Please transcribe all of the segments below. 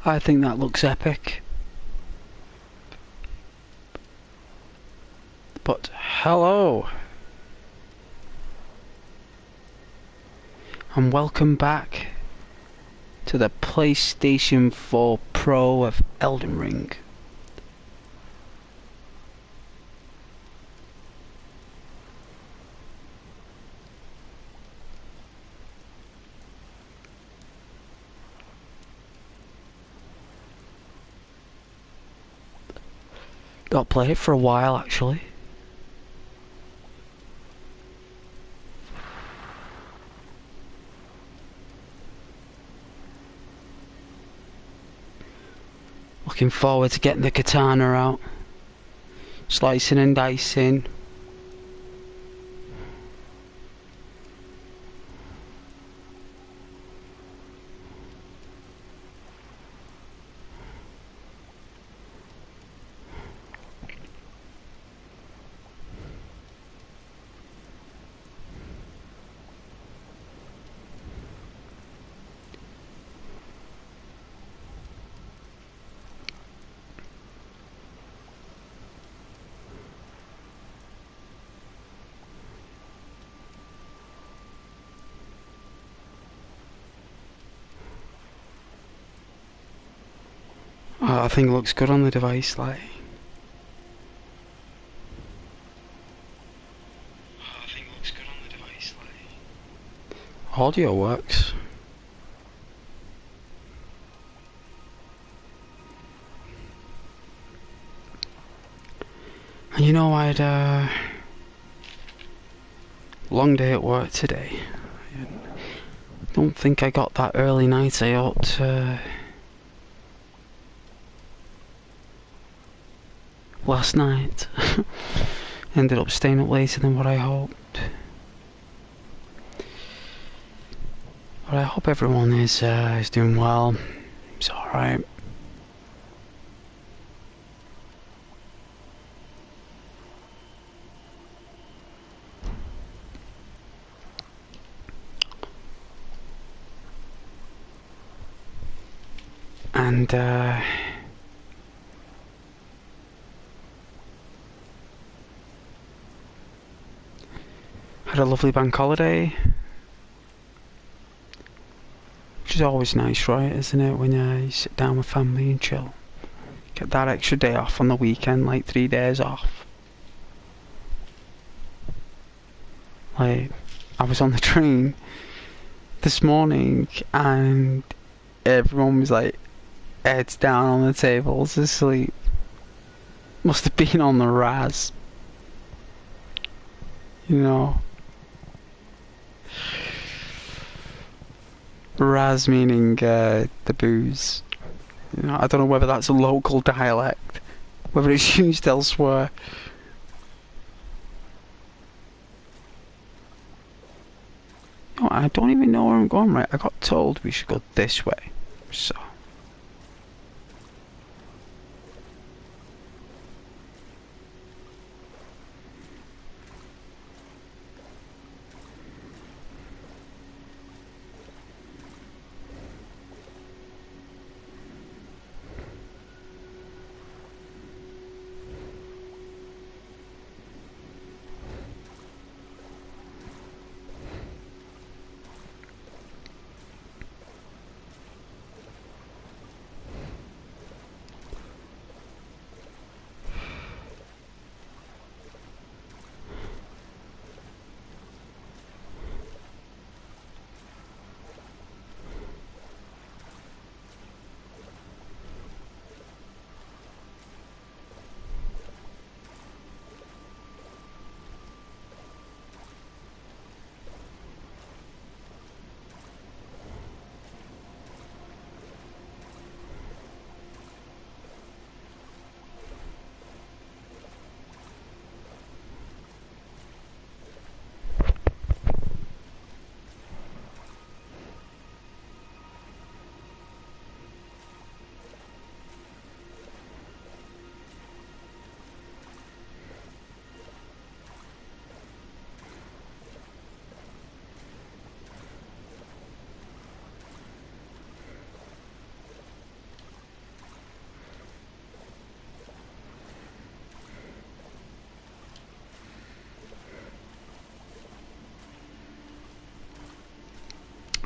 I think that looks epic. But hello, and welcome back to the PlayStation 4 Pro of Elden Ring. Got to play it for a while actually. Looking forward to getting the katana out, slicing and dicing. Oh, I think it looks good on the device, like. Audio works. And you know, I had a long day at work today. I don't think I got that early night I ought to. Last night. Ended up staying up later than what I hoped. But I hope everyone is doing well. It's alright. And had a lovely bank holiday, which is always nice, right, isn't it, when you sit down with family and chill. Get that extra day off on the weekend, like 3 days off. Like, I was on the train this morning and everyone was like heads down on the tables asleep. Must have been on the Raz, you know. Raz meaning the booze. You know, I don't know whether that's a local dialect, whether it's used elsewhere. You know, I don't even know where I'm going. Right, I got told we should go this way, so.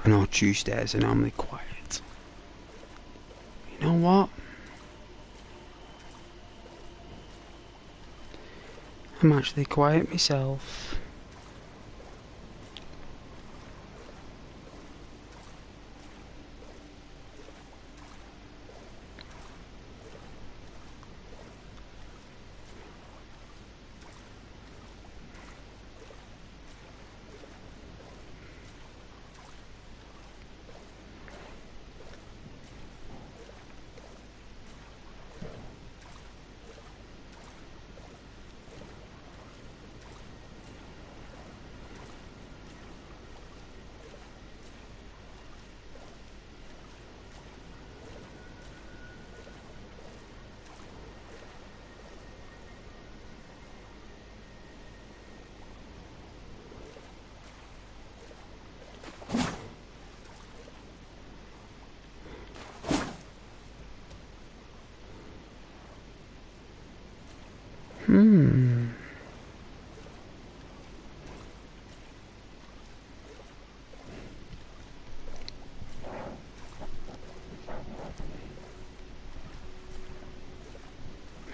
No, Tuesdays are normally quiet. You know what? I'm actually quiet myself.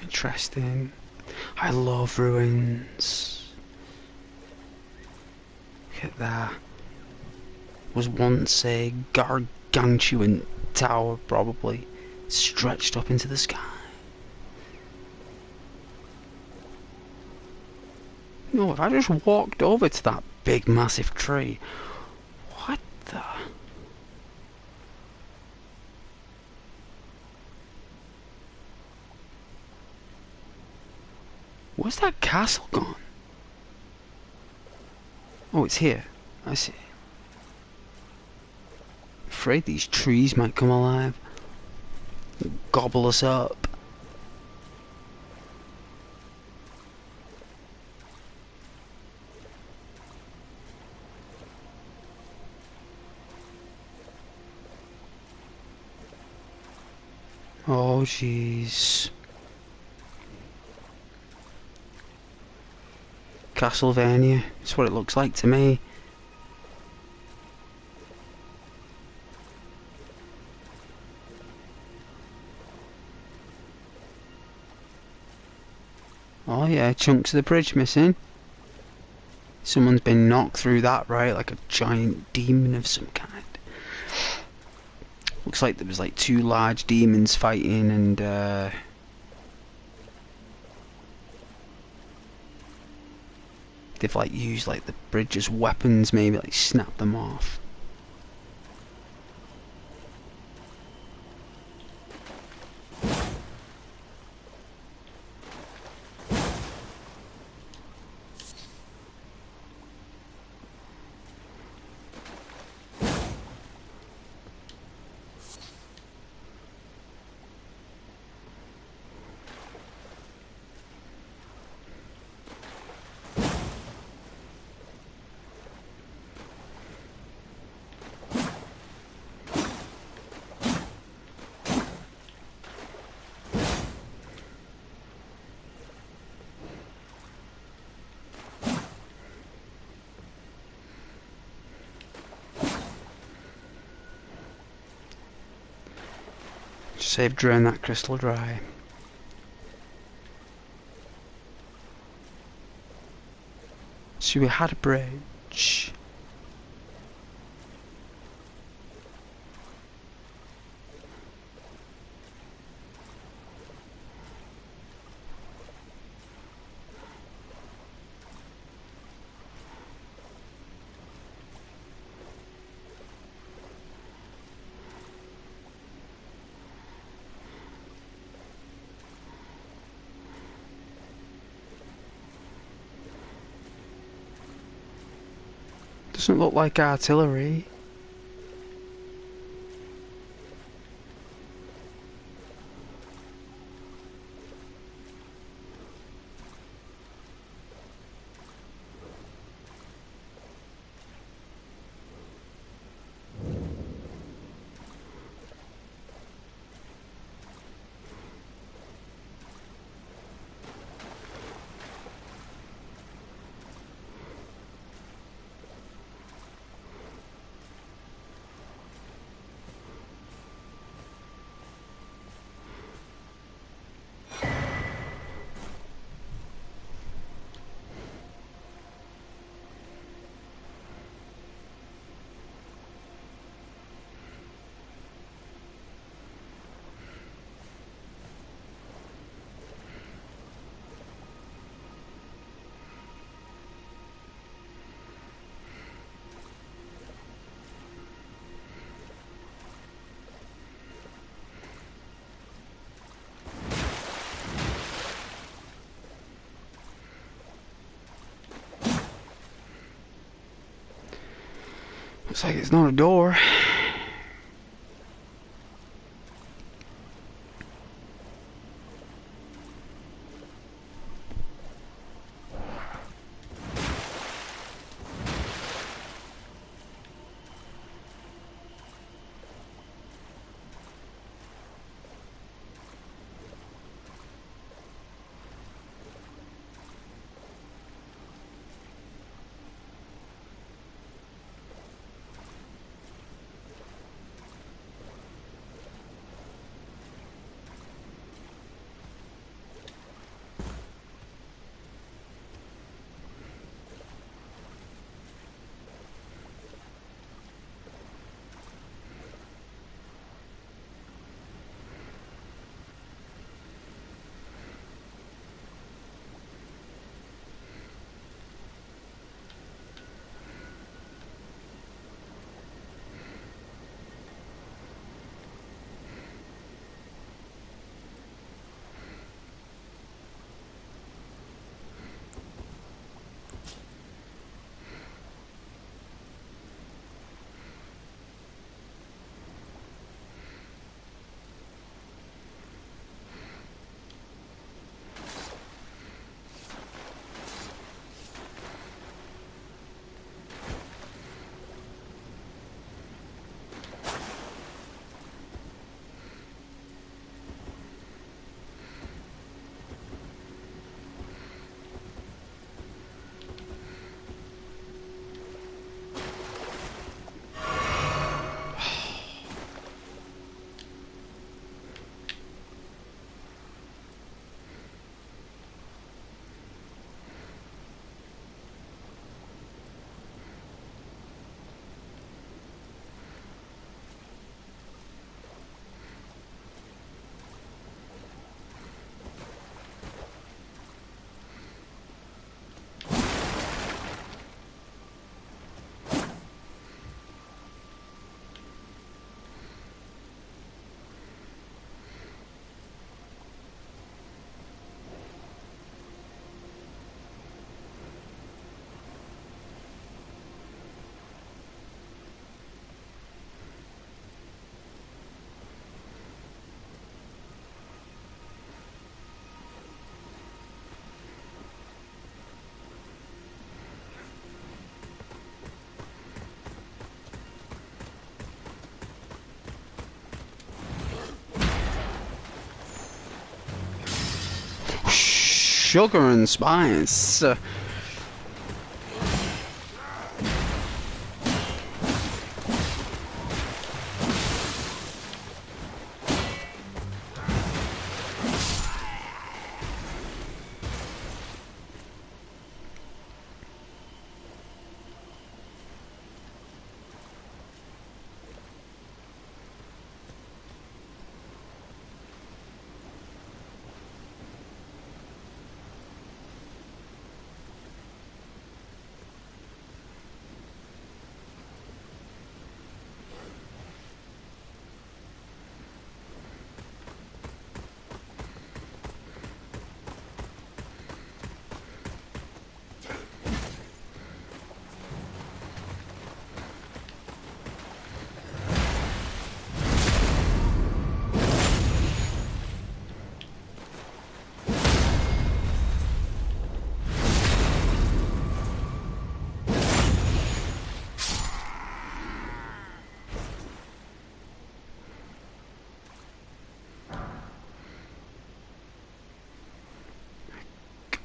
Interesting. I love ruins. Look at that. Was once a gargantuan tower, probably, stretched up into the sky. No, if I just walked over to that big massive tree, what the? Where's that castle gone? Oh, it's here. I see. Afraid these trees might come alive. Gobble us up. Oh, jeez. Castlevania. That's what it looks like to me. Oh yeah, chunks of the bridge missing. Someone's been knocked through that, right? Like a giant demon of some kind. Looks like there was like two large demons fighting, and they've like used like the bridge as weapons, maybe like snap them off. Save drain that crystal dry. So we had a bridge. Doesn't look like artillery. Looks like it's not a door. Sugar and spice.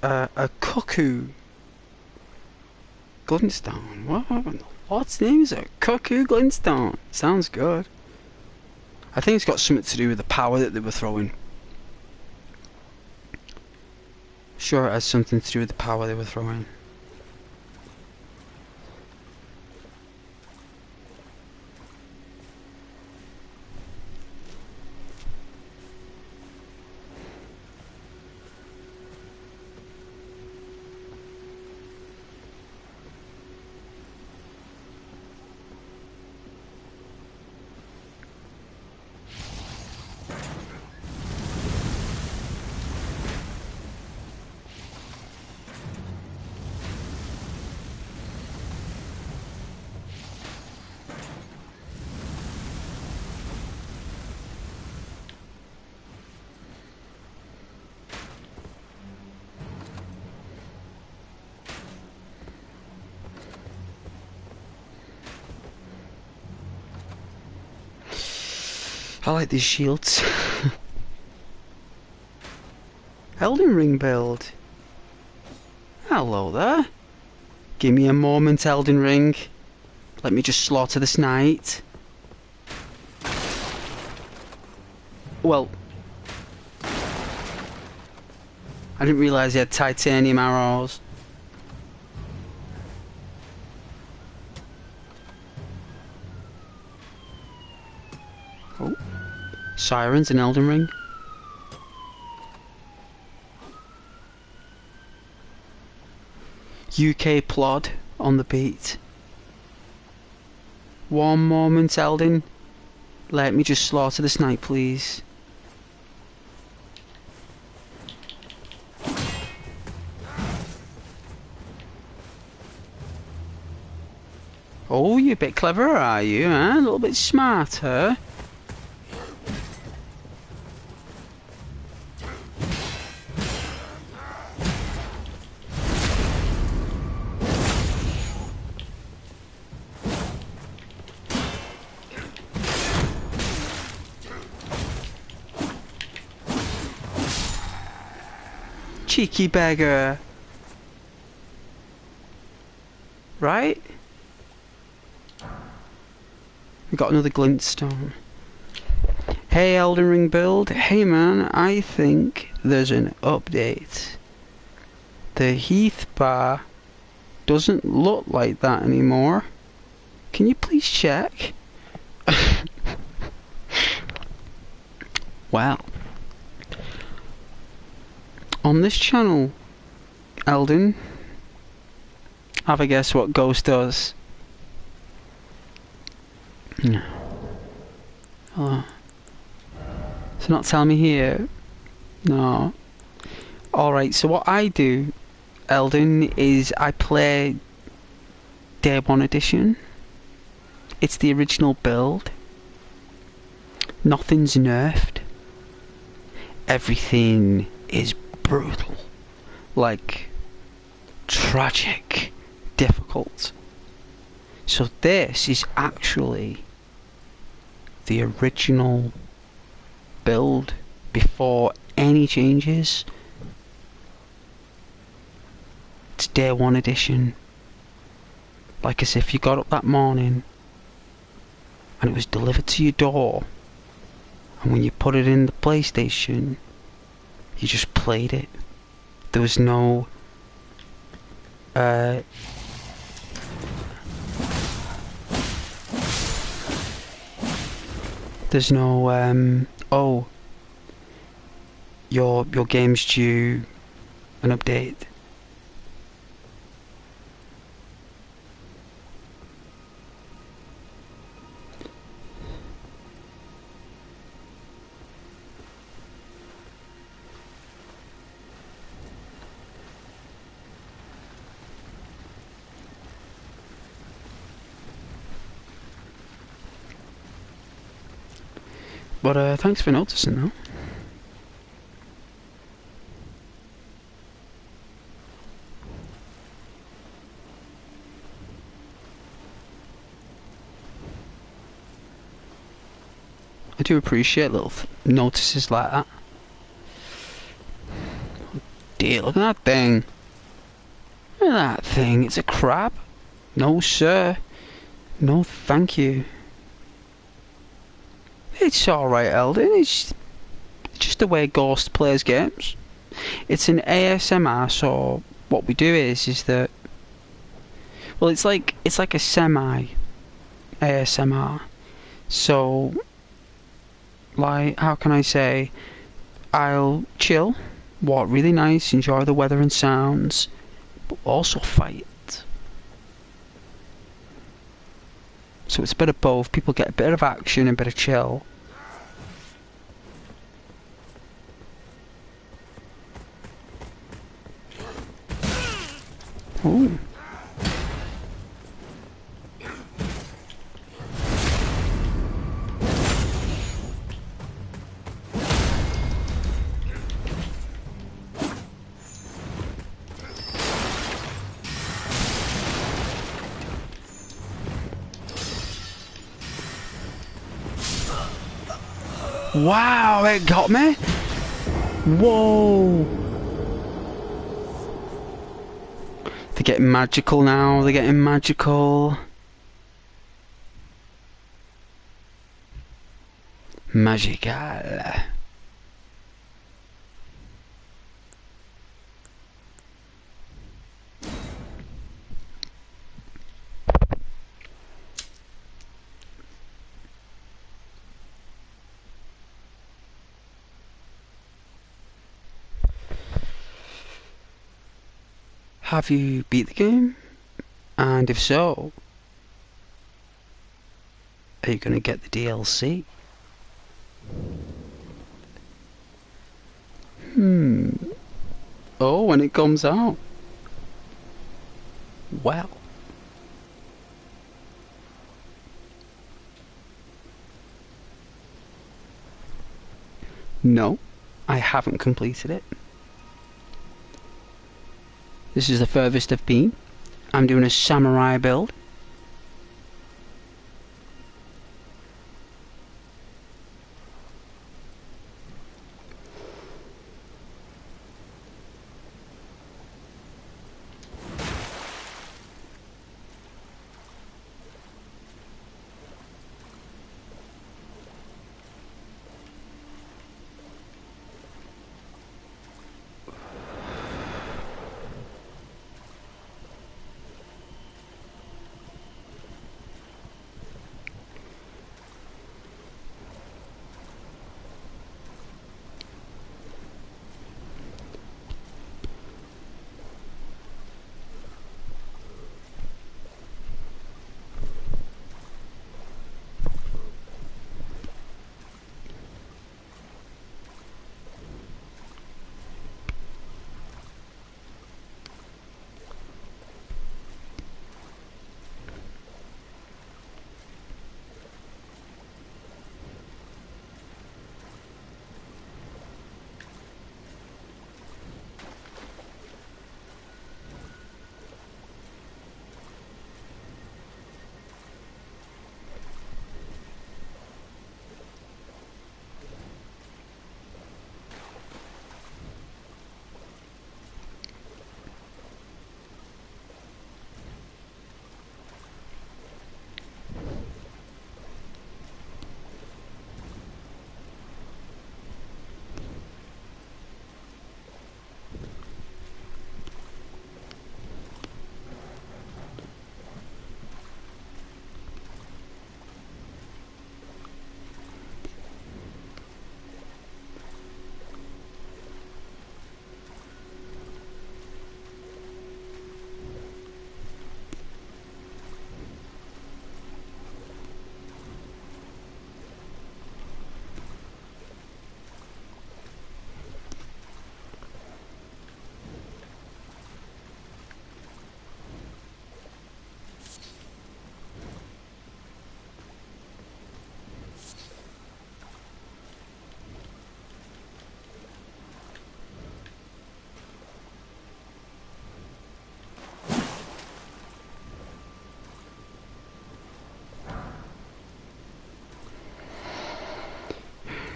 A cuckoo. Glintstone. What's the name is it? Cuckoo Glintstone. Sounds good. I think it's got something to do with the power that they were throwing. Sure, it has something to do with the power they were throwing. I like these shields. Elden Ring build. Hello there. Give me a moment, Elden Ring. Let me just slaughter this knight. Well, I didn't realise he had titanium arrows. Oh, sirens in Elden Ring. UK plod on the beat. One moment, Elden. Let me just slaughter this knight, please. Oh, you're a bit clever, are you, huh? A little bit smarter. Cheeky beggar. Right? We got another glintstone. Hey Elden Ring build. Hey man, I think there's an update. The Heath bar doesn't look like that anymore. Can you please check? Well, on this channel, Elden, have a guess what Ghost does. No. Oh. So not tell me here. No. Alright, so what I do, Elden, is I play Day 1 Edition. It's the original build. Nothing's nerfed. Everything is brutal. Like, tragic, difficult. So this is actually the original build before any changes. It's Day 1 Edition. Like as if you got up that morning and it was delivered to your door, and when you put it in the PlayStation, you just played it. There was no there's no oh, your game's due an update. But thanks for noticing though. I do appreciate little notices like that. Oh dear, look at that thing. Look at that thing, it's a crab. No sir. No thank you. It's alright, Elden. It's just the way Ghost plays games. It's an ASMR, so what we do is that, well, it's like a semi ASMR. So, like, how can I say? I'll chill, walk really nice, enjoy the weather and sounds, but also fight. So it's a bit of both. People get a bit of action and a bit of chill. Ooh. Wow, it got me. Whoa. They're getting magical now. They're getting magical. Magical. Have you beat the game? And if so, are you going to get the DLC? Oh, when it comes out. Well. No, I haven't completed it. This is the furthest I've been. I'm doing a samurai build.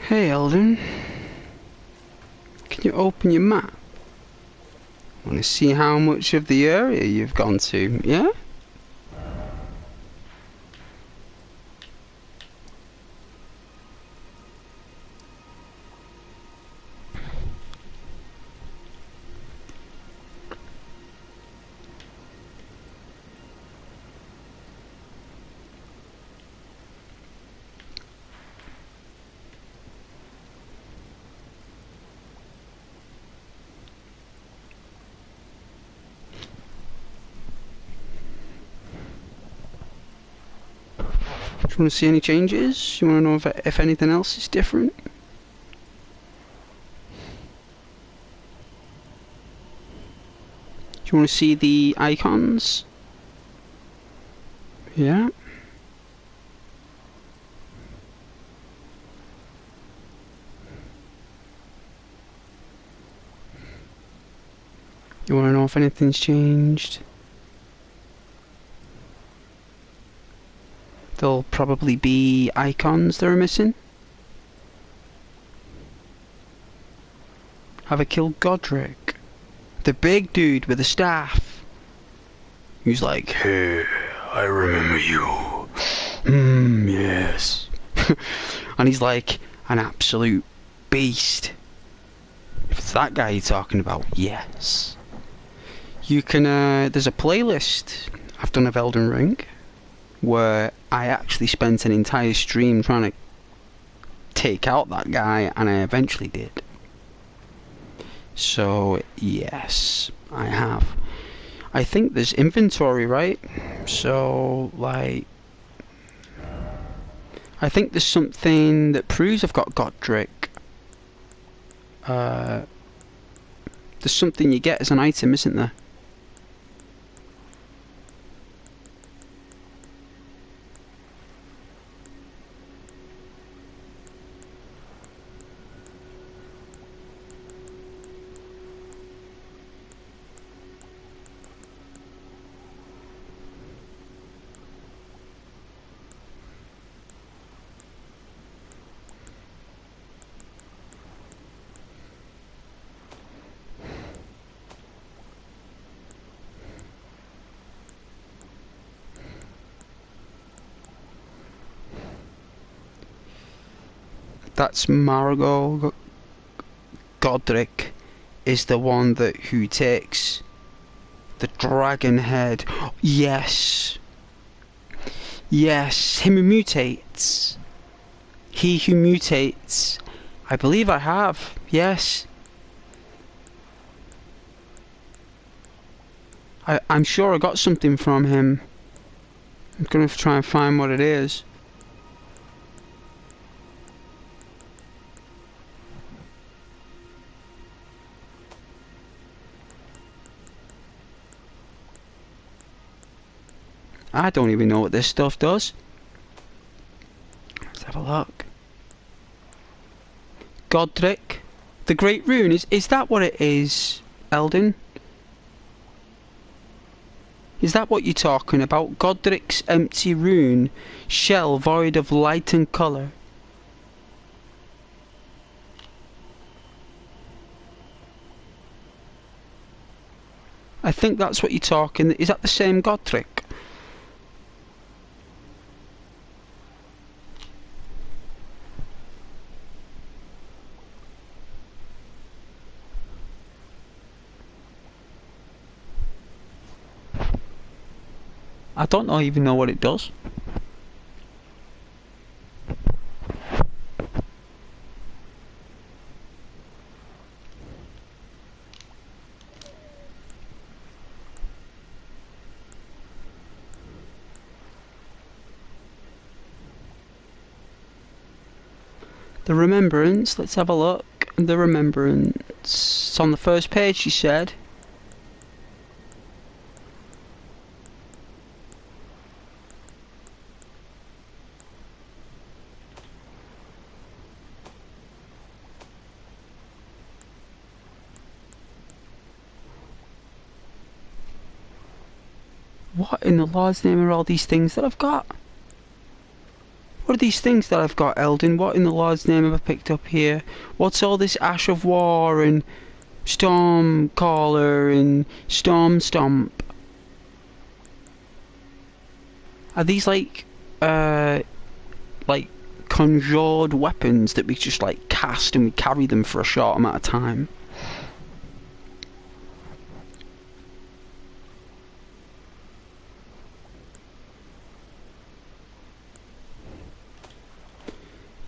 Hey Elden, can you open your map? I want to see how much of the area you've gone to, yeah? Do you want to see any changes? You want to know if anything else is different? Do you want to see the icons? Yeah. You want to know if anything's changed? There'll probably be icons that are missing. have I killed Godric? The big dude with the staff. He's like, hey, I remember you. Yes. And he's like an absolute beast. If it's that guy you're talking about, yes. You can, there's a playlist I've done of Elden Ring where I actually spent an entire stream trying to take out that guy, and I eventually did. So, yes, I have. I think there's inventory, right? So, like, I think there's something that proves I've got Godric. There's something you get as an item, isn't there? That's Marigold. Godric is the one who takes the dragon head. Yes. Yes, him who mutates. He who mutates. I believe I have. Yes. I'm sure I got something from him. I'm gonna try and find what it is. I don't even know what this stuff does. Let's have a look. Godric. The Great Rune. Is that what it is, Elden? Is that what you're talking about? Godric's empty rune. Shell void of light and colour. I think that's what you're talking. Is that the same Godric? I don't even know what it does. The Remembrance, let's have a look. The Remembrance. It's on the first page, she said. What in the Lord's name are all these things that I've got? What are these things that I've got, Elden? What in the Lord's name have I picked up here? What's all this Ash of War and Storm Caller and Storm Stomp? Are these like conjured weapons that we just like cast and we carry them for a short amount of time?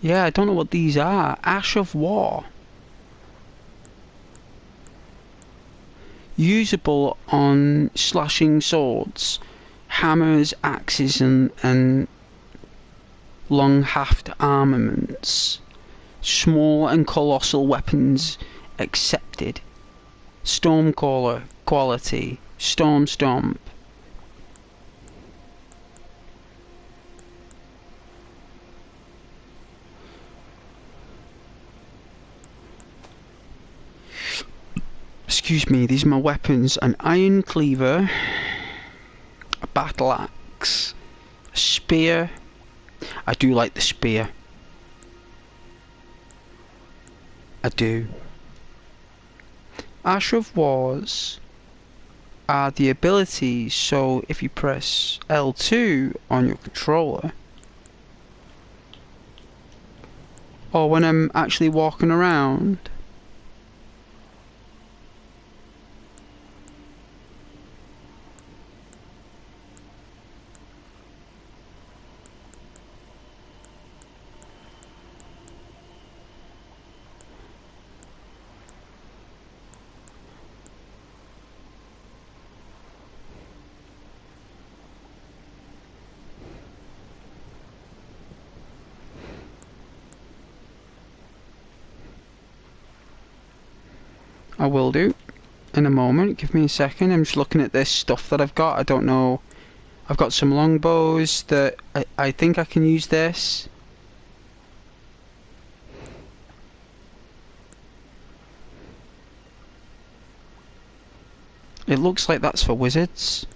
Yeah, I don't know what these are. Ash of War. Usable on slashing swords, hammers, axes and long-haft armaments. Small and colossal weapons accepted. Stormcaller quality. Storm Stomp. Excuse me, these are my weapons. An iron cleaver, a battle axe, a spear. I do like the spear. I do. Ashrav Wars are the abilities, so if you press L2 on your controller, or when I'm actually walking around, I will do in a moment. Give me a second. I'm just looking at this stuff that I've got. I don't know. I've got some longbows that I think I can use this. It looks like that's for wizards.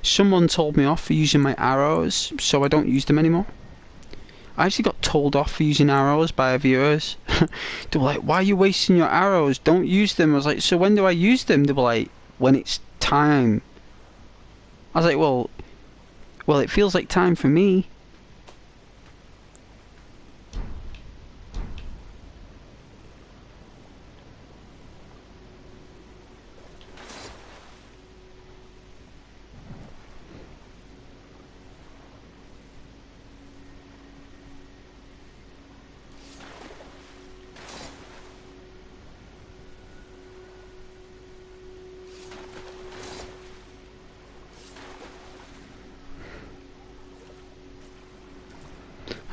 Someone told me off for using my arrows, so I don't use them anymore. I actually got told off for using arrows by our viewers. They were like, why are you wasting your arrows? Don't use them. I was like, so when do I use them? They were like, when it's time. I was like, well, it feels like time for me.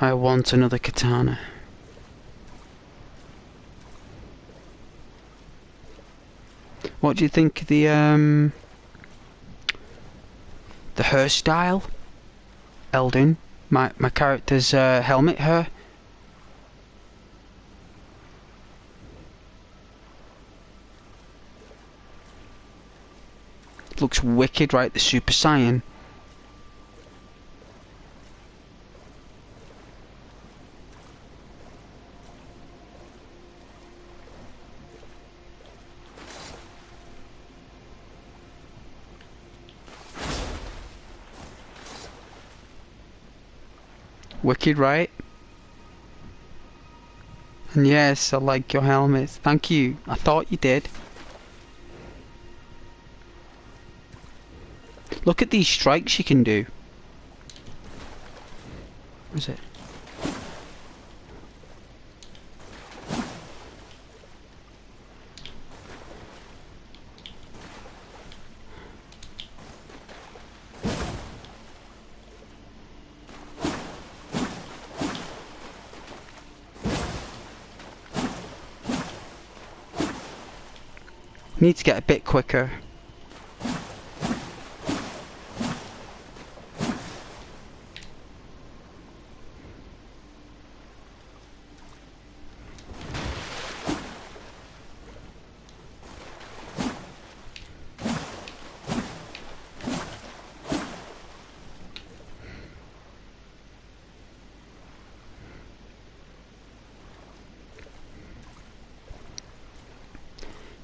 I want another katana. What do you think of the hairstyle? Elden, my character's helmet hair. It looks wicked, right? The Super Saiyan. Wicked, right? And yes, I like your helmet. Thank you. I thought you did. Look at these strikes you can do. What is it? Need to get a bit quicker.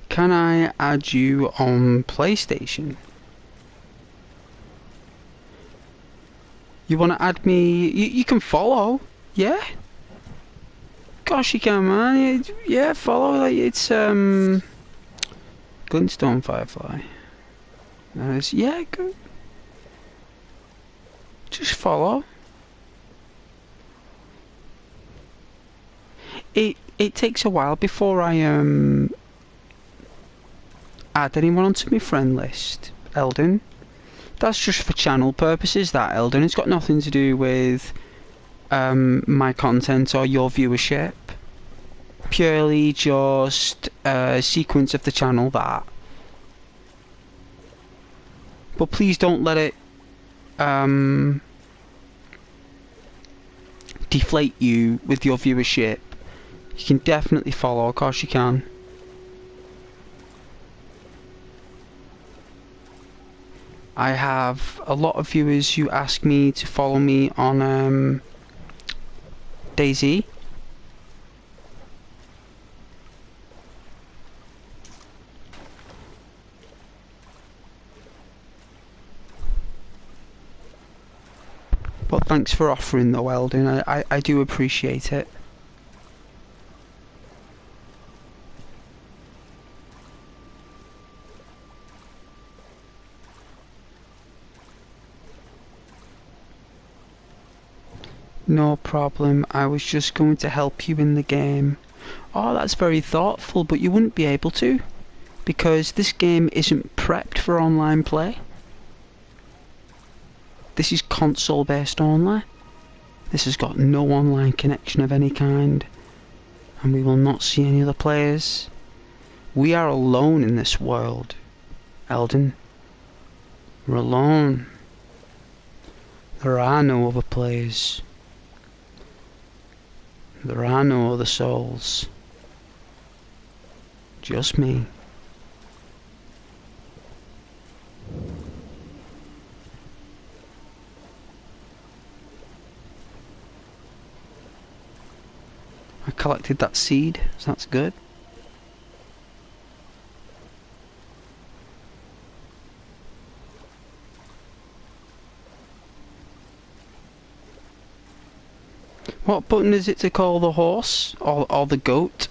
Can I add you on PlayStation? You want to add me? You can follow, yeah? Gosh, you can, man. Yeah, follow. Like it's Glintstone Firefly. Yeah, go. Just follow. It takes a while before I add anyone onto my friend list, Elden. That's just for channel purposes, that, Elden. It's got nothing to do with my content or your viewership. Purely just a sequence of the channel, that. But please don't let it deflate you with your viewership. You can definitely follow, of course you can. I have a lot of viewers who ask me to follow me on Daisy. But thanks for offering though, Elden. I do appreciate it. No problem, I was just going to help you in the game. Oh, that's very thoughtful, but you wouldn't be able to, because this game isn't prepped for online play. This is console based only. This has got no online connection of any kind, and we will not see any other players. We are alone in this world, Elden. We're alone. There are no other players. There are no other souls. Just me. I collected that seed, so that's good. What button is it to call the horse? Or the goat?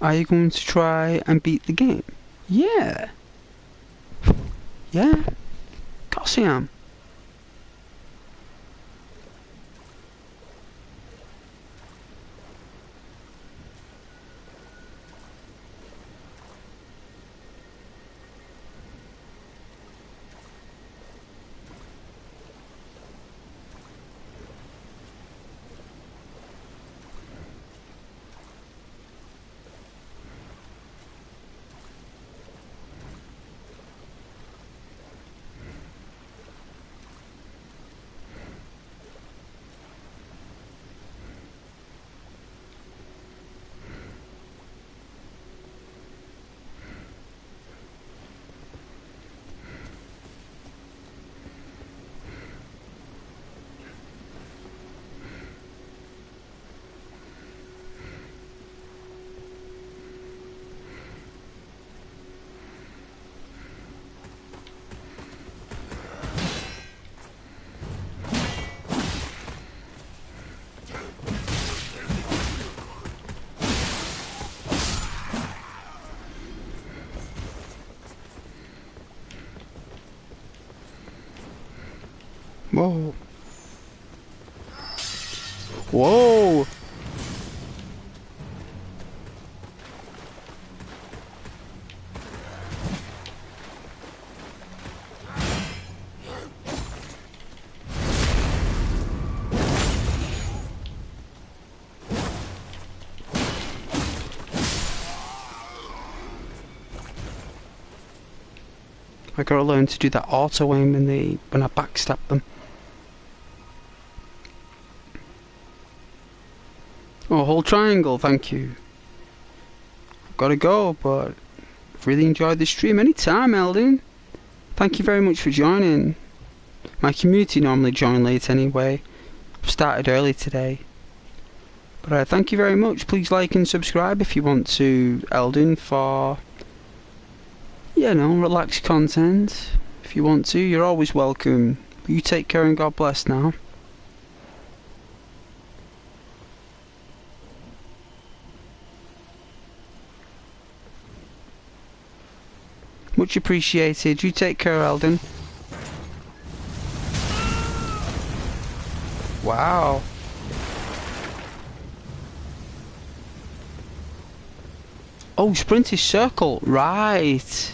Are you going to try and beat the game? Yeah. Yeah. Of course I am. Whoa. Whoa! I gotta learn to do that auto aim when I backstab them. Oh, hold triangle, thank you. I've gotta go, but I've really enjoyed the stream. Anytime, Elden. Thank you very much for joining. My community normally join late anyway. I've started early today. But thank you very much. Please like and subscribe if you want to, Elden, for, you know, relaxed content. If you want to, you're always welcome. You take care and God bless now. Much appreciated. You take care, Elden. Wow. Oh, sprint is circle. Right.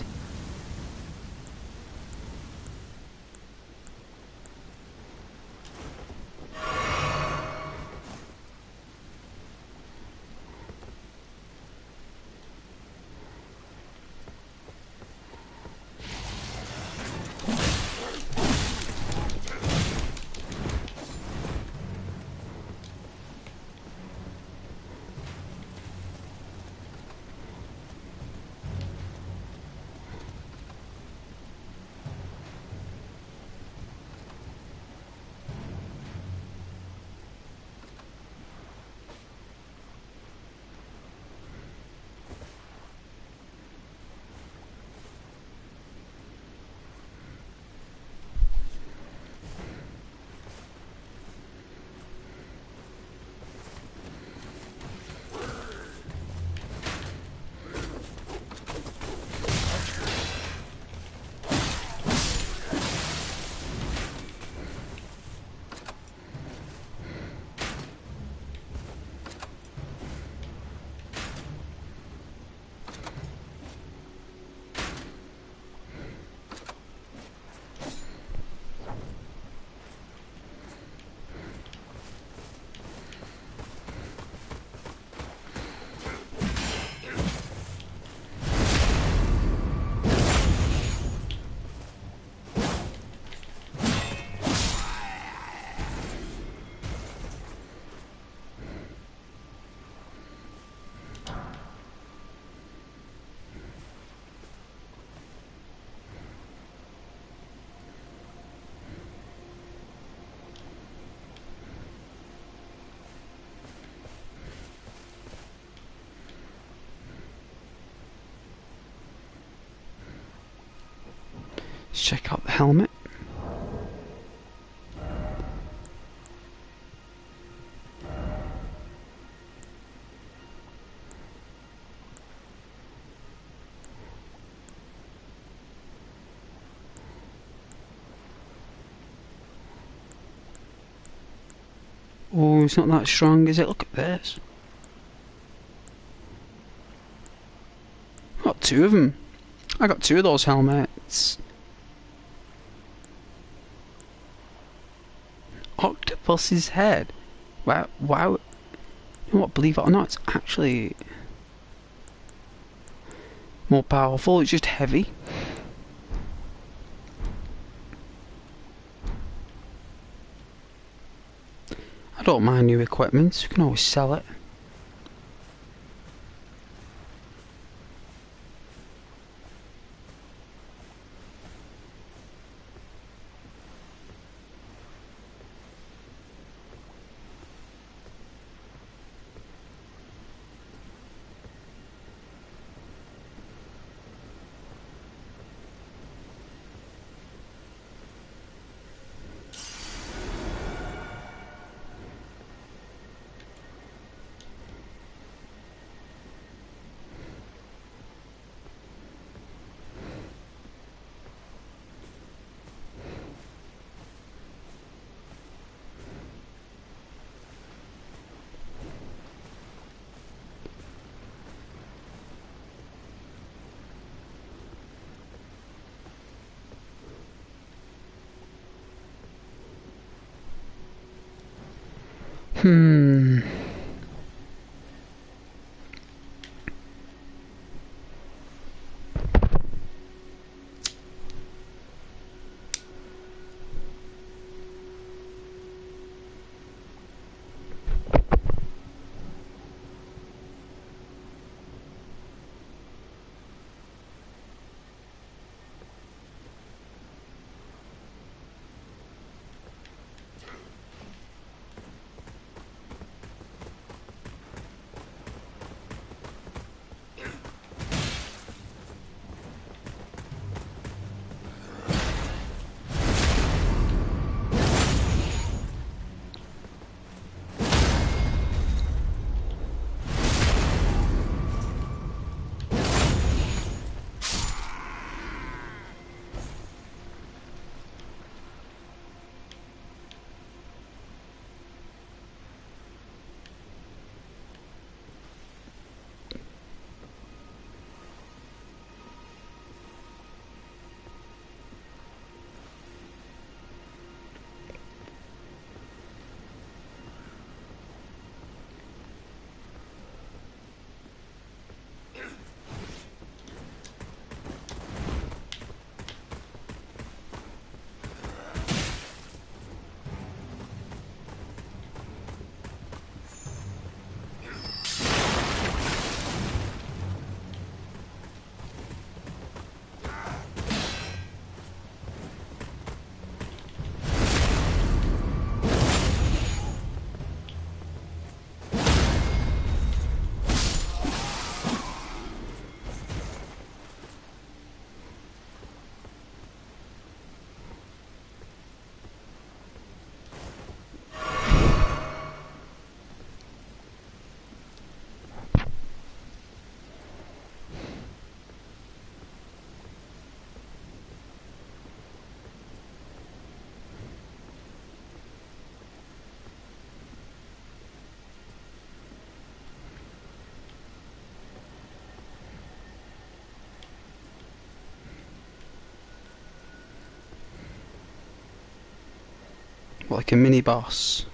Let's check out the helmet. Oh, it's not that strong, is it? Look at this. Got two of them. I got two of those helmets. Octopus's head. Wow, wow. You know what, believe it or not, it's actually more powerful. It's just heavy. I don't mind new equipment, you can always sell it. Hmm. Like a mini boss.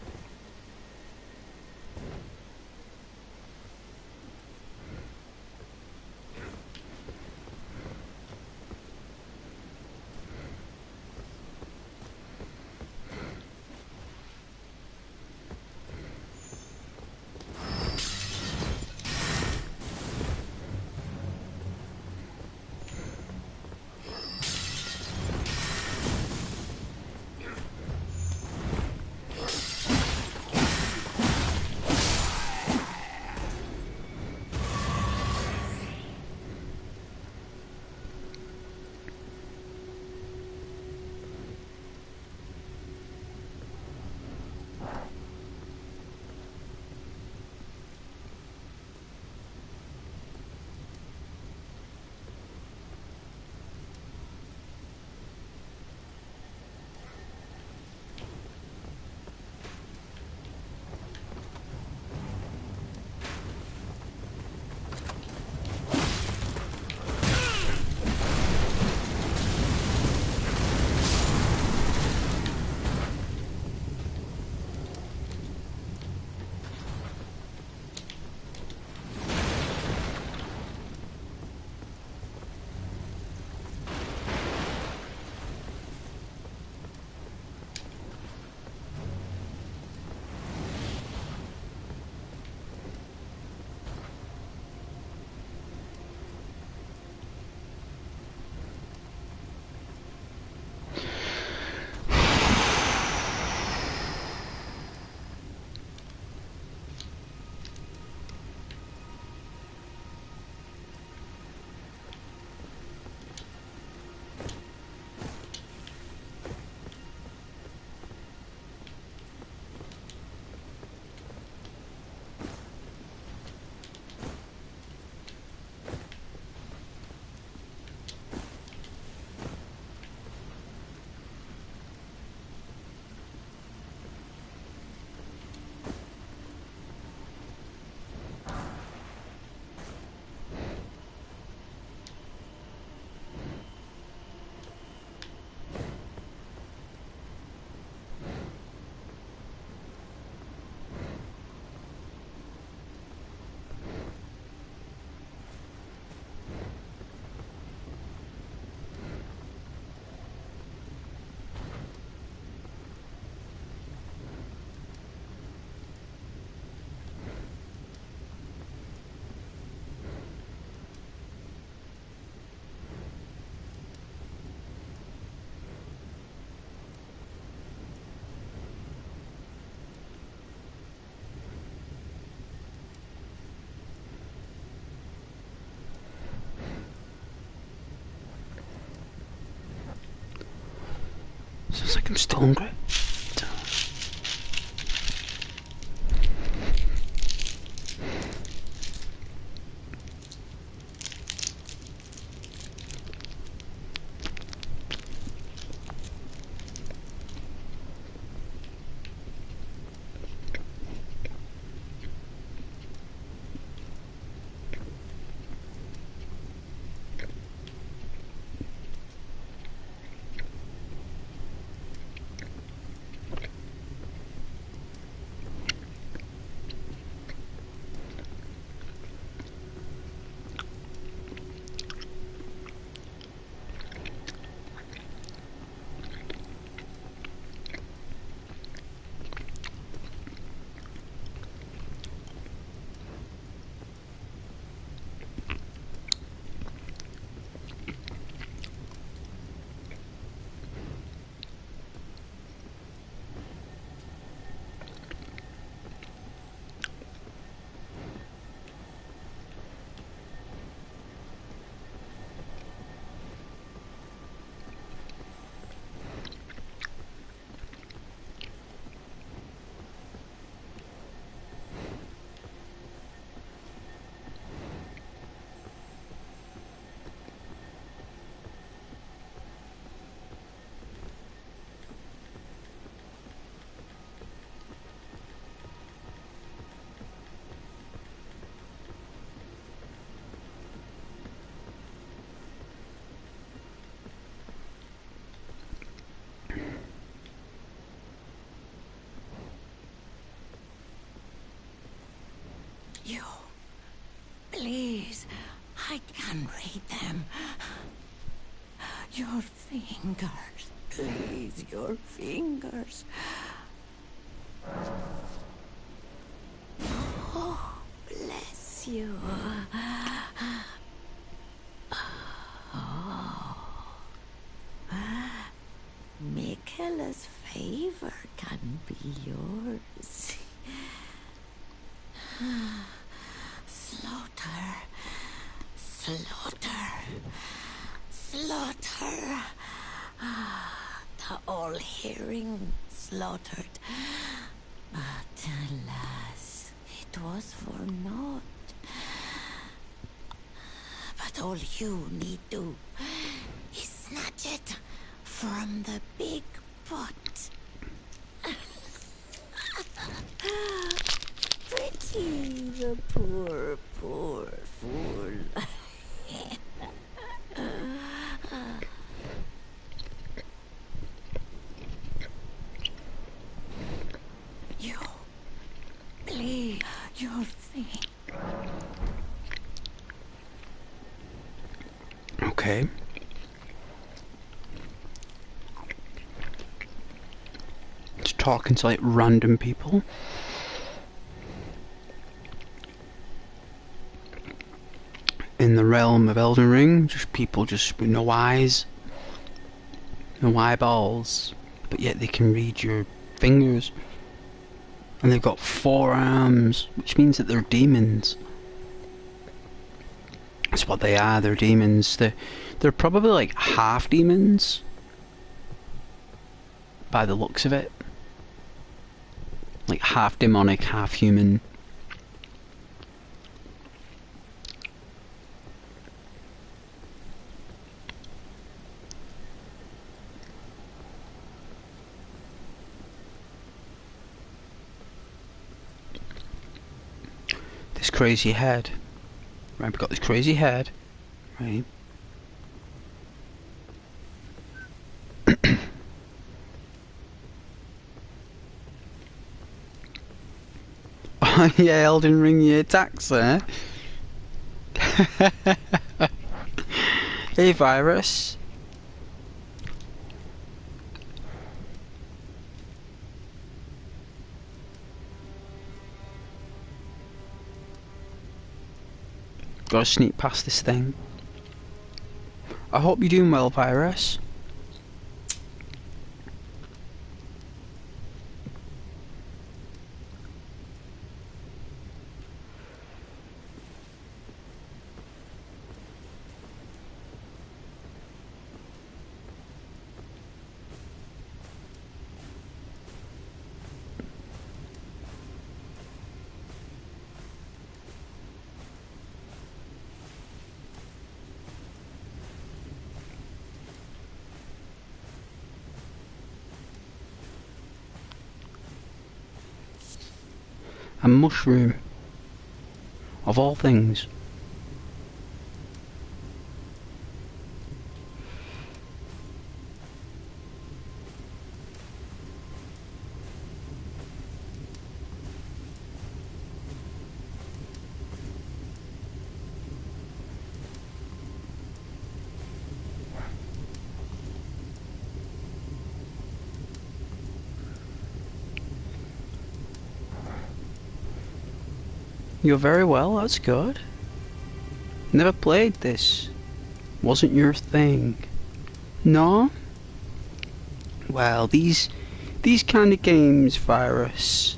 Sounds like I'm still hungry. You, please, I can read them. Your fingers, please, your fingers. Oh, bless you. Oh. Michaela's favor can be yours. Slaughter, slaughter, slaughter. The all-hearing slaughtered. But alas, it was for naught. But all you need do is snatch it from the big pot. Pretty, the poor, poor fool. You, please, your thing. Okay. Just talking to like random people. In the realm of Elden Ring, just people just with no eyes, no eyeballs, but yet they can read your fingers. And they've got 4 arms, which means that they're demons. That's what they are, they're demons. They're probably like half demons, by the looks of it. Like half demonic, half human. This crazy head. Right, we've got this crazy head. Right. Oh yeah, Elden Ring your attacks there. Hey virus. Gotta sneak past this thing. I hope you're doing well, virus. a mushroom. Of all things. You're very well, that's good. Never played this. Wasn't your thing. No? Well, these kind of games, Virus,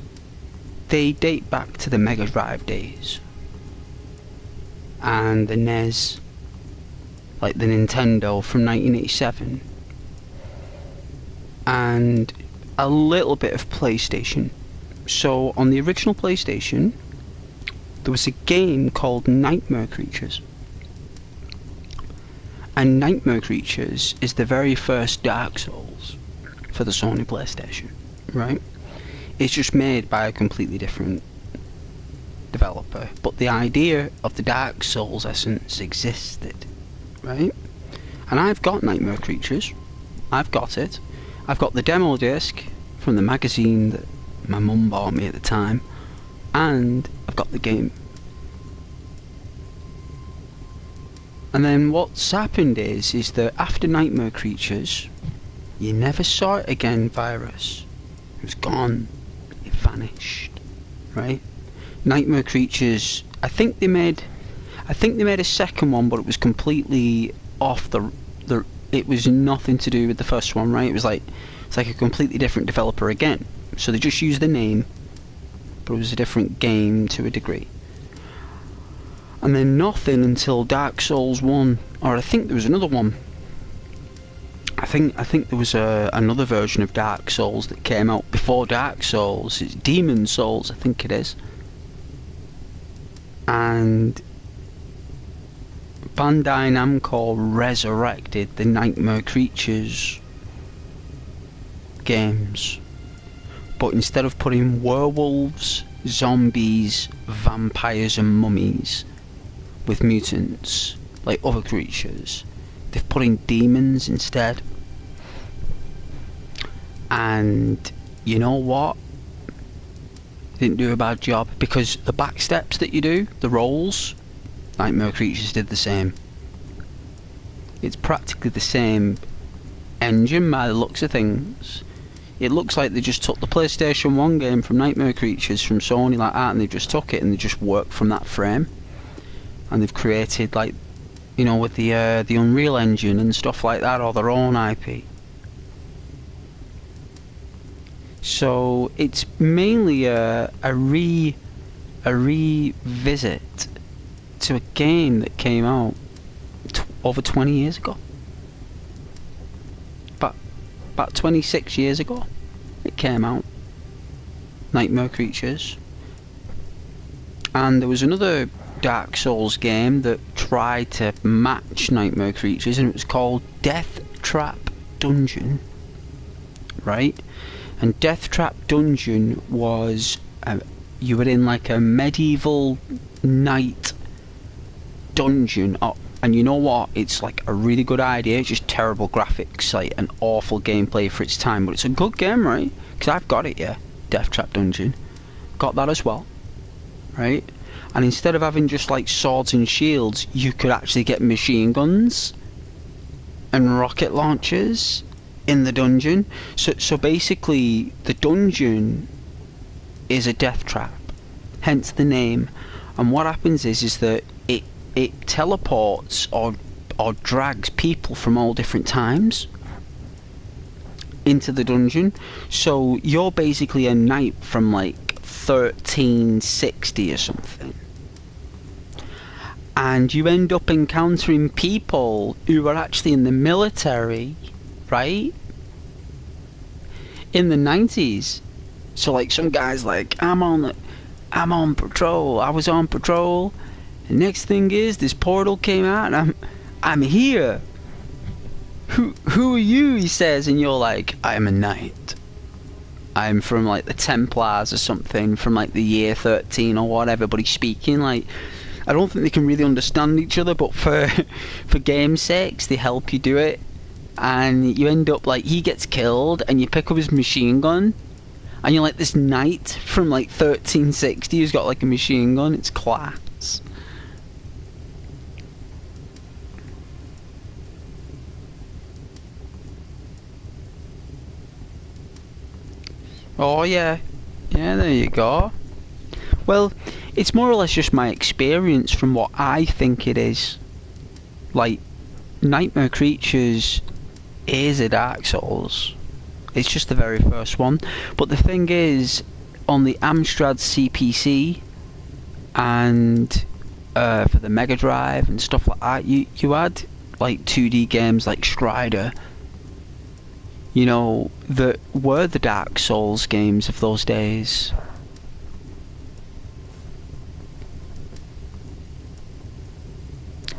they date back to the Mega Drive days. And the NES, like the Nintendo from 1987. And a little bit of PlayStation. So, on the original PlayStation, there was a game called Nightmare Creatures. And Nightmare Creatures is the very first Dark Souls for the Sony PlayStation, right? It's just made by a completely different developer, but the idea of the Dark Souls essence existed, right? And I've got Nightmare Creatures. I've got it. I've got the demo disc from the magazine that my mum bought me at the time, and I've got the game. And then what's happened is that after Nightmare Creatures, you never saw it again, Virus. It was gone. It vanished. Right? Nightmare Creatures, I think they made a second one, but it was completely off the it was nothing to do with the first one, right? It's like a completely different developer again. So they just used the name, but it was a different game to a degree. And then nothing until Dark Souls 1, or I think there was another one. I think there was another version of Dark Souls that came out before Dark Souls. It's Demon Souls, I think it is. And Bandai Namco resurrected the Nightmare Creatures games. But instead of putting werewolves, zombies, vampires and mummies with mutants, like other creatures, they've put in demons instead. And you know what? They didn't do a bad job, because the back steps that you do, the rolls, Nightmare Creatures did the same. It's practically the same engine by the looks of things. It looks like they just took the PlayStation 1 game from Nightmare Creatures from Sony like that, and they just took it and they just worked from that frame. And they've created, like, you know, with the Unreal Engine and stuff like that, or their own IP. So it's mainly a revisit to a game that came out over 20 years ago. About 26 years ago it came out, Nightmare Creatures. And there was another Dark Souls game that tried to match Nightmare Creatures, and it was called Death Trap Dungeon, right? And Death Trap Dungeon was you were in like a medieval knight dungeon. And you know what? It's like a really good idea. It's just terrible graphics, like an awful gameplay for its time, but it's a good game, right? Because I've got it, yeah. Death Trap Dungeon, got that as well, right? And instead of having just like swords and shields, you could actually get machine guns and rocket launchers in the dungeon. So basically, the dungeon is a death trap, hence the name. And what happens is that it teleports or drags people from all different times into the dungeon. So you're basically a knight from like 1360 or something, and you end up encountering people who are actually in the military, right? In the 90s. So like some guys like, I'm on patrol. I was on patrol. The next thing is this portal came out and I'm here. Who are you? He says, and you're like, I'm a knight. I'm from like the Templars or something from like the year 13 or whatever, but he's speaking like, I don't think they can really understand each other, but for for game's sakes they help you do it, and you end up like, he gets killed and you pick up his machine gun and you're like this knight from like 1360 who's got like a machine gun. It's class. Oh yeah, yeah, there you go. Well, it's more or less just my experience from what I think it is. Like, Nightmare Creatures is a Dark Souls. It's just the very first one. But the thing is, on the Amstrad CPC and for the Mega Drive and stuff like that, you had like 2D games like Strider, you know, that were the Dark Souls games of those days.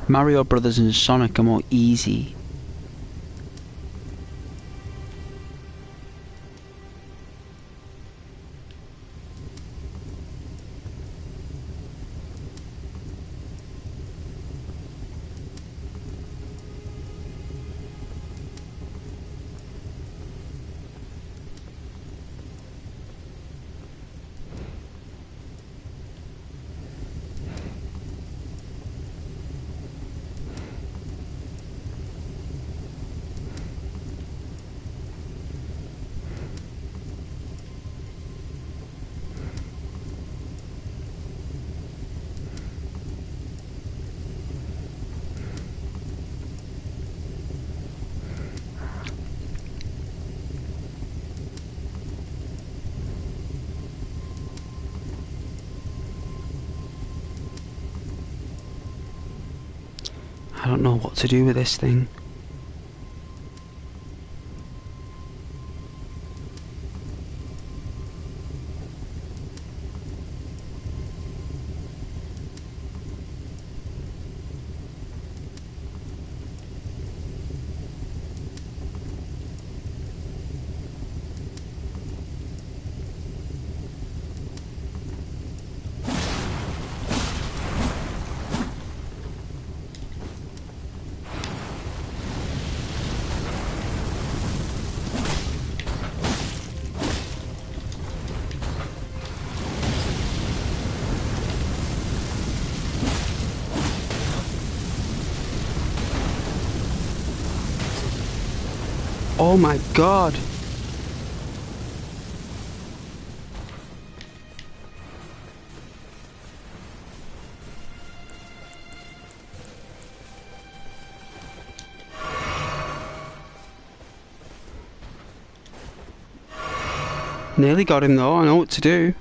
Mario Brothers and Sonic are more easy. I don't know what to do with this thing. Oh my god! Nearly got him though, I know what to do.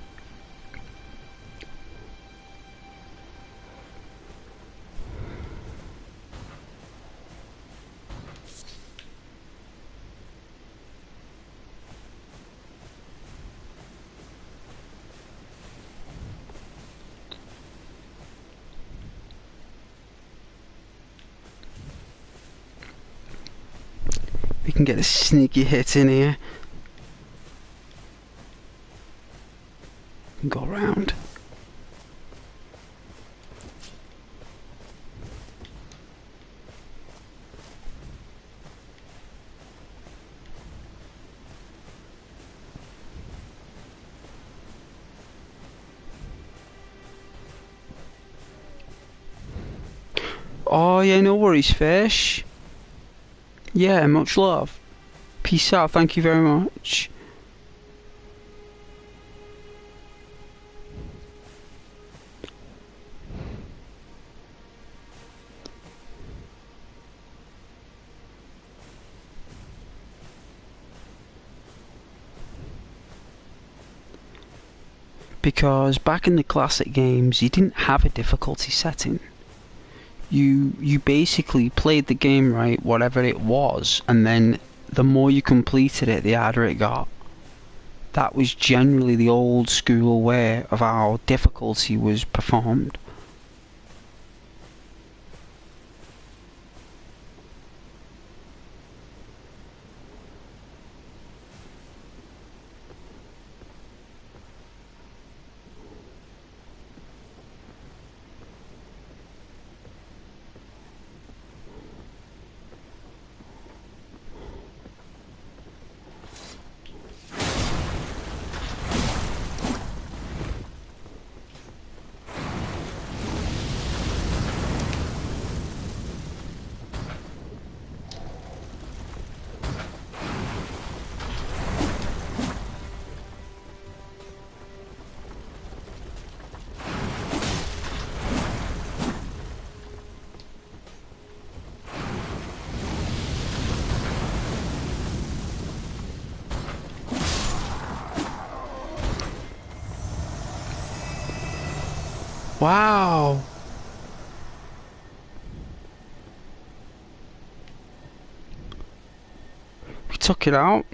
We can get a sneaky hit in here. Go round. Oh yeah, no worries, fish. Yeah, much love. Peace out, thank you very much. Because back in the classic games, you didn't have a difficulty setting. You basically played the game right, whatever it was, and then the more you completed it, the harder it got. That was generally the old school way of how difficulty was performed. Wow. We took it out.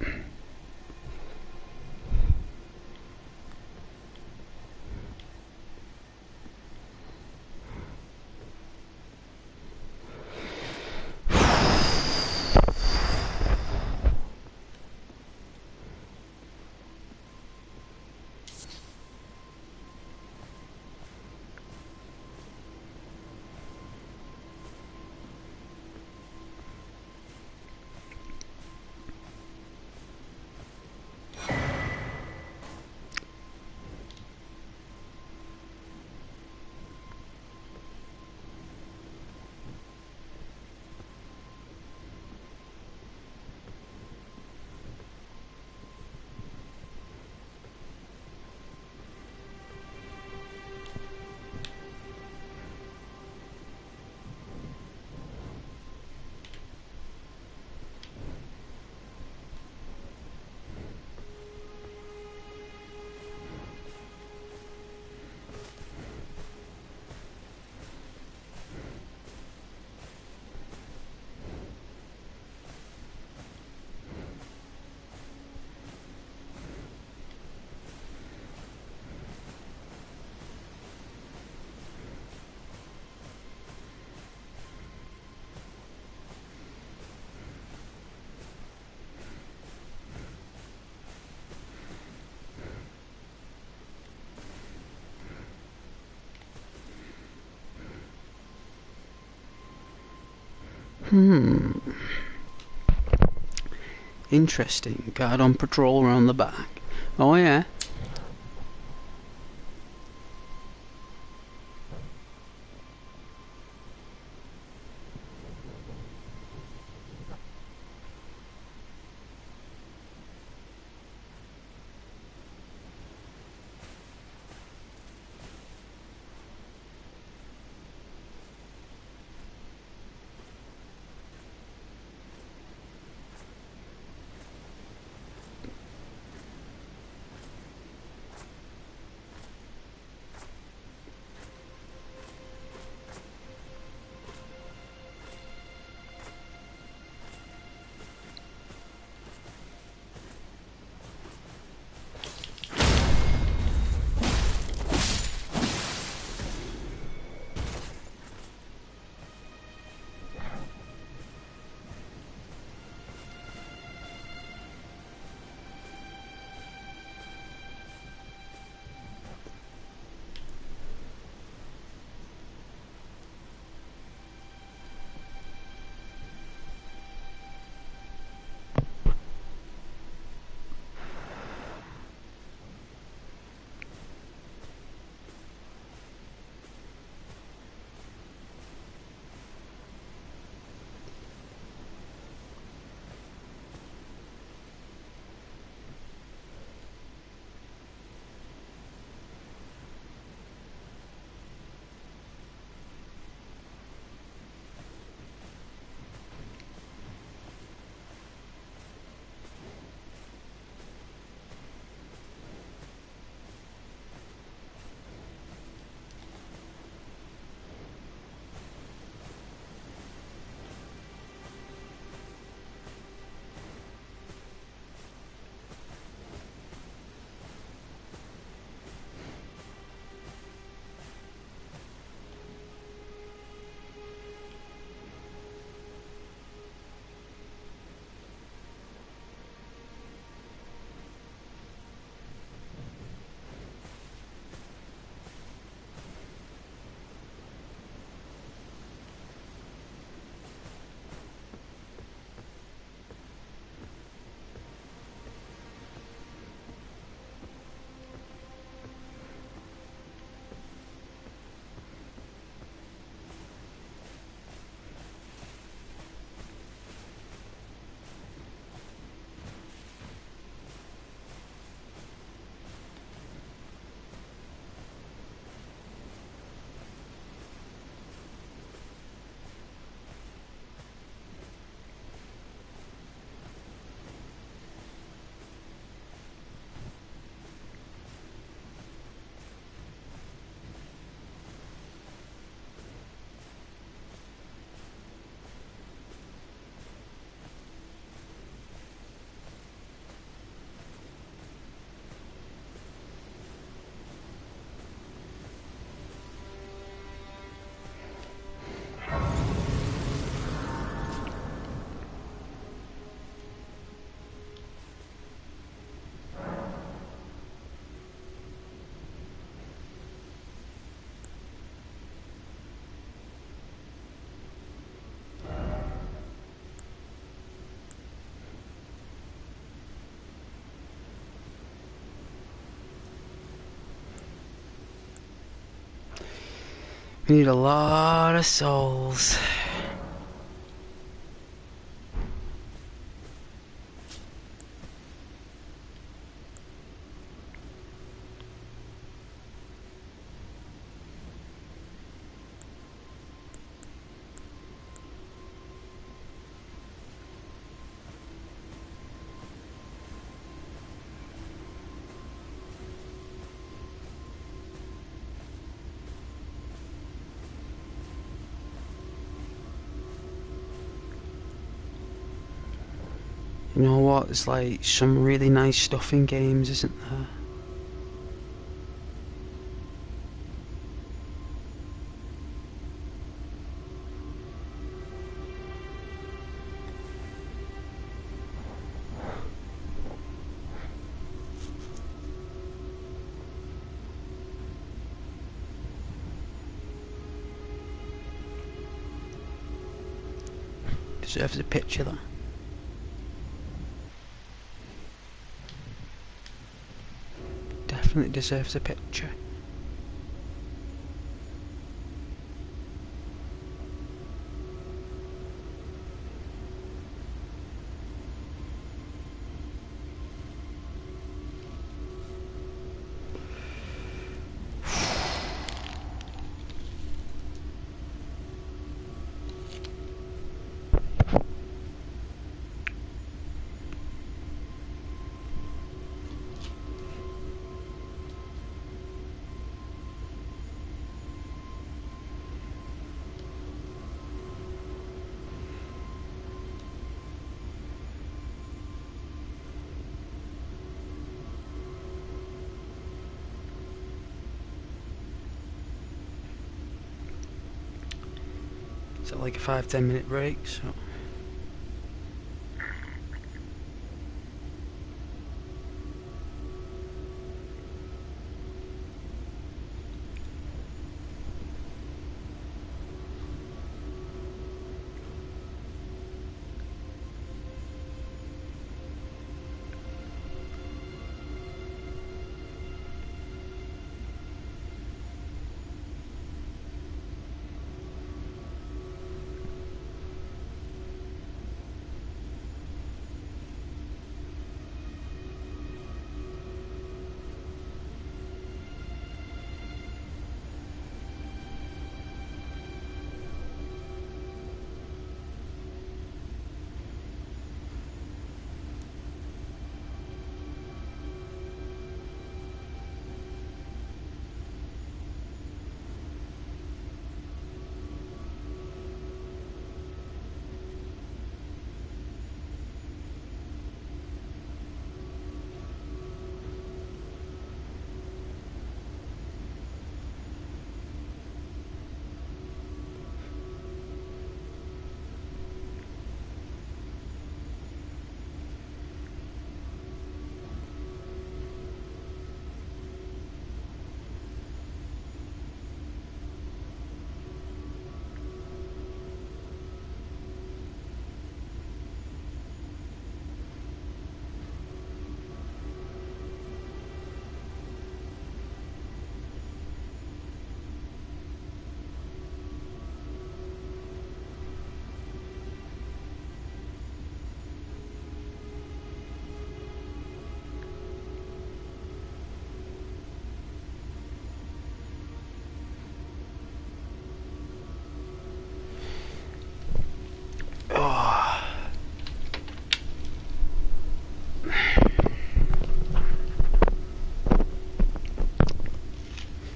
Interesting. Guard on patrol around the back. Oh yeah. We need a lot of souls. You know what? There's like some really nice stuff in games, isn't there? Deserves a picture, that. Definitely deserves a picture. Is that like a 5-10 minute break? So.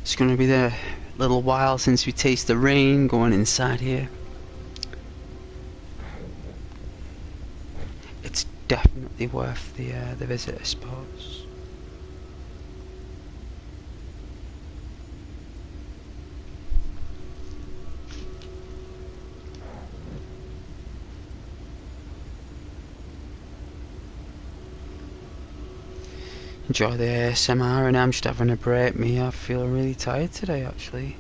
It's going to be a little while since we taste the rain going inside here. It's definitely worth the visit, I suppose. Enjoy the ASMR, and I'm just having a break. I feel really tired today, actually.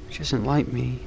Which isn't like me.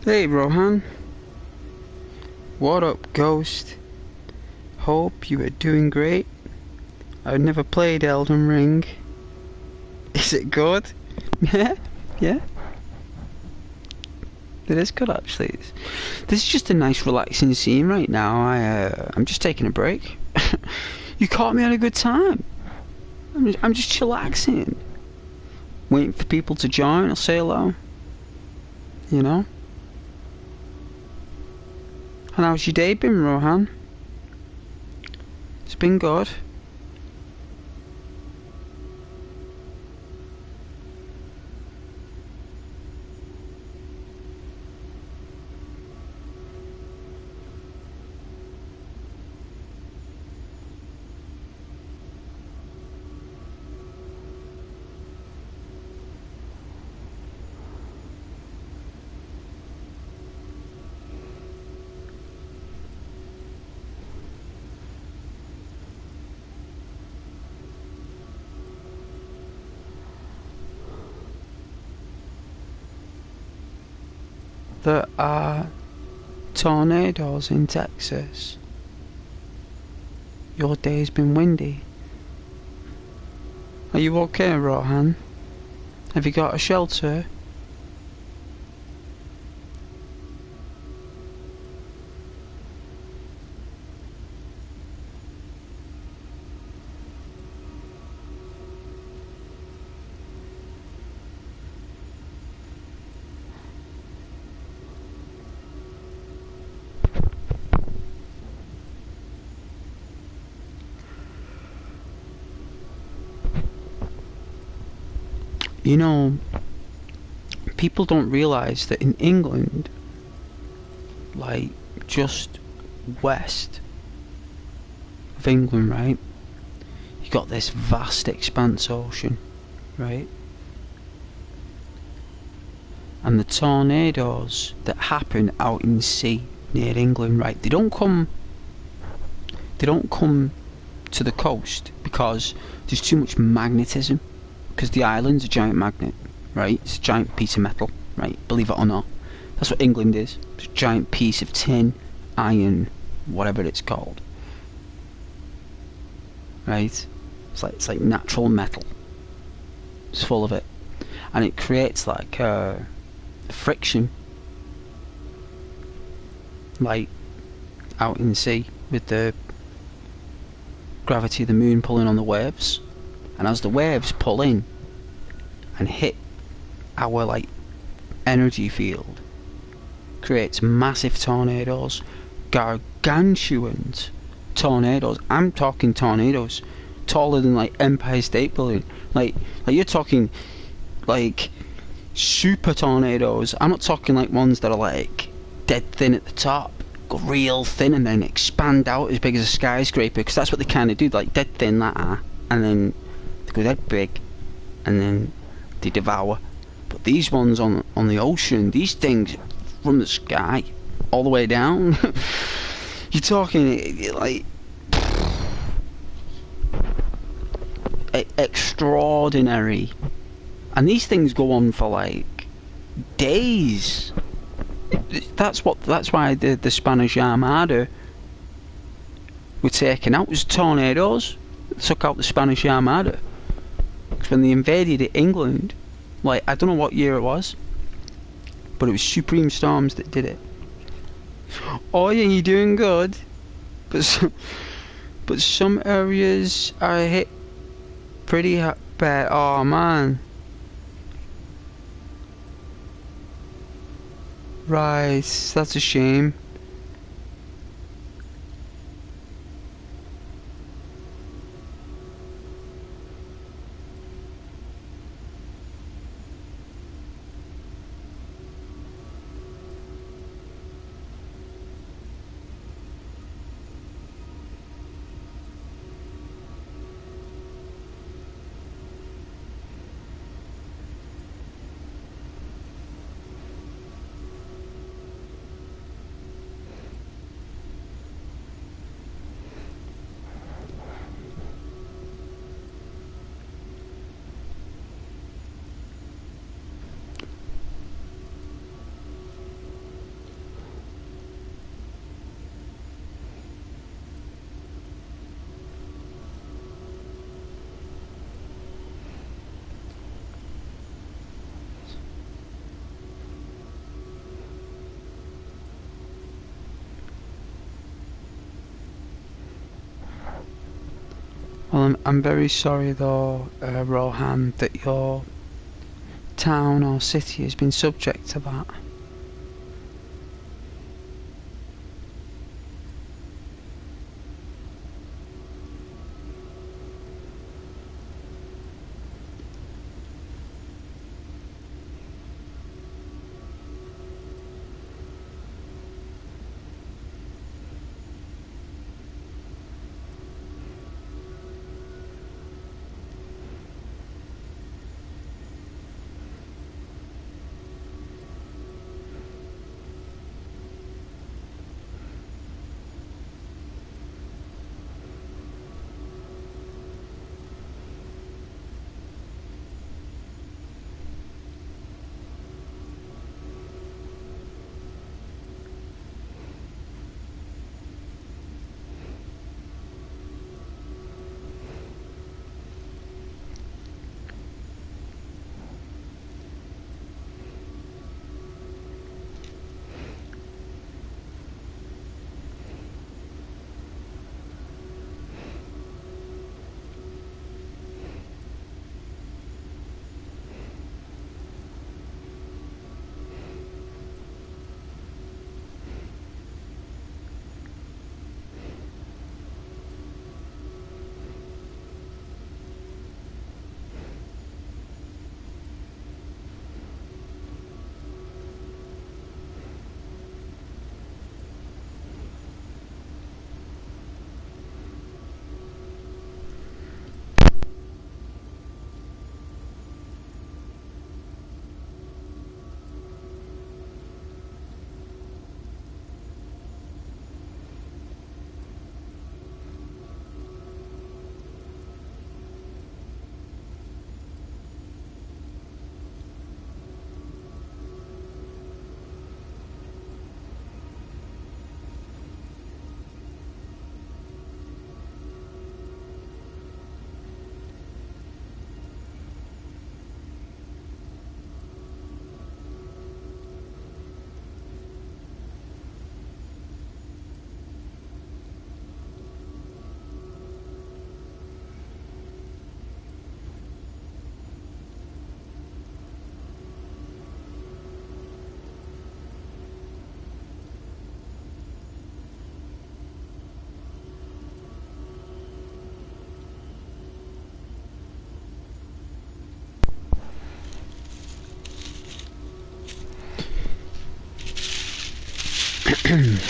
Hey Rohan, what up Ghost? Hope you are doing great. I've never played Elden Ring. Is it good? Yeah, yeah. It is good actually. This is just a nice relaxing scene right now. I'm just taking a break. You caught me at a good time. I'm just chillaxing. Waiting for people to join or say hello. You know? And how's your day been, Rohan? It's been good. There are tornadoes in Texas. Your day's been windy. Are you okay, Rohan? Have you got a shelter? You know, people don't realise that in England, like just west of England, right, you got this vast expanse ocean, right? And the tornadoes that happen out in the sea near England, right, they don't come to the coast because there's too much magnetism. Because the island's a giant magnet, right? It's a giant piece of metal, right? Believe it or not. That's what England is. It's a giant piece of tin, iron, whatever it's called. Right? It's like natural metal. It's full of it. And it creates like friction. Like out in the sea with the gravity of the moon pulling on the waves. And as the waves pull in and hit our like energy field, creates massive tornadoes, gargantuan tornadoes. I'm talking tornadoes taller than like Empire State Building. Like you're talking like super tornadoes. I'm not talking like ones that are like dead thin at the top, go real thin and then expand out as big as a skyscraper. Because that's what they kind of do, like dead thin that are, and then go that big and then they devour. But these ones on the ocean, these things from the sky all the way down, you're talking like extraordinary. And these things go on for like days. That's why the Spanish Armada were taken out. It was tornadoes that took out the Spanish Armada. When they invaded England, like I don't know what year it was, but it was supreme storms that did it. Oh yeah, you're doing good, but some areas are hit pretty bad. Oh man, right, that's a shame. Well, I'm very sorry though, Rohan, that your town or city has been subject to that.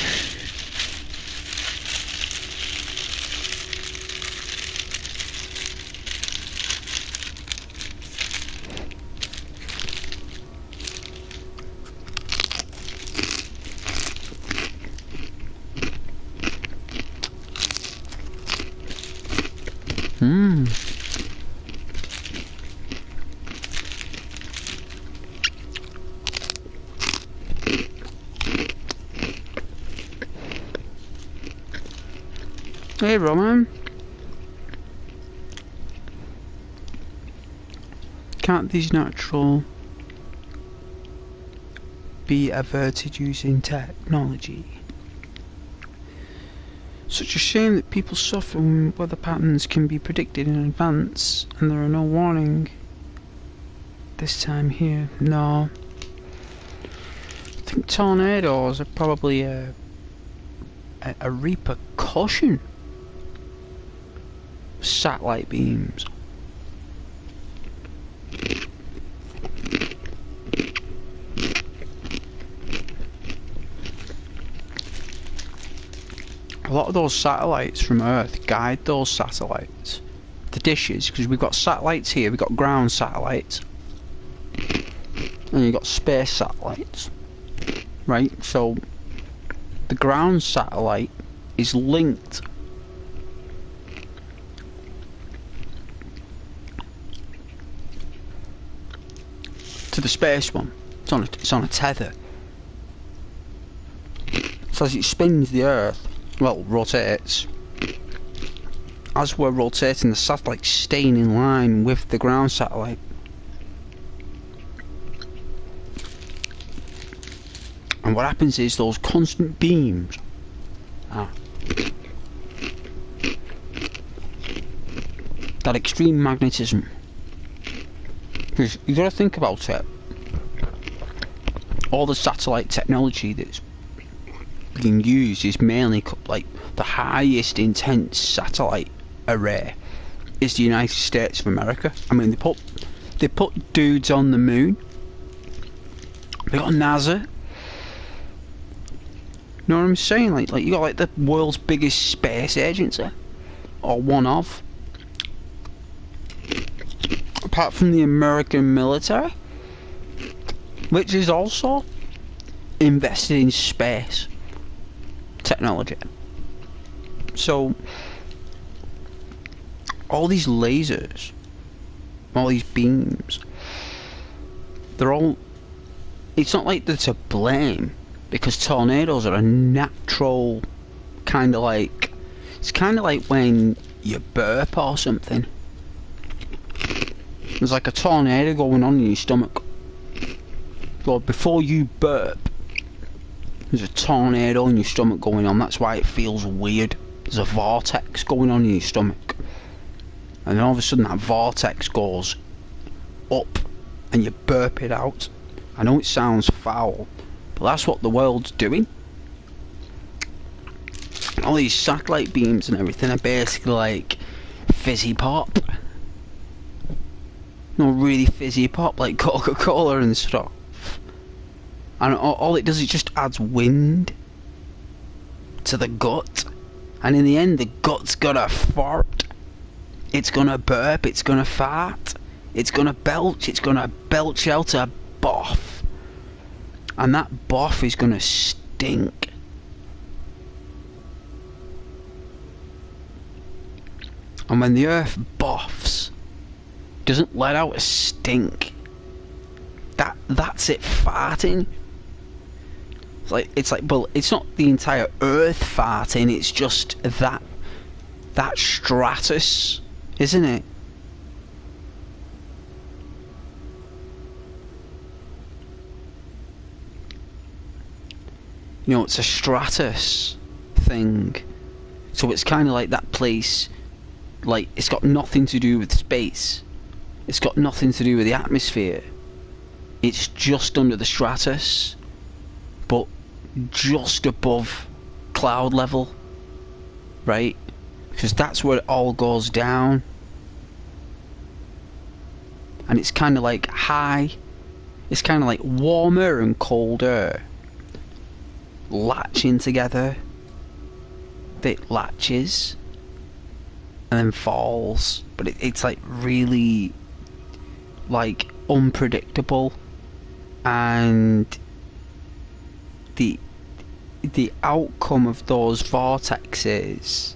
Hmm. Hey, Roman. Can't these natural be averted using technology? Such a shame that people suffer when weather patterns can be predicted in advance and there are no warning. This time here, no. I think tornadoes are probably a repercussion of satellite beams. A lot of those satellites from Earth guide those satellites. The dishes, because we've got satellites here, we've got ground satellites. And you've got space satellites. Right, so the ground satellite is linked to the space one. It's on a tether. So as it spins the Earth, well, rotates, as we're rotating, the satellite's staying in line with the ground satellite. And what happens is those constant beams that extreme magnetism. Because you gotta think about it. All the satellite technology that's being used is mainly like the highest intense satellite array is the United States of America. I mean, they put dudes on the moon. They got NASA. You know what I'm saying? Like you got like the world's biggest space agency, or one of. Apart from the American military, which is also invested in space technology. So all these lasers, all these beams, they're all, it's not like they're to blame, because tornadoes are a natural kind of like, it's kind of like when you burp or something. There's like a tornado going on in your stomach. So before you burp, there's a tornado in your stomach going on. That's why it feels weird. There's a vortex going on in your stomach. And then all of a sudden that vortex goes up and you burp it out. I know it sounds foul, but that's what the world's doing. All these satellite beams and everything are basically like fizzy pop. No, really fizzy pop like Coca-Cola and stuff. And all it does is just adds wind to the gut. And in the end, the gut's gonna fart. It's gonna burp, it's gonna fart. It's gonna belch out a boff. And that boff is gonna stink. And when the earth boffs, doesn't let out a stink, that's it farting. It's like well, it's not the entire earth farting, it's just that stratus, isn't it? You know, it's a stratus thing. So it's kind of like that place, like it's got nothing to do with space. It's got nothing to do with the atmosphere. It's just under the stratus, but just above cloud level, right? Because that's where it all goes down. And it's kind of like high. It's kind of like warmer and colder latching together. It latches and then falls, but it's like really like unpredictable, and the outcome of those vortexes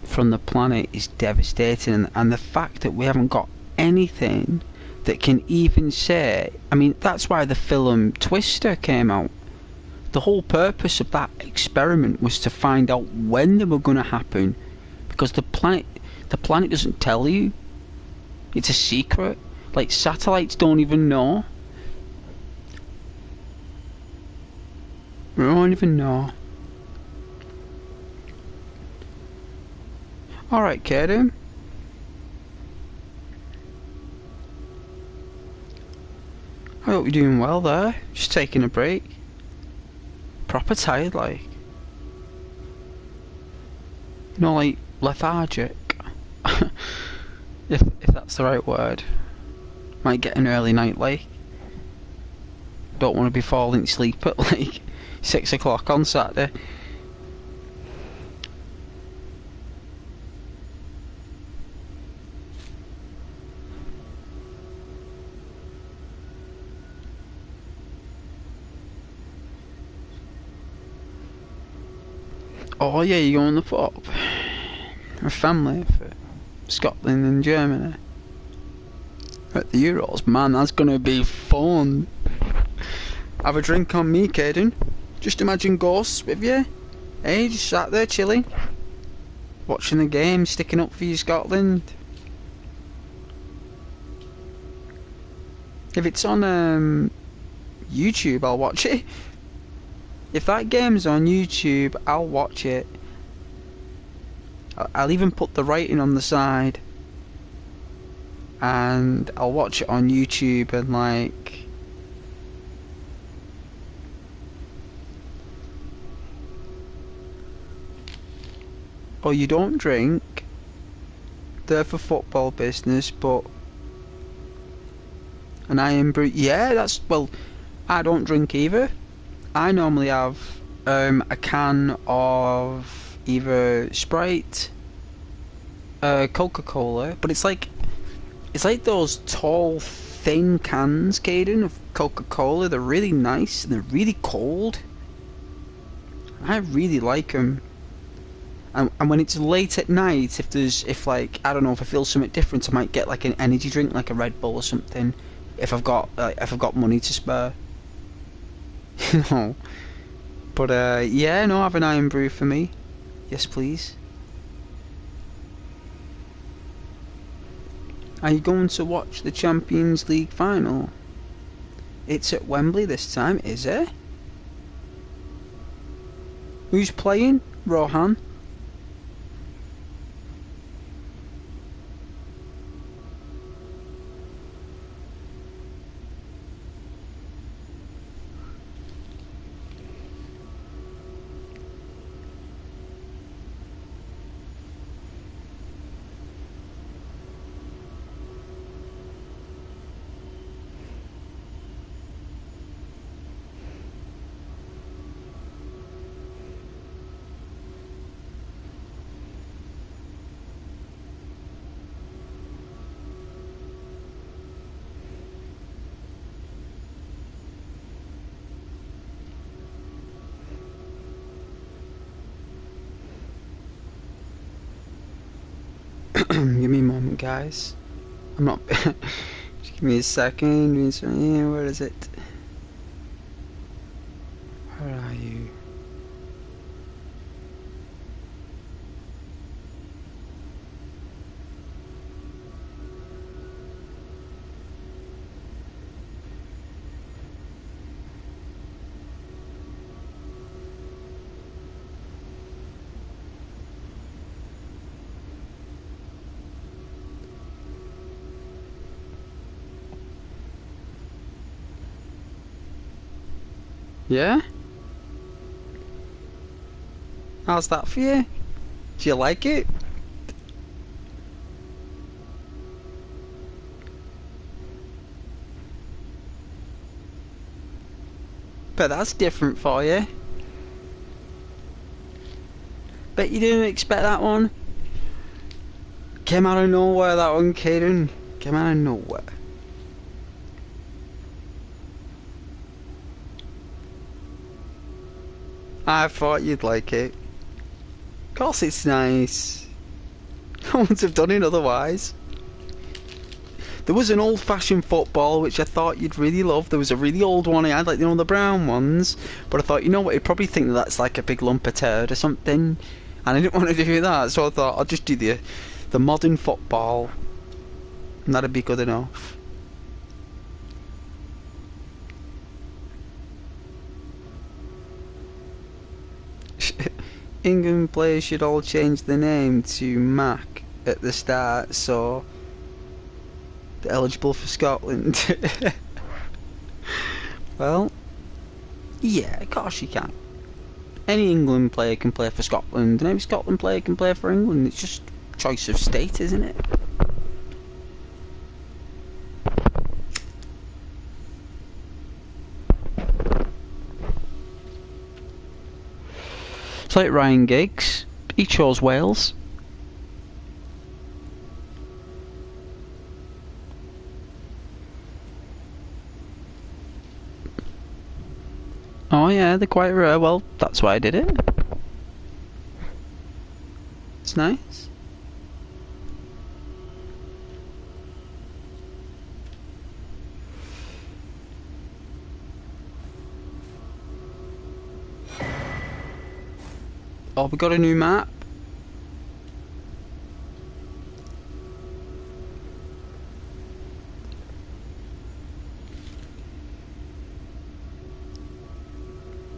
from the planet is devastating, and the fact that we haven't got anything that can even say, I mean, that's why the film Twister came out. The whole purpose of that experiment was to find out when they were going to happen, because the planet doesn't tell you. It's a secret. Like, satellites don't even know. They don't even know. Alright, Kaden. I hope you're doing well there. Just taking a break. Proper tired, like. No, like, lethargic. if that's the right word. Might get an early night, like. Don't want to be falling asleep at like 6 o'clock on Saturday. Oh yeah, you're going the pub. A family for Scotland and Germany. At the Euros, man, that's gonna be fun. Have a drink on me, Caden. Just imagine ghosts with you. Hey, just sat there chilling, watching the game, sticking up for you, Scotland. If it's on YouTube, I'll watch it. If that game's on YouTube, I'll watch it. I'll even put the rating on the side. and I'll watch it on YouTube and like. Oh, you don't drink? They're for football business, but an iron brew. Yeah, that's well. I don't drink either. I normally have a can of either Sprite, Coca-Cola, but it's like those tall, thin cans, Caden, of Coca-Cola. They're really nice and they're really cold. I really like them. And when it's late at night, if like I don't know, if I feel something different, I might get like an energy drink, like a Red Bull or something. If I've got money to spare, you know. But yeah, no, have an iron brew for me. Yes, please. Are you going to watch the Champions League final? It's at Wembley this time, is it? Who's playing? Rohan? Give me a moment, guys. I'm not. Just give me a second. Where is it? Where are you? Yeah? How's that for you? Do you like it? Bet that's different for you. Bet you didn't expect that one. Came out of nowhere, that one, Caden. Came out of nowhere. I thought you'd like it. Of course it's nice. I wouldn't have done it otherwise. There was an old-fashioned football which I thought you'd really love. There was a really old one I had, like, you know, the brown ones. But I thought, you know what, you'd probably think that that's like a big lump of turd or something. And I didn't want to do that, so I thought I'll just do the modern football. And that'd be good enough. England players should all change the name to Mac at the start, so they're eligible for Scotland. Well, yeah, of course you can. Any England player can play for Scotland, and every Scotland player can play for England. It's just choice of state, isn't it? It's like Ryan Giggs. He chose Wales. Oh yeah, they're quite rare. Well, that's why I did it. It's nice. Oh, we got a new map.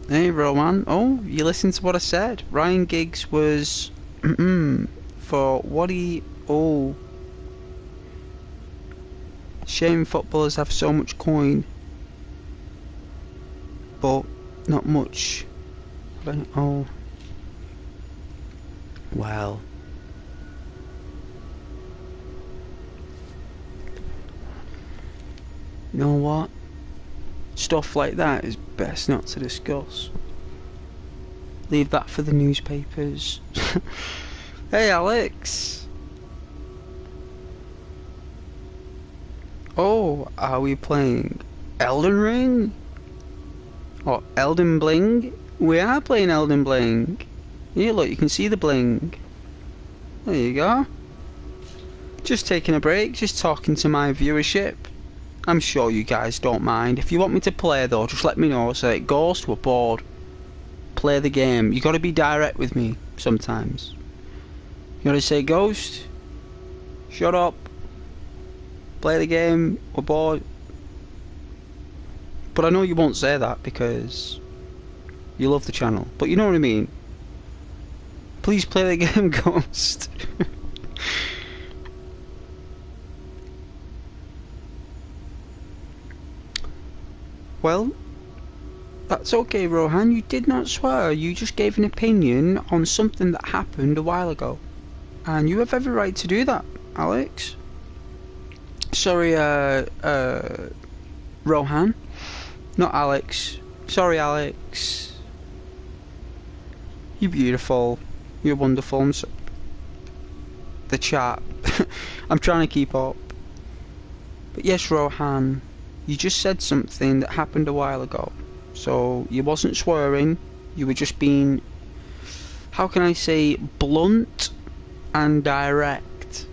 Hey, Roman. Oh, you listened to what I said. Ryan Giggs was for what he. Oh, Shame footballers have so much coin, but not much. Oh. Well. You know what? Stuff like that is best not to discuss. Leave that for the newspapers. Hey Alex! Oh, are we playing Elden Ring? Or Elden Bling? We are playing Elden Bling. Here look, you can see the bling. There you go. Just taking a break, just talking to my viewership. I'm sure you guys don't mind. If you want me to play though, just let me know. Say, Ghost, we're bored. Play the game. You gotta be direct with me sometimes. You gotta say, Ghost, shut up. Play the game, we're bored. But I know you won't say that because you love the channel. But you know what I mean. Please play the game, Ghost. Well, that's okay, Rohan. You did not swear. You just gave an opinion on something that happened a while ago. And you have every right to do that, Alex. Sorry, Rohan. Not Alex. Sorry, Alex. You're beautiful. You're wonderful. The chat. I'm trying to keep up. But yes, Rohan. You just said something that happened a while ago. So, you wasn't swearing. You were just being... How can I say? Blunt and direct.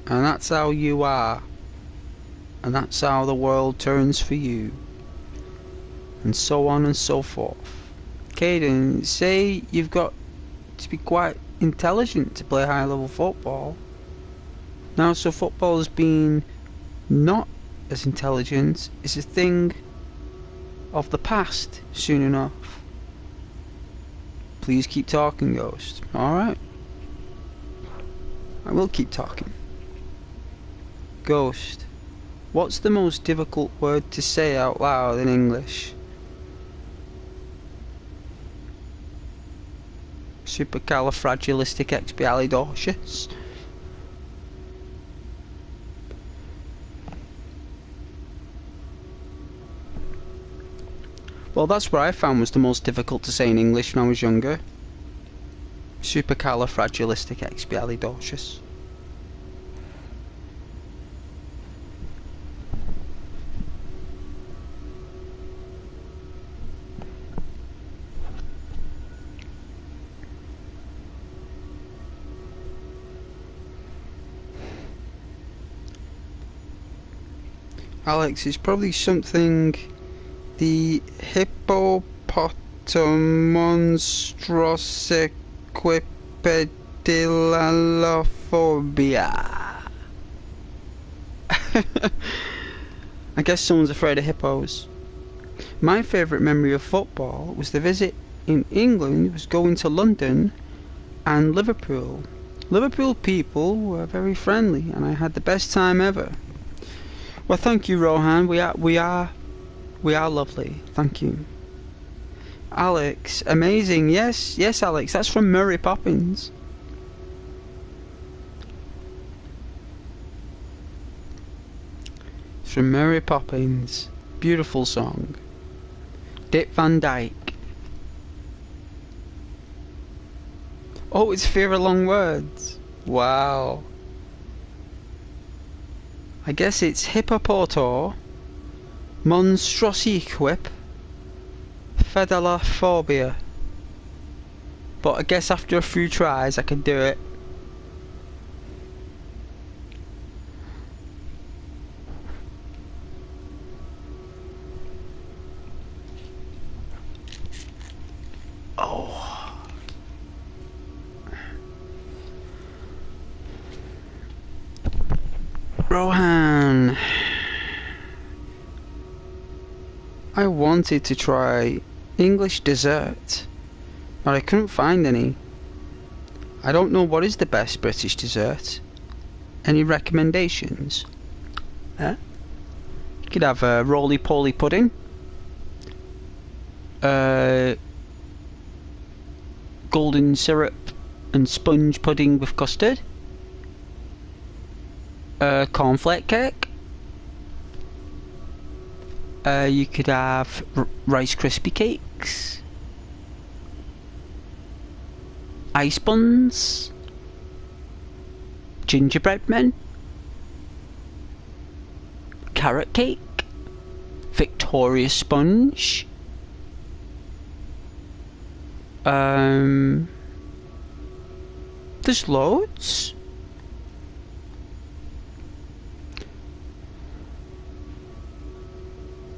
And that's how you are. And that's how the world turns for you. And so on and so forth. Caden, say you've got to be quite intelligent to play high level football. Now, so football has been not as intelligent is a thing of the past soon enough. Please keep talking, Ghost. Alright. I will keep talking. Ghost, what's the most difficult word to say out loud in English? Supercalifragilisticexpialidocious. Well, that's what I found was the most difficult to say in English when I was younger. Supercalifragilisticexpialidocious. Alex, it's probably something the hippopotamonstrosiquipedilalophobia. I guess someone's afraid of hippos. My favourite memory of football was the visit in England, was going to London and Liverpool. Liverpool people were very friendly and I had the best time ever. Well, thank you, Rohan. We are lovely. Thank you. Alex, amazing. Yes, Alex. That's from Mary Poppins. It's from Mary Poppins. Beautiful song. Dick Van Dyke. Oh, it's Fear of Long Words. Wow. I guess it's hippopoto monstrosiquip fedalophobia. But I guess after a few tries I can do it. Oh. Rohan, I wanted to try English dessert, but I couldn't find any. I don't know what is the best British dessert. Any recommendations? You could have a roly-poly pudding. Golden syrup and sponge pudding with custard. Cornflake cake. You could have Rice Krispie cakes. Ice buns. Gingerbread men. Carrot cake. Victoria sponge. There's loads.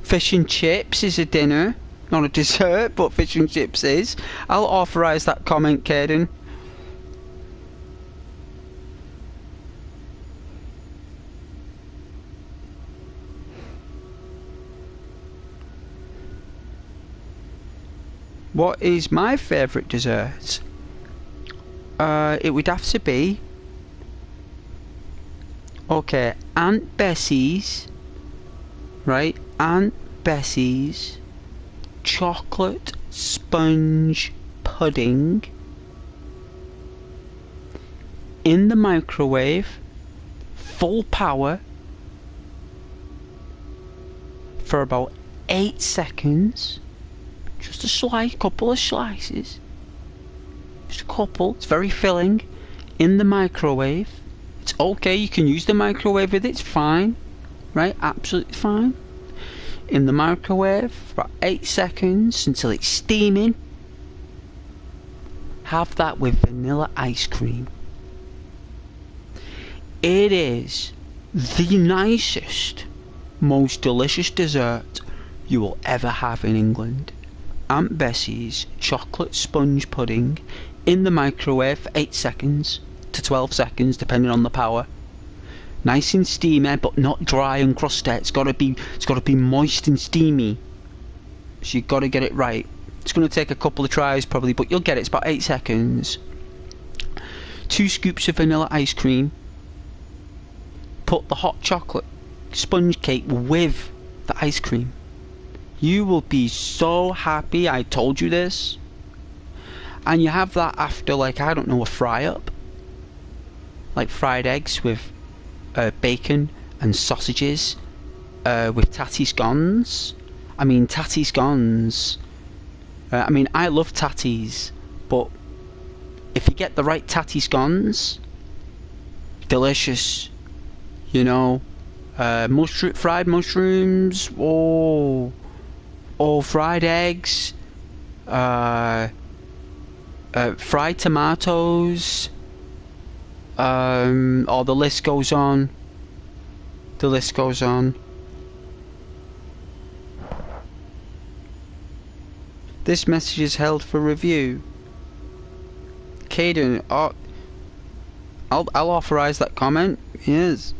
Fish and chips is a dinner, not a dessert, but fish and chips is. I'll authorise that comment, Caden. What is my favourite dessert? It would have to be... Okay, Aunt Bessie's. Right? Aunt Bessie's chocolate sponge pudding in the microwave, full power, for about 8 seconds. Just a slice, couple of slices. Just a couple. It's very filling. In the microwave. It's okay, you can use the microwave with it, it's fine. Right? Absolutely fine. In the microwave for about 8 seconds until it's steaming. Have that with vanilla ice cream. It is the nicest, most delicious dessert you will ever have in England. Aunt Bessie's chocolate sponge pudding in the microwave for 8 seconds to 12 seconds depending on the power. Nice and steamy, but not dry and crusty. It's gotta be moist and steamy. So you've got to get it right. It's gonna take a couple of tries probably, but you'll get it. It's about 8 seconds. 2 scoops of vanilla ice cream. Put the hot chocolate sponge cake with the ice cream. You will be so happy I told you this. And you have that after, like, I don't know, a fry up. Like fried eggs with bacon and sausages, with tatty scones. I mean, tatty scones. I mean, I love tatties, but if you get the right tatty scones, delicious. You know, fried mushrooms, fried eggs, fried tomatoes. The list goes on. The list goes on. This message is held for review. Caden, I'll authorise that comment. Yes.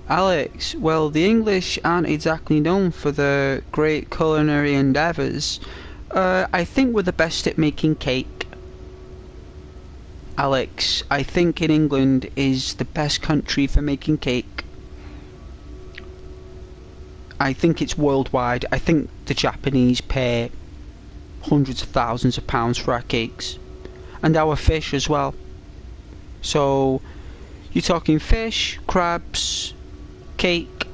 Alex, well, the English aren't exactly known for their great culinary endeavours. I think we're the best at making cake. Alex, I think in England is the best country for making cake. I think it's worldwide. I think the Japanese pay hundreds of thousands of pounds for our cakes. And our fish as well. So, you're talking fish, crabs, cake.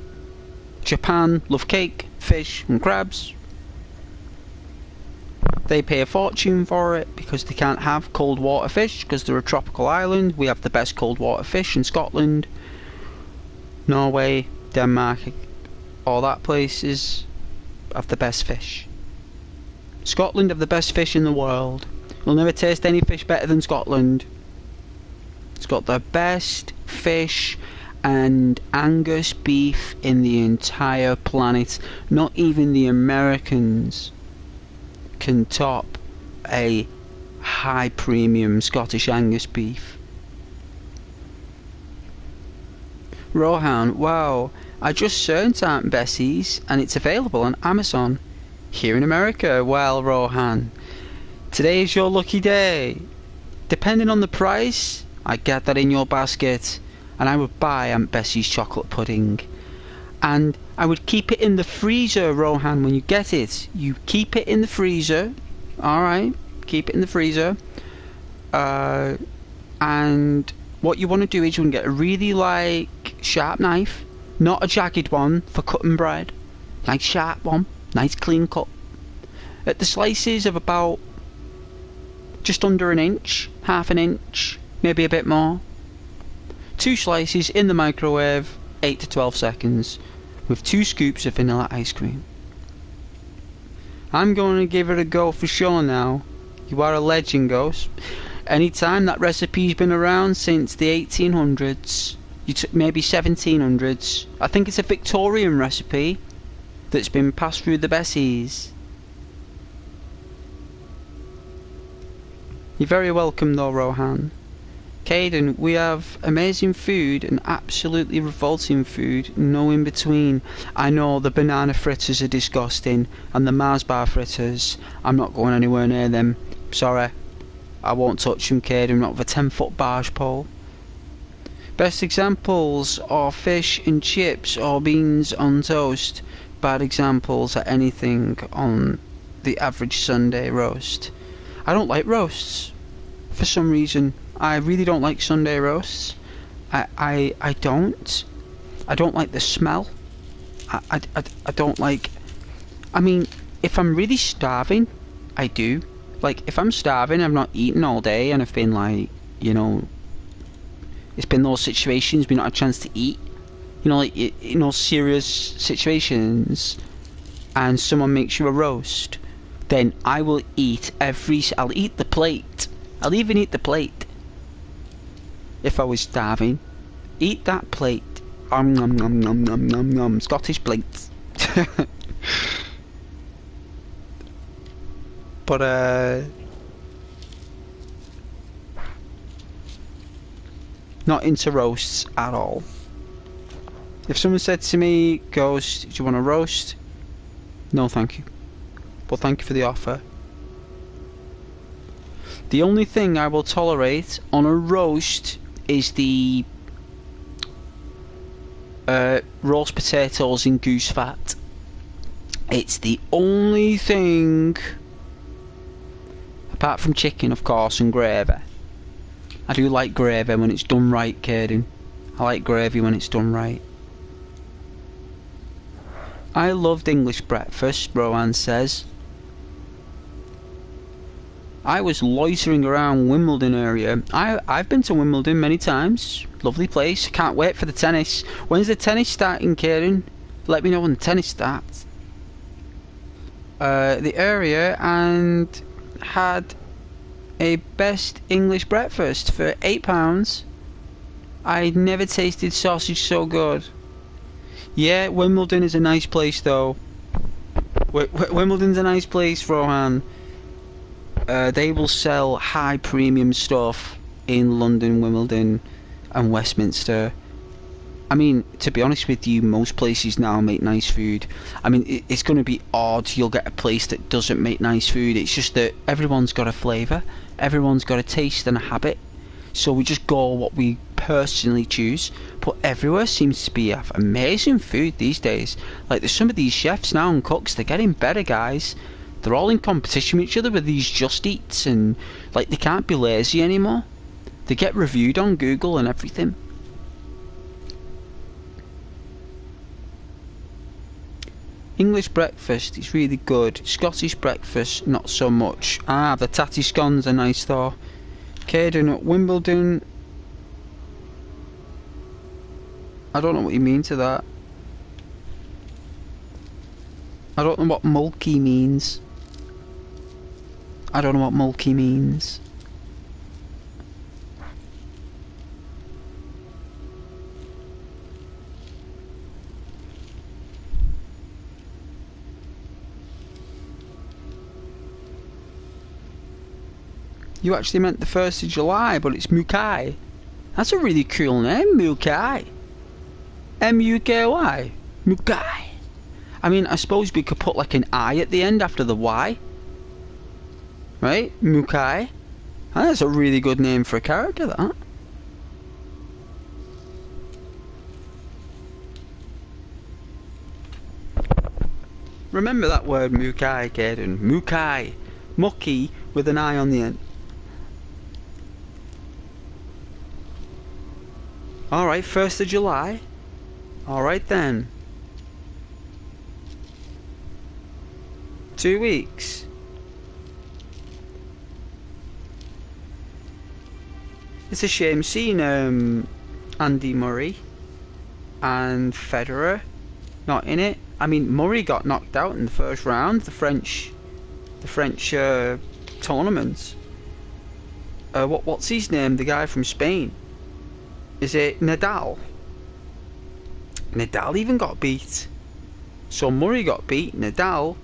Japan love cake, fish and crabs. They pay a fortune for it because they can't have cold water fish because they're a tropical island. We have the best cold water fish in Scotland, Norway, Denmark, all that places have the best fish. Scotland have the best fish in the world. You'll never taste any fish better than Scotland. It's got the best fish and Angus beef in the entire planet. Not even the Americans can top a high premium Scottish Angus beef. Rohan, wow, I just searched Aunt Bessie's and it's available on Amazon here in America. Well, Rohan, today is your lucky day. Depending on the price, I get that in your basket and I would buy Aunt Bessie's chocolate pudding. And I would keep it in the freezer, Rohan, when you get it. You keep it in the freezer. Alright, keep it in the freezer. And what you want to do is you want to get a really, like, sharp knife. Not a jagged one for cutting bread. Nice sharp one. Nice clean cut. At the slices of about just under an inch. Half an inch. Maybe a bit more. 2 slices in the microwave. 8 to 12 seconds. With 2 scoops of vanilla ice cream. I'm going to give it a go for sure now. You are a legend, Ghost. Anytime that recipe's been around since the 1800s, maybe 1700s. I think it's a Victorian recipe that's been passed through the Bessies. You're very welcome though, Rohan. Caden, we have amazing food and absolutely revolting food, no in between. I know the banana fritters are disgusting, and the Mars bar fritters, I'm not going anywhere near them. Sorry, I won't touch them, Caden, not with a 10-foot barge pole. Best examples are fish and chips or beans on toast. Bad examples are anything on the average Sunday roast. I don't like roasts, for some reason. I really don't like Sunday roasts. I don't. I don't like the smell. I don't like... I mean, if I'm really starving, I do. Like, if I'm starving, I've not eaten all day, and I've been like, you know... It's been those situations we not had a chance to eat. You know, like, in those serious situations, and someone makes you a roast, then I will eat I'll eat the plate. I'll even eat the plate. If I was starving, eat that plate. Nom nom nom nom nom nom. Scottish plates. But not into roasts at all. If someone said to me, "Ghost, do you want a roast?" No, thank you. But thank you for the offer. The only thing I will tolerate on a roast is the roast potatoes in goose fat. It's the only thing, apart from chicken, of course, and gravy. I do like gravy when it's done right, Caden. I like gravy when it's done right. I loved English breakfast, Rowan says. I was loitering around Wimbledon area. I've been to Wimbledon many times. Lovely place. Can't wait for the tennis. When's the tennis starting, Kieran? Let me know when the tennis starts. The area and had a best English breakfast for £8. I'd never tasted sausage so good. Yeah, Wimbledon is a nice place though. Wimbledon's a nice place, Rohan. They will sell high premium stuff in London, Wimbledon and Westminster. I mean, to be honest with you, most places now make nice food. I mean, it's going to be odd you'll get a place that doesn't make nice food. It's just that everyone's got a flavour, everyone's got a taste and a habit. So we just go what we personally choose. But everywhere seems to be have amazing food these days. Like, there's some of these chefs now and cooks, they're getting better, guys. They're all in competition with each other with these Just Eats, and like, they can't be lazy anymore. They get reviewed on Google and everything. English breakfast is really good. Scottish breakfast, not so much. Ah, the tatty scones are nice though. Caden at Wimbledon. I don't know what you mean to that. I don't know what mulky means. I don't know what mulky means. You actually meant the 1st of July, but it's Mukai. That's a really cool name, Mukai. M-U-K-Y. Mukai. I mean, I suppose we could put like an I at the end after the Y. Right? Mukai. And that's a really good name for a character, that. Remember that word Mukai, Gaiden. Mukai. Mucky with an I on the end. Alright, 1st of July. Alright then. 2 weeks. It's a shame seeing Andy Murray and Federer not in it. I mean, Murray got knocked out in the first round, the French tournament. What's his name? The guy from Spain. Is it Nadal? Nadal even got beat. So Murray got beat. Nadal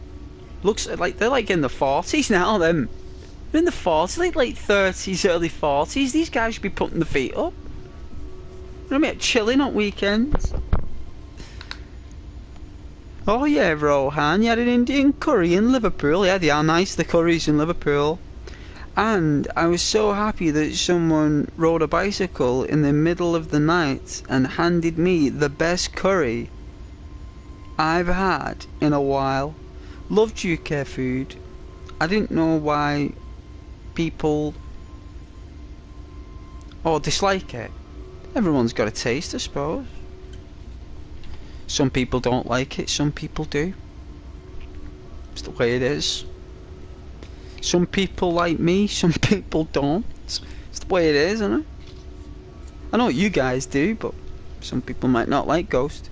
looks like they're like in the 40s now. Them they're in the 40s, like late 30s, early 40s. These guys should be putting the feet up. You know what I mean? Chilling on weekends. Oh yeah, Rohan, you had an Indian curry in Liverpool. Yeah, they are nice, the curries in Liverpool. And I was so happy that someone rode a bicycle in the middle of the night and handed me the best curry I've had in a while. Loved UK food. I didn't know why people dislike it. Everyone's got a taste, I suppose. Some people don't like it, some people do. It's the way it is. Some people like me, some people don't. It's the way it is, isn't it? I know what you guys do, but some people might not like Ghost.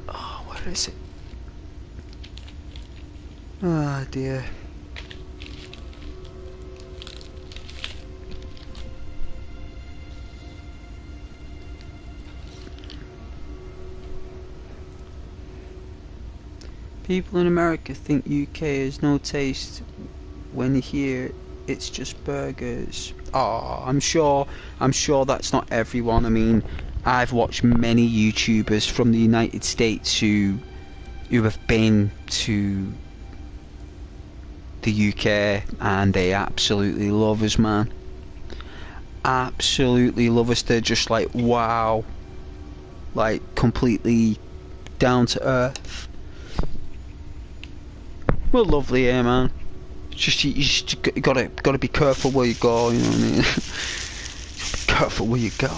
Oh, where is it? Oh dear. People in America think UK has no taste when here it's just burgers. Oh, I'm sure that's not everyone. I mean, I've watched many YouTubers from the United States who have been to the UK and they absolutely love us, man. Absolutely love us. They're just like, wow. Like, completely down to earth. We're lovely here, man. You just gotta be careful where you go, you know what I mean? Be careful where you go.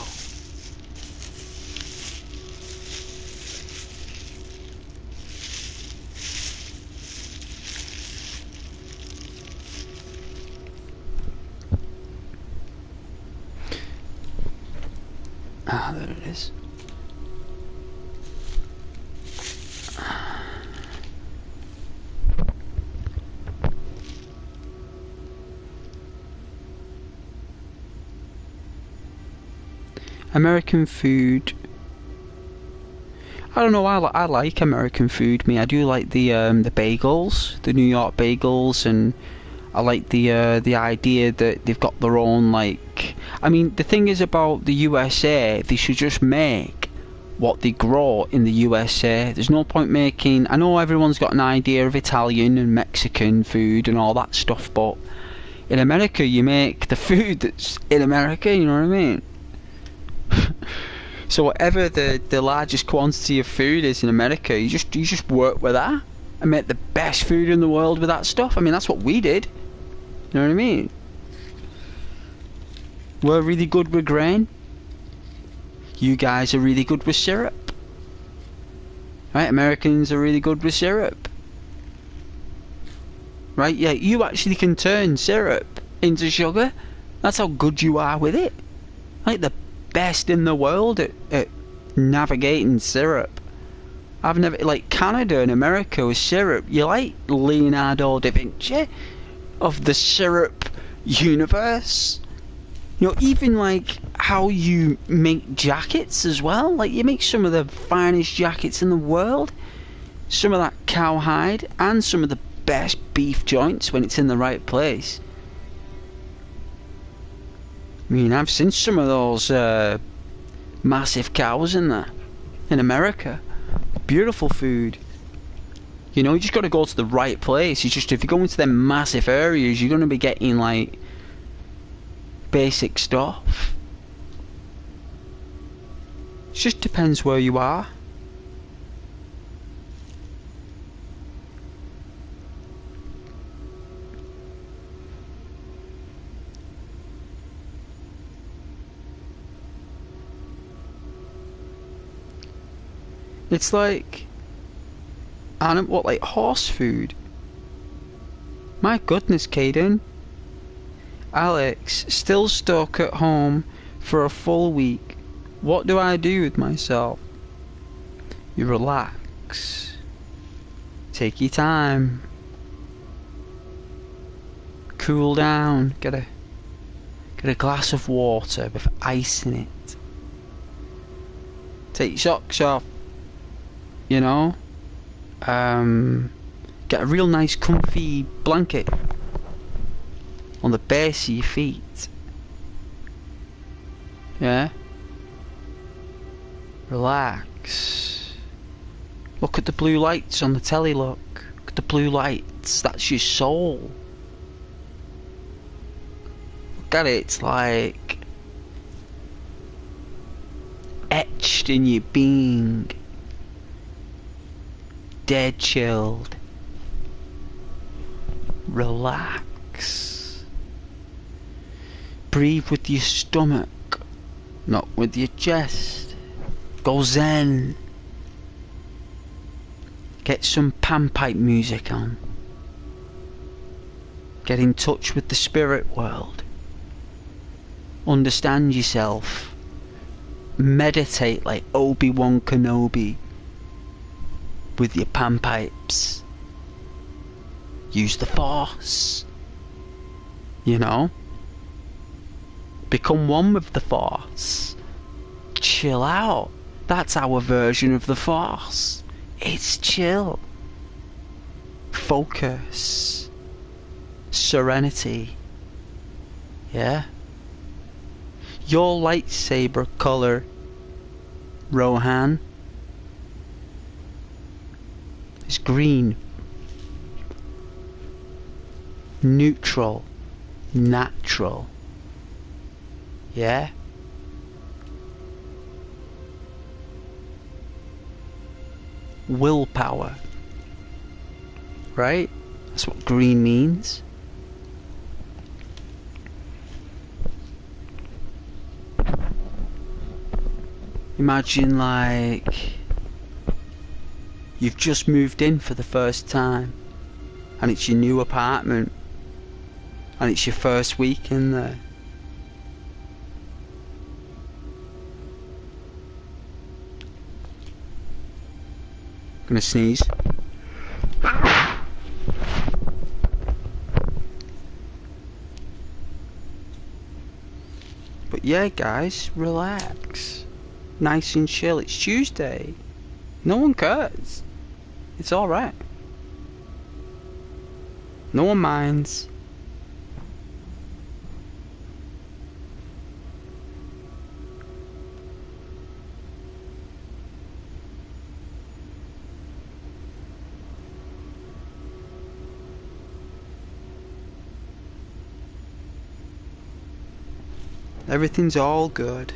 Ah, there it is. American food. I don't know. I like American food. Me, I do like the bagels, the New York bagels, and I like the idea that they've got their own like. I mean, the thing is about the USA, they should just make what they grow in the USA. There's no point making. I know everyone's got an idea of Italian and Mexican food and all that stuff, but in America, you make the food that's in America. You know what I mean? So whatever the largest quantity of food is in America, you just work with that and make the best food in the world with that stuff. I mean, that's what we did. You know what I mean? We're really good with grain. You guys are really good with syrup. Right? Americans are really good with syrup. Right? Yeah, you actually can turn syrup into sugar. That's how good you are with it. Like the best in the world at navigating syrup. I've never, like Canada and America with syrup, you're like Leonardo da Vinci of the syrup universe. You know, even like how you make jackets as well. Like you make some of the finest jackets in the world. Some of that cowhide and some of the best beef joints when it's in the right place. I mean, I've seen some of those massive cows in there, in America. Beautiful food. You know, you just got to go to the right place. You just, if you go into them massive areas, you're going to be getting like basic stuff. just depends where you are. It's like, what, like horse food? My goodness, Caden. Alex, still stuck at home for a full week. What do I do with myself? You relax. Take your time. Cool down. Get a glass of water with ice in it. Take your socks off. You know? Get a real nice comfy blanket on the base of your feet. Yeah? Relax. Look at the blue lights on the telly, look. Look at the blue lights. That's your soul. Look at it, it's like etched in your being. Dead chilled. Relax. Breathe with your stomach, not with your chest. Go zen. Get some panpipe music on. Get in touch with the spirit world. Understand yourself. Meditate like Obi-Wan Kenobi with your panpipes. Use the Force. You know? Become one with the Force. Chill out. That's our version of the Force. It's chill. Focus. Serenity. Yeah? Your lightsaber color, Rohan, is green. Neutral. Natural. Yeah? Willpower. Right? That's what green means. Imagine like you've just moved in for the first time and it's your new apartment and it's your first week in there. I'm gonna sneeze. But yeah, guys, relax. Nice and chill. It's Tuesday. No one cares. It's alright. No one minds. Everything's all good.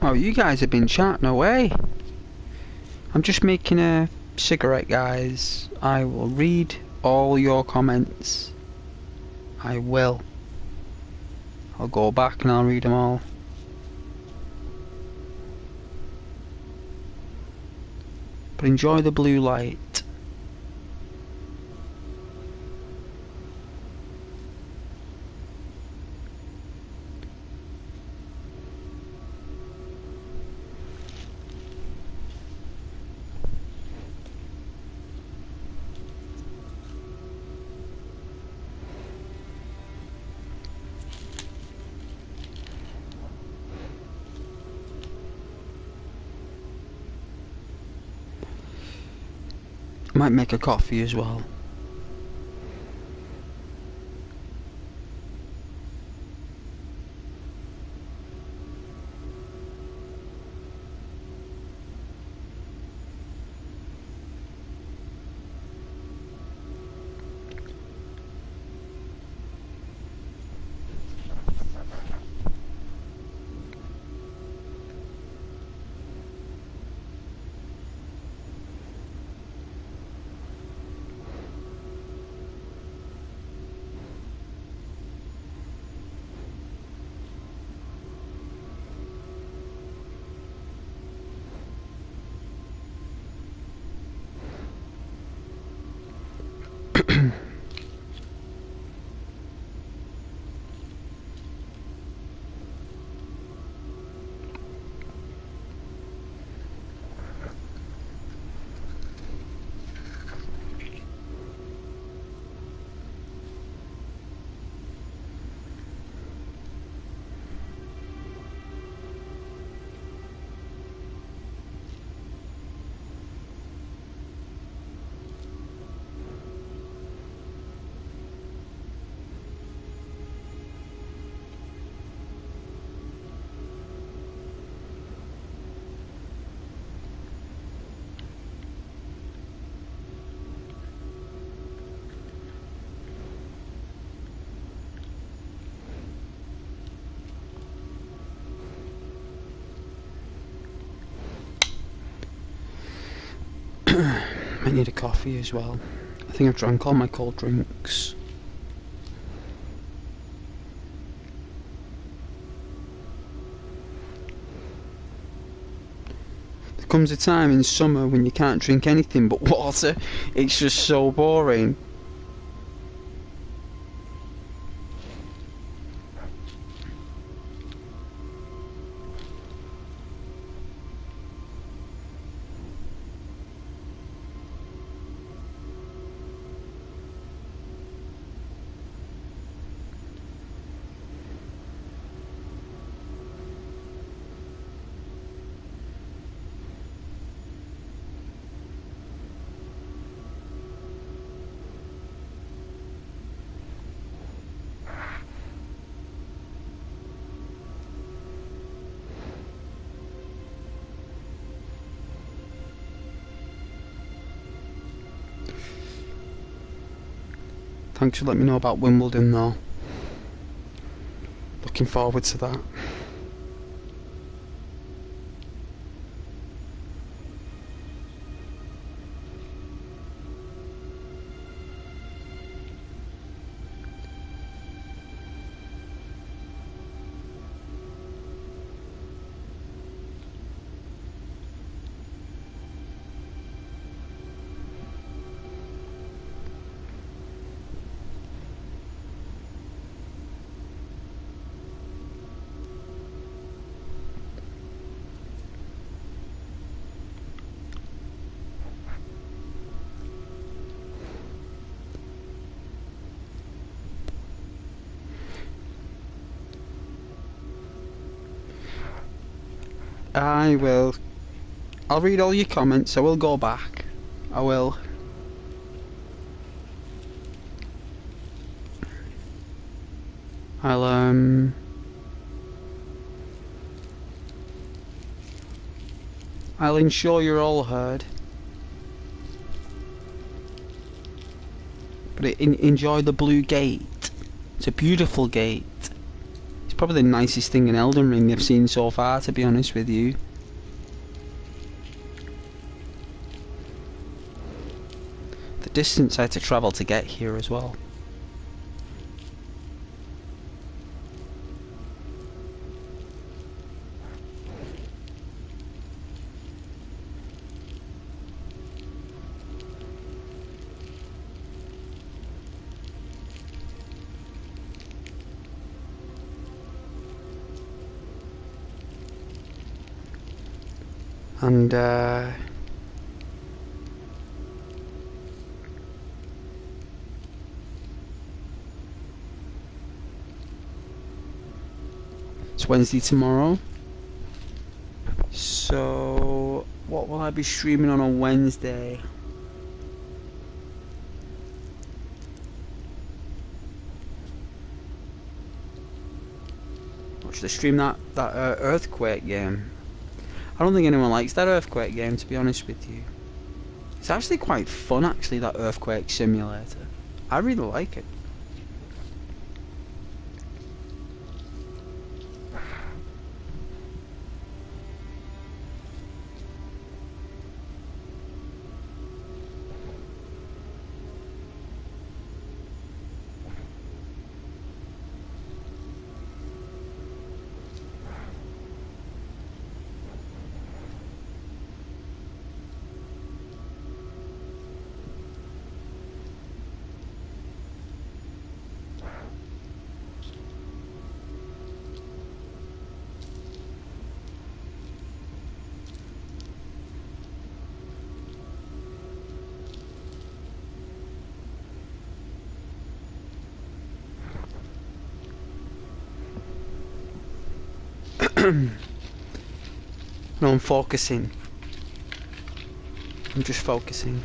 Oh, you guys have been chatting away. I'm just making a cigarette, guys. I will read all your comments. I will. I'll go back and I'll read them all. But enjoy the blue light. I might make a coffee as well. I need a coffee as well. I think I've drank all my cold drinks. There comes a time in summer when you can't drink anything but water. It's just so boring. Thanks for letting me know about Wimbledon though. Looking forward to that. I will. I'll read all your comments. I will go back. I will. I'll I'll ensure you're all heard. But enjoy the blue gate. It's a beautiful gate. It's probably the nicest thing in Elden Ring I've seen so far, to be honest with you. The distance I had to travel to get here as well. And it's Wednesday tomorrow. So what will I be streaming on Wednesday? to stream that Earthquake game. I don't think anyone likes that Earthquake game, to be honest with you. It's actually quite fun, actually, that Earthquake simulator. I really like it. No, I'm focusing. I'm just focusing.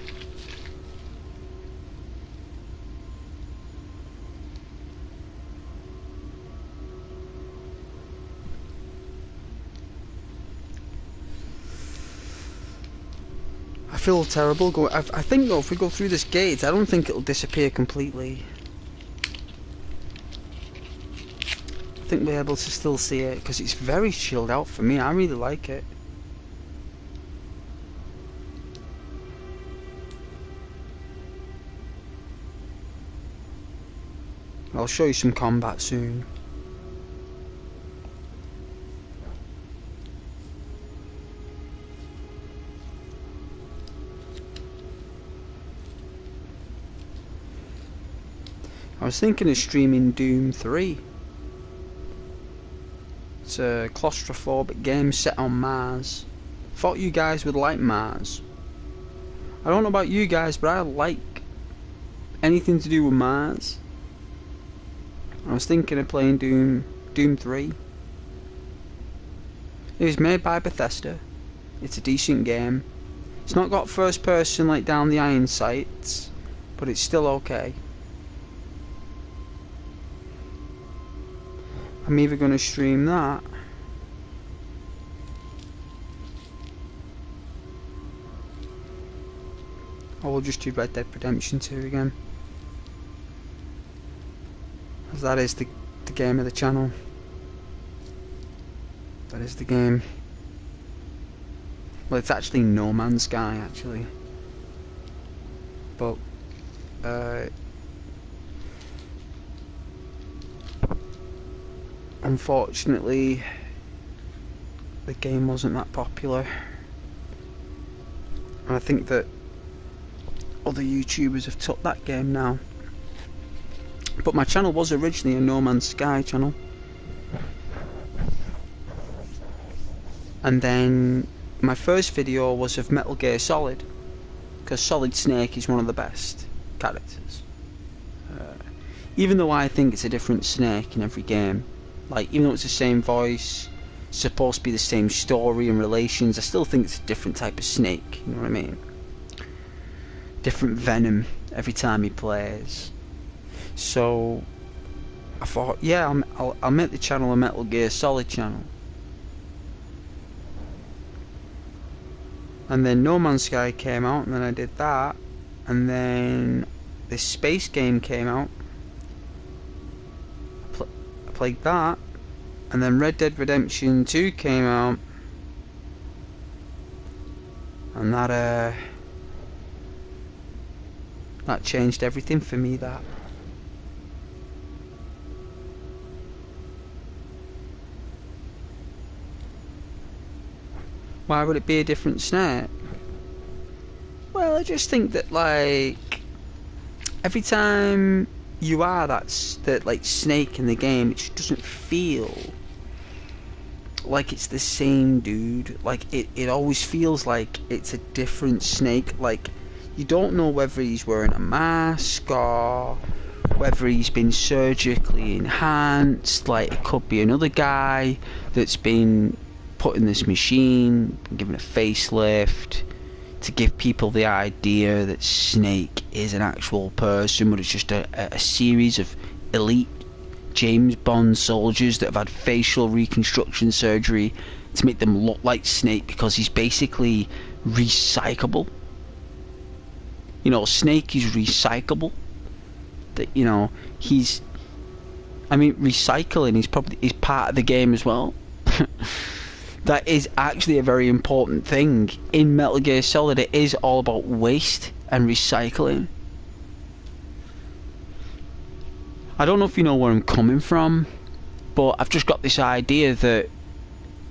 I feel terrible going. I think though, if we go through this gate, I don't think it'll disappear completely. I think we're able to still see it because it's very chilled out for me. I really like it. I'll show you some combat soon. I was thinking of streaming Doom 3. It's a claustrophobic game set on Mars. Thought you guys would like Mars. I don't know about you guys, but I like anything to do with Mars. I was thinking of playing Doom 3. It was made by Bethesda. It's a decent game. It's not got first person like down the iron sights, but it's still okay. I'm either going to stream that or we'll just do Red Dead Redemption 2 again. As that is the game of the channel. That is the game. Well, it's actually No Man's Sky, actually. But, unfortunately, the game wasn't that popular. And I think that other YouTubers have took that game now. But my channel was originally a No Man's Sky channel. And then my first video was of Metal Gear Solid, because Solid Snake is one of the best characters. Even though I think it's a different Snake in every game, like even though it's the same voice, supposed to be the same story and relations, I still think it's a different type of Snake, you know what I mean? Different venom every time he plays. So I thought, yeah, I'll make the channel a Metal Gear Solid channel. And then No Man's Sky came out, and then I did that, and then this space game came out. I played that, and then Red Dead Redemption 2 came out, and that changed everything for me. That. Why would it be a different Snake? Well, I just think that, like, every time you are that like Snake in the game, it just doesn't feel like it's the same dude. Like, it always feels like it's a different Snake. Like, you don't know whether he's wearing a mask or whether he's been surgically enhanced. Like, it could be another guy that's been put in this machine, given a facelift to give people the idea that Snake is an actual person, but it's just a series of elite James Bond soldiers that have had facial reconstruction surgery to make them look like Snake, because he's basically recyclable. You know, Snake is recyclable. That, you know, he's... I mean, recycling is part of the game as well. That is actually a very important thing. In Metal Gear Solid, it is all about waste and recycling. I don't know if you know where I'm coming from, but I've just got this idea that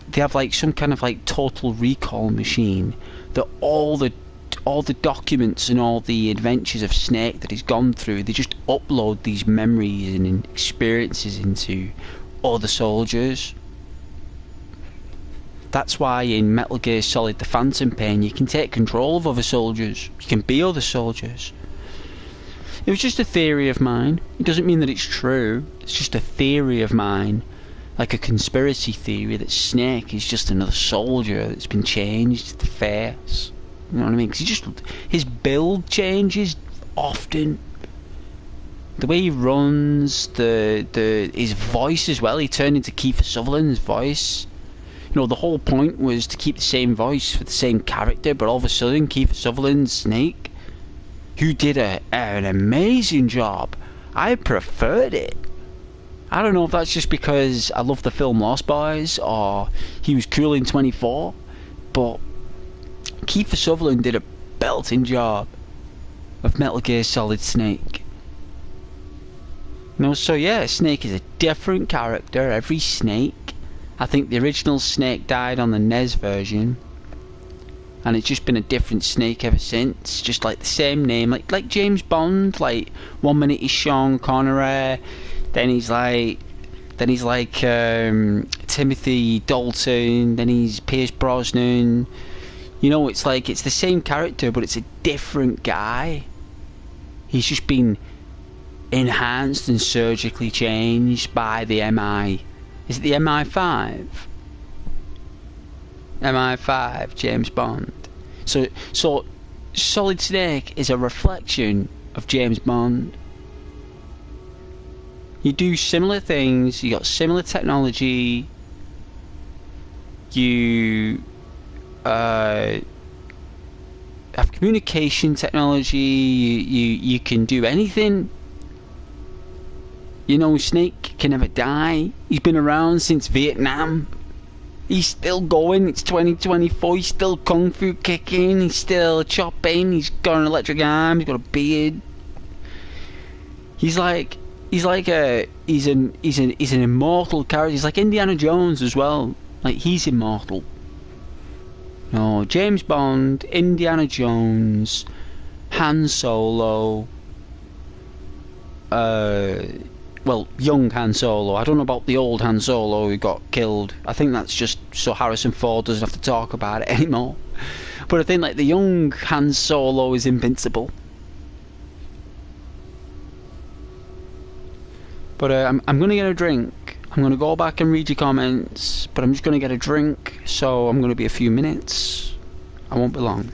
they have like some kind of like total recall machine, that all the documents and all the adventures of Snake that he's gone through, they just upload these memories and experiences into other soldiers. That's why in Metal Gear Solid The Phantom Pain you can take control of other soldiers. You can be other soldiers. It was just a theory of mine. It doesn't mean that it's true. It's just a theory of mine. Like a conspiracy theory that Snake is just another soldier that's been changed to the face. You know what I mean? Because his build changes often. The way he runs, his voice as well. He turned into Kiefer Sutherland's voice. You know, the whole point was to keep the same voice for the same character, but all of a sudden, Kiefer Sutherland's Snake, who did an amazing job. I preferred it. I don't know if that's just because I love the film Lost Boys, or he was cool in 24, but Kiefer Sutherland did a belting job of Metal Gear Solid Snake. You know, so yeah, Snake is a different character every Snake. I think the original Snake died on the NES version, and it's just been a different Snake ever since. Just like the same name, like James Bond. Like 1 minute he's Sean Connery, then he's like Timothy Dalton, then he's Pierce Brosnan. You know, it's like it's the same character, but it's a different guy. He's just been enhanced and surgically changed by the MI. Is it the MI5? MI5, James Bond. So Solid Snake is a reflection of James Bond. You do similar things, you got similar technology, you have communication technology, you can do anything. You know, Snake can never die. He's been around since Vietnam. He's still going. It's 2024. He's still kung fu kicking. He's still chopping. He's got an electric arm. He's got a beard. He's an immortal character. He's like Indiana Jones as well. Like, he's immortal. No, James Bond, Indiana Jones, Han Solo. Well, young Han Solo. I don't know about the old Han Solo who got killed. I think that's just so Harrison Ford doesn't have to talk about it anymore. But I think like the young Han Solo is invincible. But I'm going to get a drink. I'm going to go back and read your comments. But I'm just going to get a drink. So I'm going to be a few minutes. I won't be long.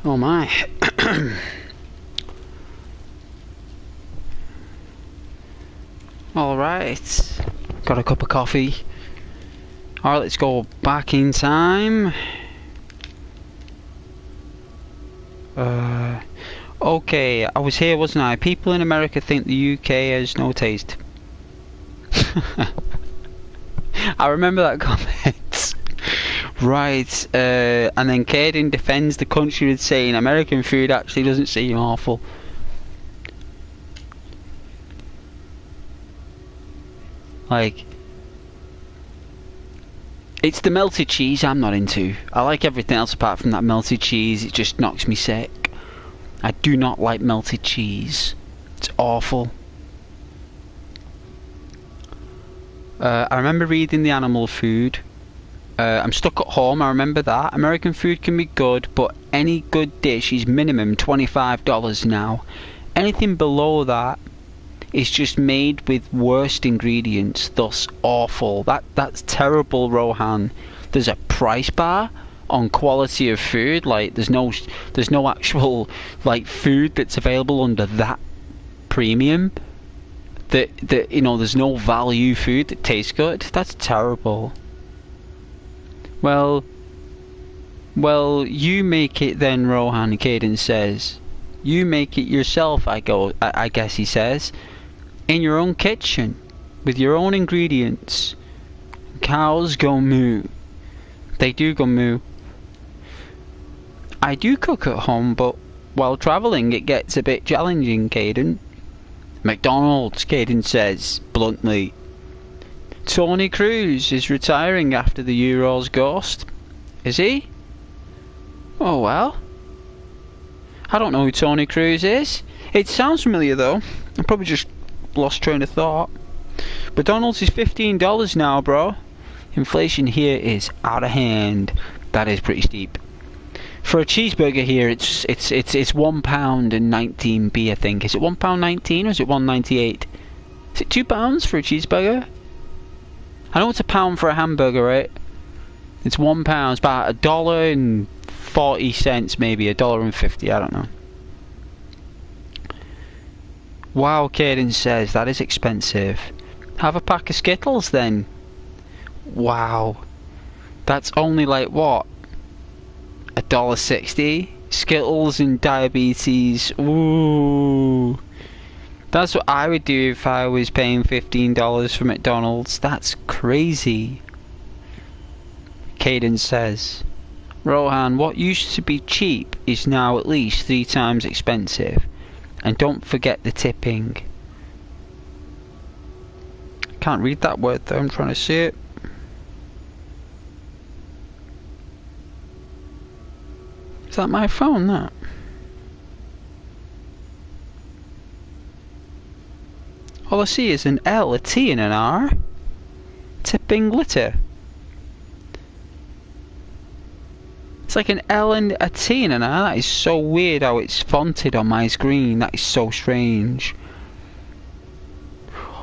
Oh my. Alright. Got a cup of coffee. Alright, let's go back in time. Okay, I was here, wasn't I? People in America think the UK has no taste. I remember that comment. Right, and then Caden defends the country with saying American food actually doesn't seem awful. Like, it's the melted cheese I'm not into. I like everything else apart from that melted cheese. It just knocks me sick. I do not like melted cheese. It's awful. I remember reading the animal food. I'm stuck at home, I remember that. American food can be good, but any good dish is minimum $25 now. Anything below that is just made with worst ingredients, thus awful. That's terrible, Rohan. There's a price bar on quality of food. Like there's no actual like food that's available under that premium. That you know, there's no value food that tastes good. That's terrible. Well, you make it then, Rohan, Caden says. You make it yourself, I guess he says. In your own kitchen, with your own ingredients. Cows go moo. They do go moo. I do cook at home, but while travelling it gets a bit challenging, Caden. McDonald's, Caden says, bluntly. Tony Cruz is retiring after the Euros ghost. Is he? Oh well. I don't know who Tony Cruz is. It sounds familiar though. I probably just lost train of thought. McDonald's is $15 now, bro. Inflation here is out of hand. That is pretty steep. For a cheeseburger here, it's £1 and 19p, I think. Is it £1.19 or is it £1.98? Is it £2 for a cheeseburger? I know it's £1 for a hamburger, right? It's £1. It's about $1.40 maybe, $1.50. I don't know. Wow, Caden says that is expensive. Have a pack of Skittles then. Wow, that's only like what? $1.60. Skittles and diabetes. Ooh. That's what I would do if I was paying $15 for McDonald's. That's crazy. Caden says, Rohan, what used to be cheap is now at least 3 times expensive. And don't forget the tipping. Can't read that word though, I'm trying to see it. Is that my phone, that? All I see is an L, a T and an R. Tipping litter. It's like an L and a T and an R. That is so weird how it's fonted on my screen. That is so strange.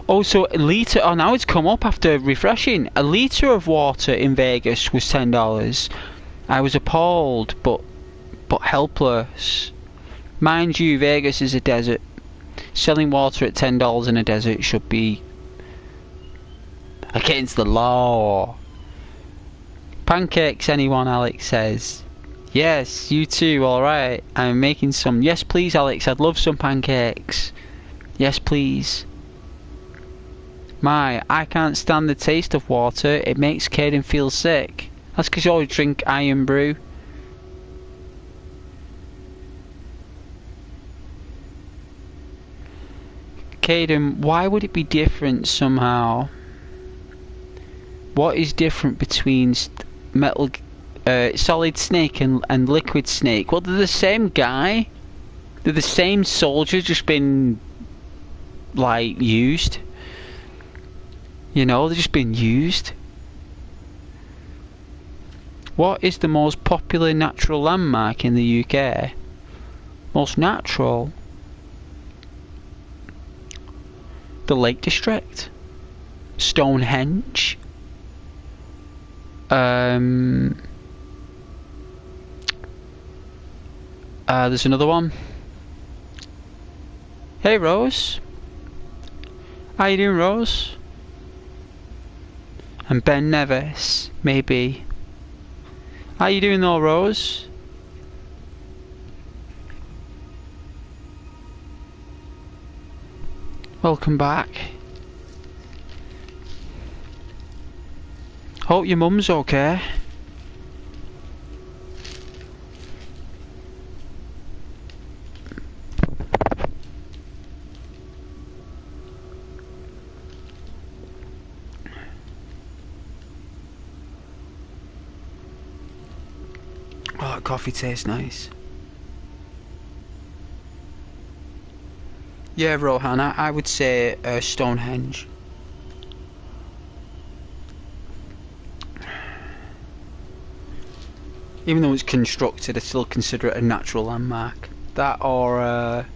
Also, a litre, oh now it's come up after refreshing. A litre of water in Vegas was $10. I was appalled, but helpless. Mind you, Vegas is a desert. Selling water at $10 in a desert should be against the law. Pancakes, anyone? Alex says. Yes, you too. Alright, I'm making some. Yes please, Alex, I'd love some pancakes. Yes please. My, I can't stand the taste of water. It makes Caden feel sick. That's because you always drink iron brew. Caden, why would it be different somehow? What is different between metal, solid snake and liquid snake? Well, they're the same guy. They're the same soldier, just been like used. You know, they're just been used. What is the most popular natural landmark in the UK? Most natural? The Lake District, Stonehenge, There's another one. Hey Rose. How you doing, Rose? And Ben Nevis, maybe. How you doing though, Rose? Welcome back. Hope your mum's okay. Oh, that coffee tastes nice. Yeah, Rohan, I would say Stonehenge. Even though it's constructed, I still consider it a natural landmark. That or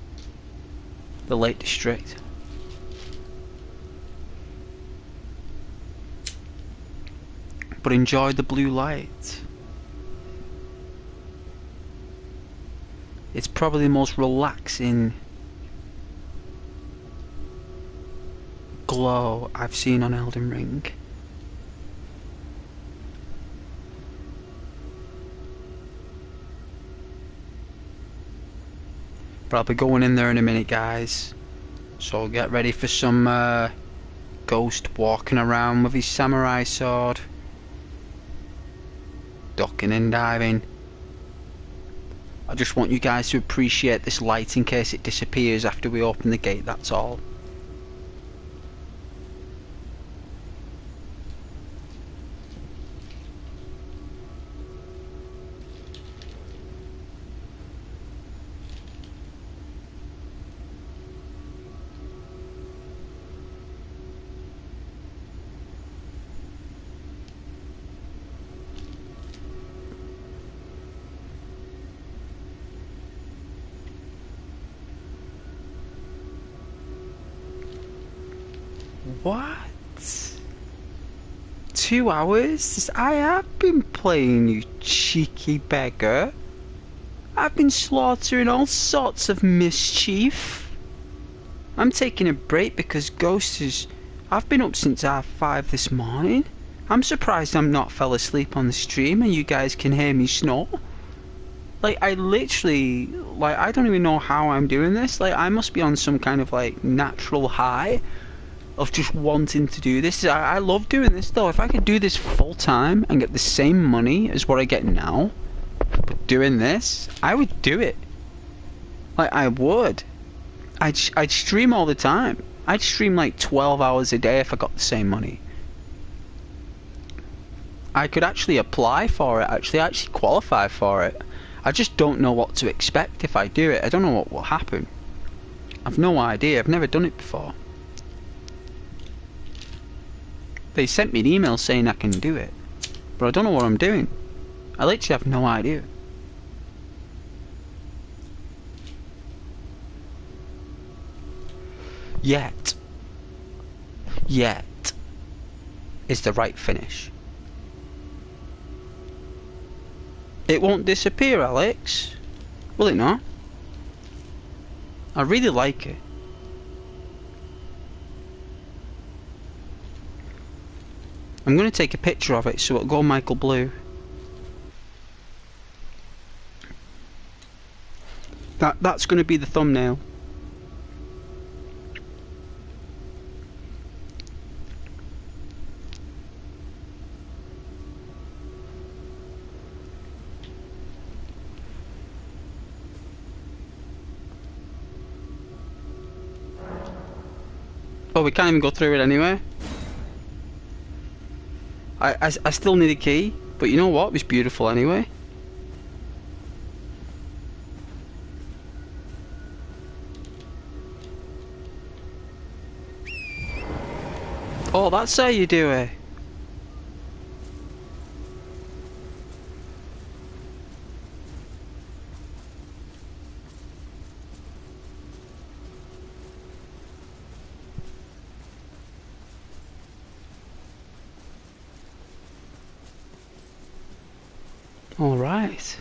the Lake District. But enjoy the blue light. It's probably the most relaxing glow I've seen on Elden Ring. But I'll be going in there in a minute, guys. So get ready for some ghost walking around with his samurai sword. Ducking and diving. I just want you guys to appreciate this light in case it disappears after we open the gate, that's all. What? 2 hours? I have been playing, you cheeky beggar. I've been slaughtering all sorts of mischief. I'm taking a break because Ghost is... I've been up since half 5 this morning. I'm surprised I'm not fell asleep on the stream and you guys can hear me snore. Like, I literally... Like, I don't even know how I'm doing this. Like, I must be on some kind of, like, natural high of just wanting to do this. I love doing this though. If I could do this full time and get the same money as what I get now, but doing this, I would do it. Like, I would. I'd stream all the time. I'd stream like 12 hours a day if I got the same money. I could actually apply for it, I actually qualify for it. I just don't know what to expect if I do it. I don't know what will happen. I've no idea. I've never done it before. They sent me an email saying I can do it, but I don't know what I'm doing. I literally have no idea. Yet is the right finish. It won't disappear, Alex. Will it not? I really like it. I'm going to take a picture of it so it'll go Michael Blue. That's going to be the thumbnail. Oh, we can't even go through it anyway. I still need a key, but you know what? It was beautiful anyway. Oh, that's how you do it. All right.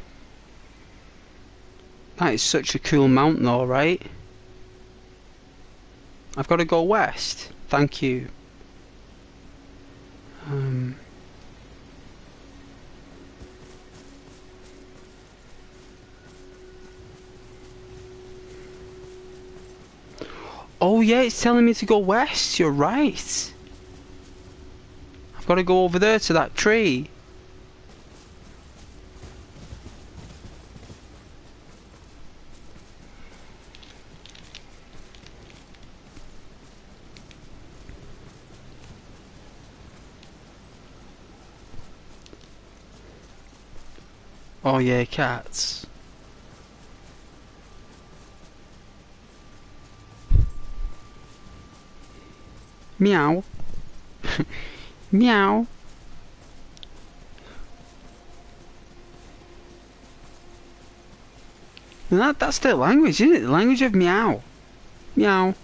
That is such a cool mount though, right? I've got to go west. Thank you. Oh yeah, it's telling me to go west. You're right. I've got to go over there to that tree. Oh yeah, cats. Meow. Meow. And that's their language, isn't it? The language of meow. Meow.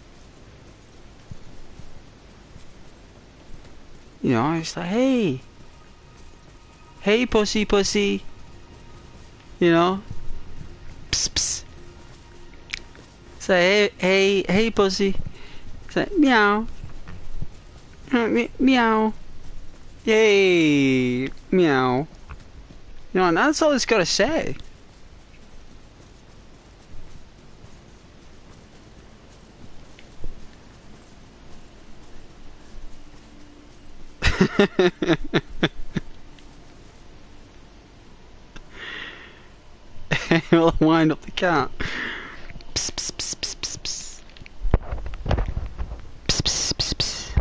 You know, it's like, hey. Hey, pussy, pussy. You know? Psst, psst. It's like, hey, pussy. It's like, meow. Meow. Yay. Meow. You know, and that's all it's got to say. We'll wind up the cat. Psst, psst, psst, psst, psst, psst. Psst, psst, psst, psst.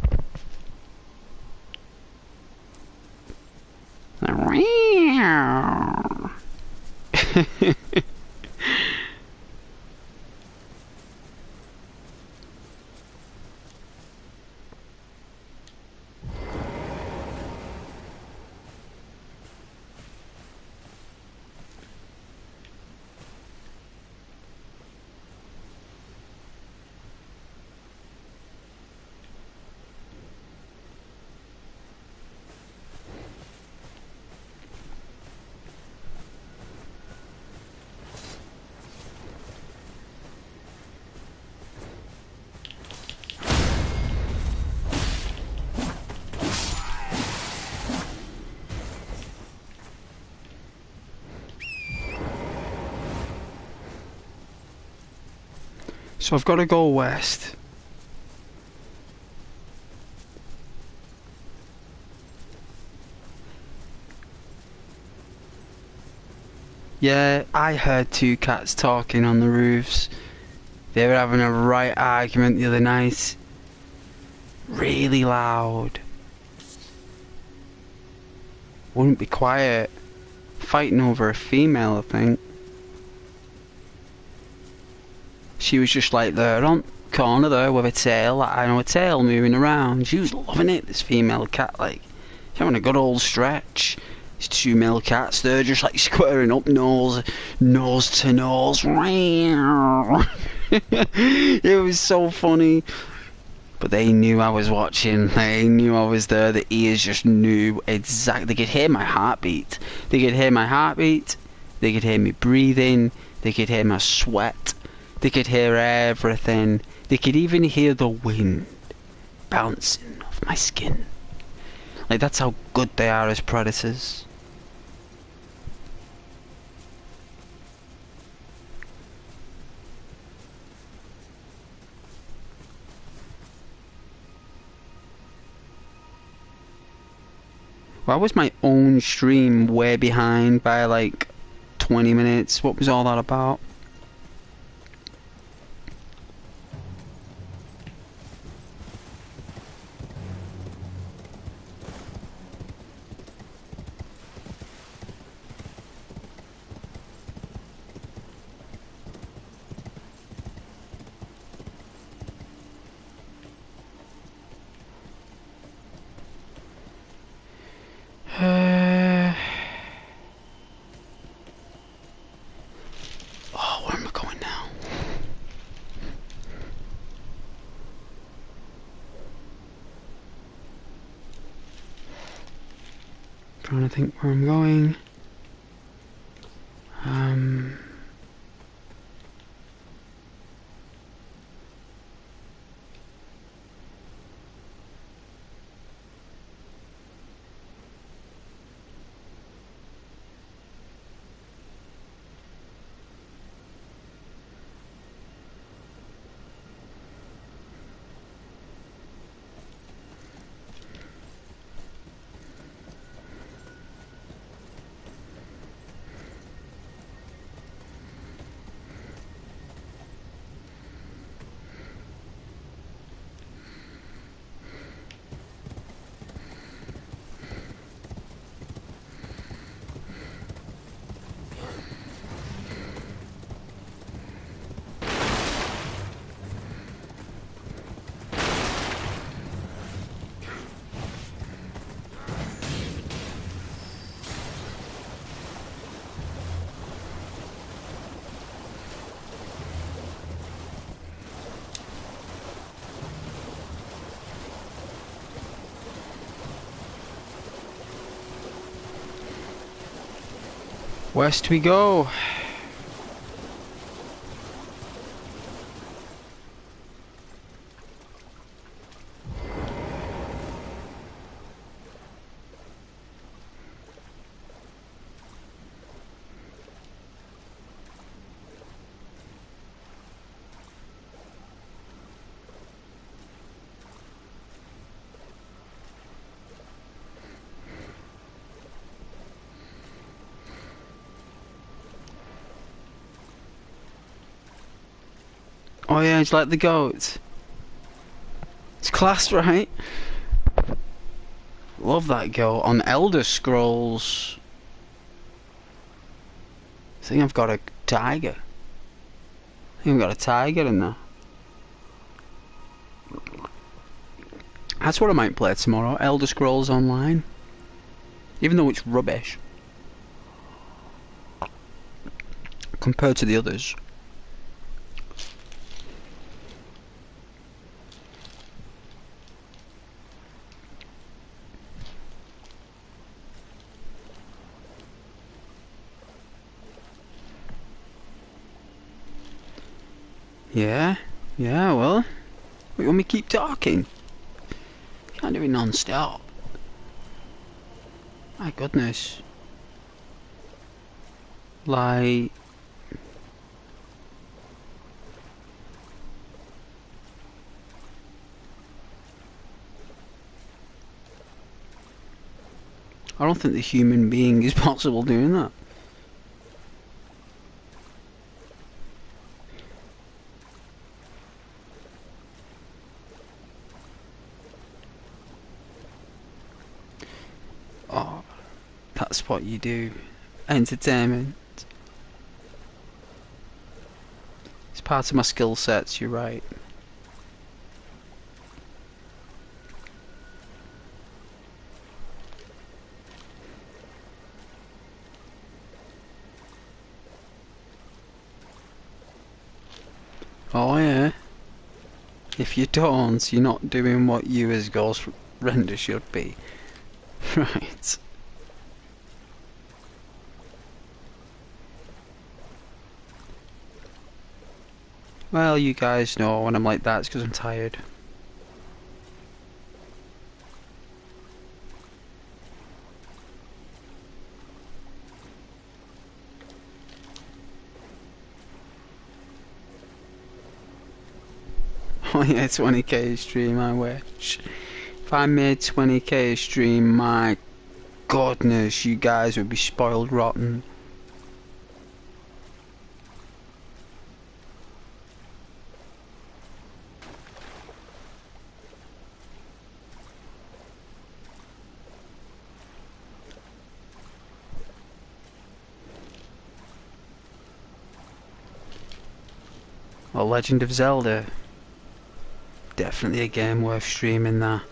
So I've got to go west. Yeah, I heard two cats talking on the roofs. They were having a right argument the other night. Really loud. Wouldn't be quiet. Fighting over a female, I think. She was just like there on the corner there with her tail, like, I know, a tail moving around. She was loving it, this female cat, like, she's having a good old stretch. These two male cats, they're just like squaring up nose to nose. It was so funny. But they knew I was watching, they knew I was there, the ears just knew exactly, they could hear my heartbeat. They could hear my heartbeat, they could hear me breathing, they could hear my sweat, they could hear everything. They could even hear the wind bouncing off my skin. Like, that's how good they are as predators. Why was my own stream way behind by like 20 minutes? What was all that about? Oh, where am I going now? Trying to think where I'm going. West we go. Oh yeah, it's like the goat. It's class, right? Love that goat. On Elder Scrolls, I think I've got a tiger. I think I've got a tiger in there. That's what I might play tomorrow. Elder Scrolls Online. Even though it's rubbish compared to the others. Yeah, well, we want me to keep talking? Can't do it non-stop. My goodness. Like... I don't think the human being is possible doing that. Oh, that's what you do. Entertainment. It's part of my skill sets, you're right. Oh yeah. If you don't, you're not doing what you as Ghost Render should be. Right. Well, you guys know when I'm like that, it's because I'm tired. Oh yeah, 20k stream, I wish. If I made 20k stream, my goodness, you guys would be spoiled rotten. Well, Legend of Zelda. Definitely a game worth streaming there.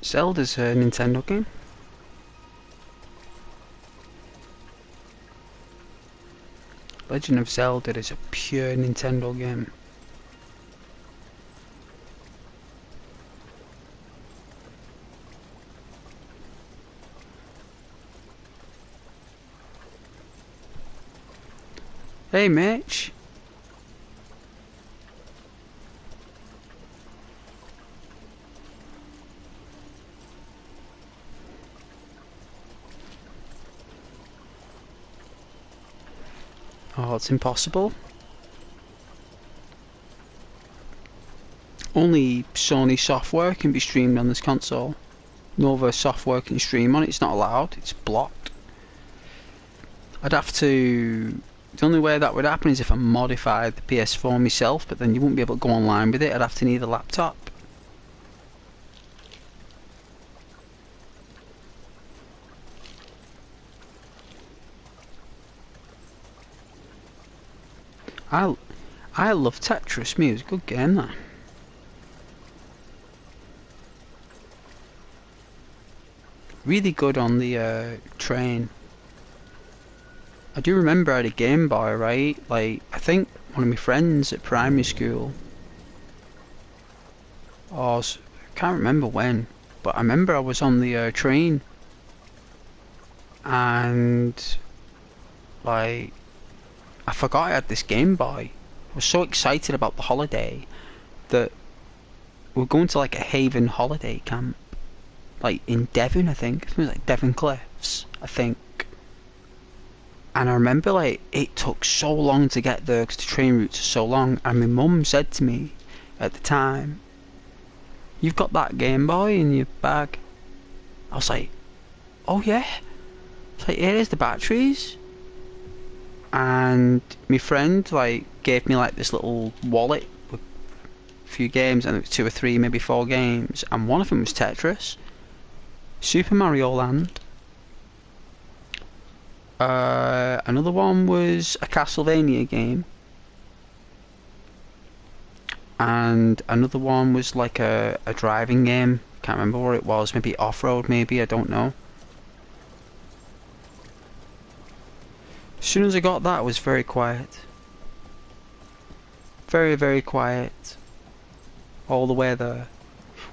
Zelda's a Nintendo game. Legend of Zelda is a pure Nintendo game. Hey Mitch. Oh, it's impossible. Only Sony software can be streamed on this console. No other software can stream on it. It's not allowed. It's blocked. I'd have to... The only way that would happen is if I modified the PS4 myself, but then you wouldn't be able to go online with it. I'd have to need a laptop. I I love Tetris. Me, it's a good game that. Really good on the train. I do remember I had a Game Boy, right? Like, I think one of my friends at primary school, or I can't remember when, but I remember I was on the train, and like, I forgot I had this Game Boy. I was so excited about the holiday that we were going to like a Haven holiday camp, like in Devon, I think. It was like Devon Cliffs, I think. And I remember like it took so long to get there because the train routes are so long. And my mum said to me at the time, "You've got that Game Boy in your bag." I was like, "Oh yeah." It's like, "Here is the batteries." And my friend like gave me like this little wallet with a few games, and it was 2 or 3, maybe 4 games, and one of them was Tetris, Super Mario Land. Another one was a Castlevania game, and another one was like a driving game. Can't remember what it was. Maybe off-road. Maybe, I don't know. As soon as I got that, it was very quiet. Very, very quiet. All the way there.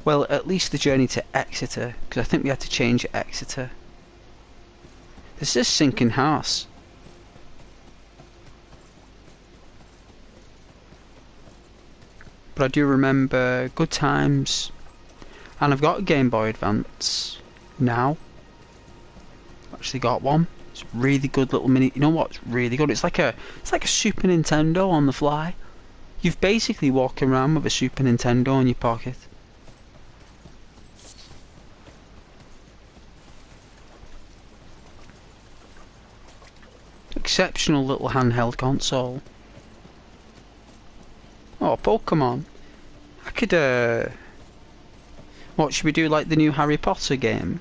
Well, at least the journey to Exeter, because I think we had to change at Exeter. This is a sinking house. But I do remember good times. And I've got a Game Boy Advance now. Actually got one. It's a really good little mini. You know what's really good? It's like a Super Nintendo on the fly. You've basically walking around with a Super Nintendo in your pocket. Exceptional little handheld console. Oh, Pokemon. I could what should we do, like the new Harry Potter game?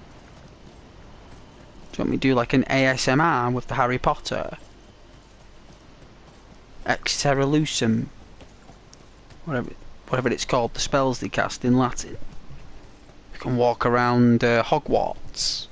Do you want me to do like an ASMR with the Harry Potter? Exterralusum. Whatever it's called, the spells they cast in Latin. You can walk around Hogwarts.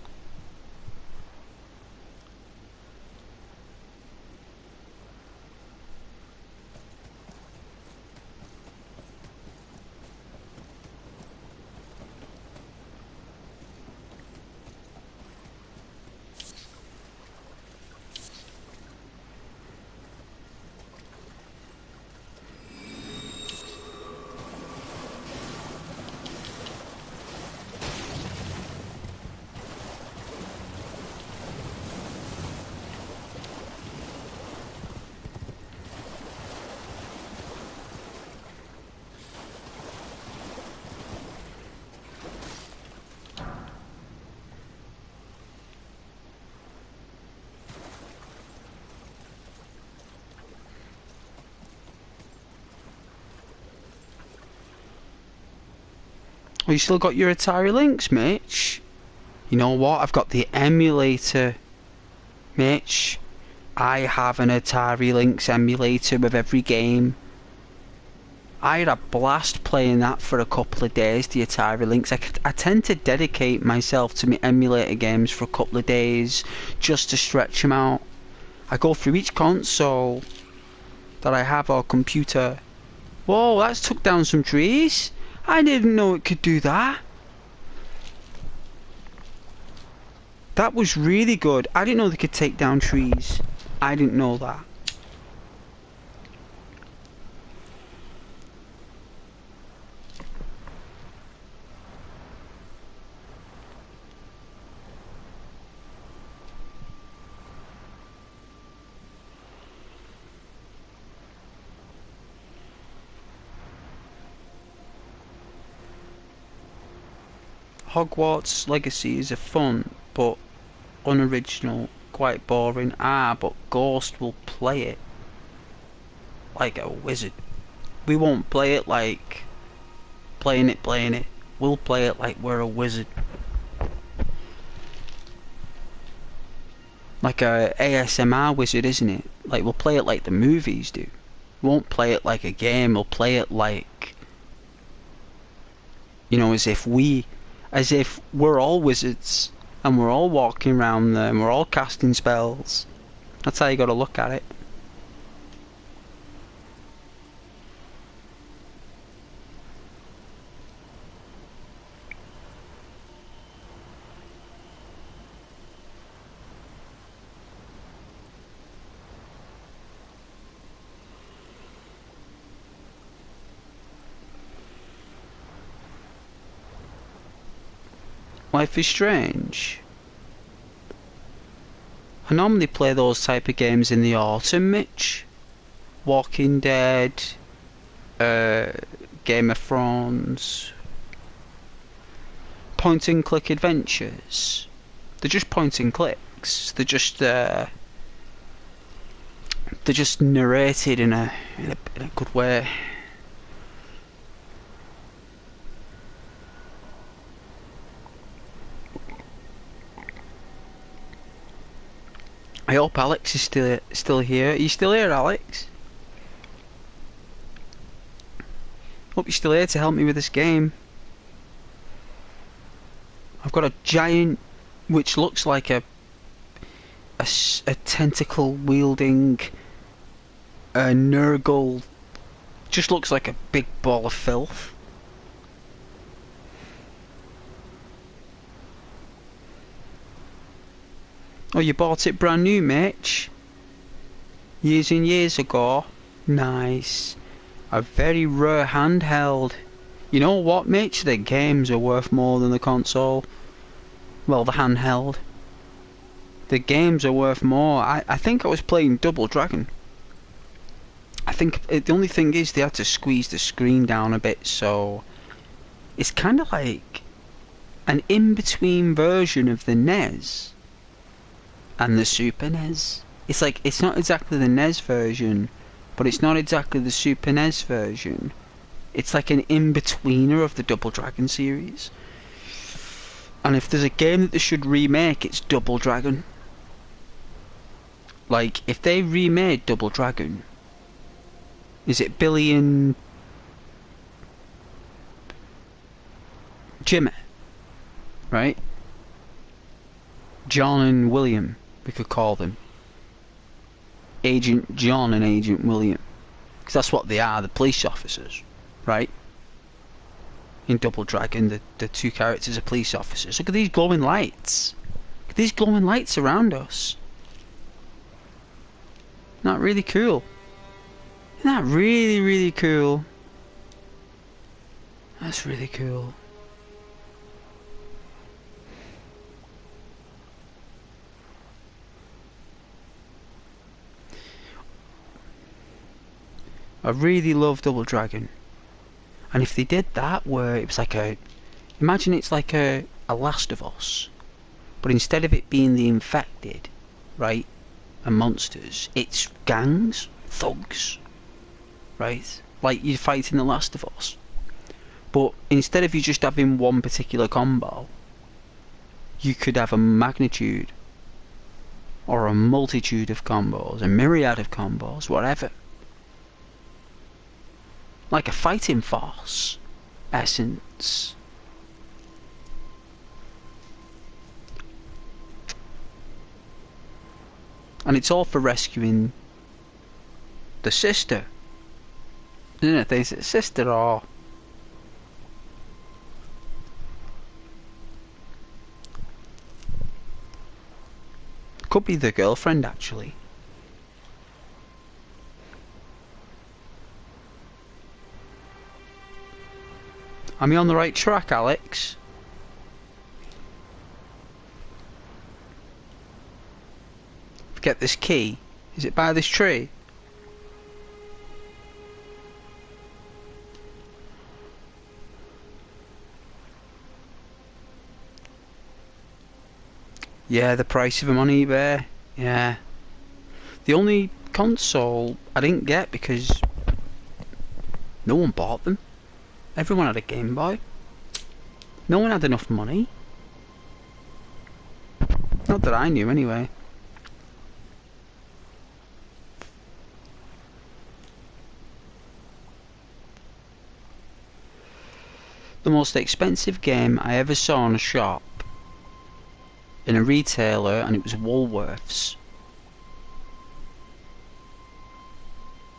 Oh, you still got your Atari Lynx, Mitch? You know what? I've got the emulator, Mitch. I have an Atari Lynx emulator with every game. I had a blast playing that for a couple of days, the Atari Lynx. I tend to dedicate myself to my emulator games for a couple of days, just to stretch them out. I go through each console that I have, or computer. Whoa, that's took down some trees. I didn't know it could do that. That was really good. I didn't know they could take down trees. I didn't know that. Hogwarts Legacy is a fun but unoriginal, quite boring. But Ghost will play it like a wizard. We won't play it like playing it. We'll play it like we're a wizard. Like a ASMR wizard, isn't it? Like, we'll play it like the movies do. won't play it like a game. He'll play it like, you know, as if we're all wizards and we're all walking around there and we're all casting spells. That's how you got to look at it. Life is Strange. I normally play those type of games in the autumn, Mitch. Walking Dead, Game of Thrones, point and click adventures. They're just point and clicks. They're just narrated in a good way. I hope Alex is still here. Are you still here, Alex? Hope you're still here to help me with this game. I've got a giant, which looks like a tentacle wielding Nurgle. Just looks like a big ball of filth. Oh, you bought it brand new, Mitch? Years and years ago? Nice. A very rare handheld. You know what, Mitch? The games are worth more than the console. Well, the handheld. The games are worth more. I think I was playing Double Dragon. I think the only thing is they had to squeeze the screen down a bit, so it's kind of like an in-between version of the NES and the Super NES. It's like, it's not exactly the NES version, but it's not exactly the Super NES version. It's like an in-betweener of the Double Dragon series. And if there's a game that they should remake, it's Double Dragon. Like, if they remade Double Dragon, is it Billy and Jimmy? Right? John and William, we could call them. Agent John and Agent William. Because that's what they are, the police officers. Right? In Double Dragon, the two characters are police officers. Look at these glowing lights. Look at these glowing lights around us. Isn't that really cool? Isn't that really, really cool? That's really cool. I really love Double Dragon. And if they did that where it was like a... Imagine it's like a Last of Us. But instead of it being the infected, right, and monsters, it's gangs, thugs, right? Like you fight in The Last of Us. But instead of you just having one particular combo, you could have a magnitude or a multitude of combos, a myriad of combos, whatever. Like a fighting force essence. And it's all for rescuing the sister. Isn't it? They say sister or... Could be the girlfriend, actually. Am I on the right track, Alex? Get this key. Is it by this tree? Yeah, the price of them on eBay. Yeah. The only console I didn't get because no one bought them. Everyone had a Game Boy. No one had enough money. Not that I knew, anyway. the most expensive game I ever saw in a shop, in a retailer, and it was Woolworths.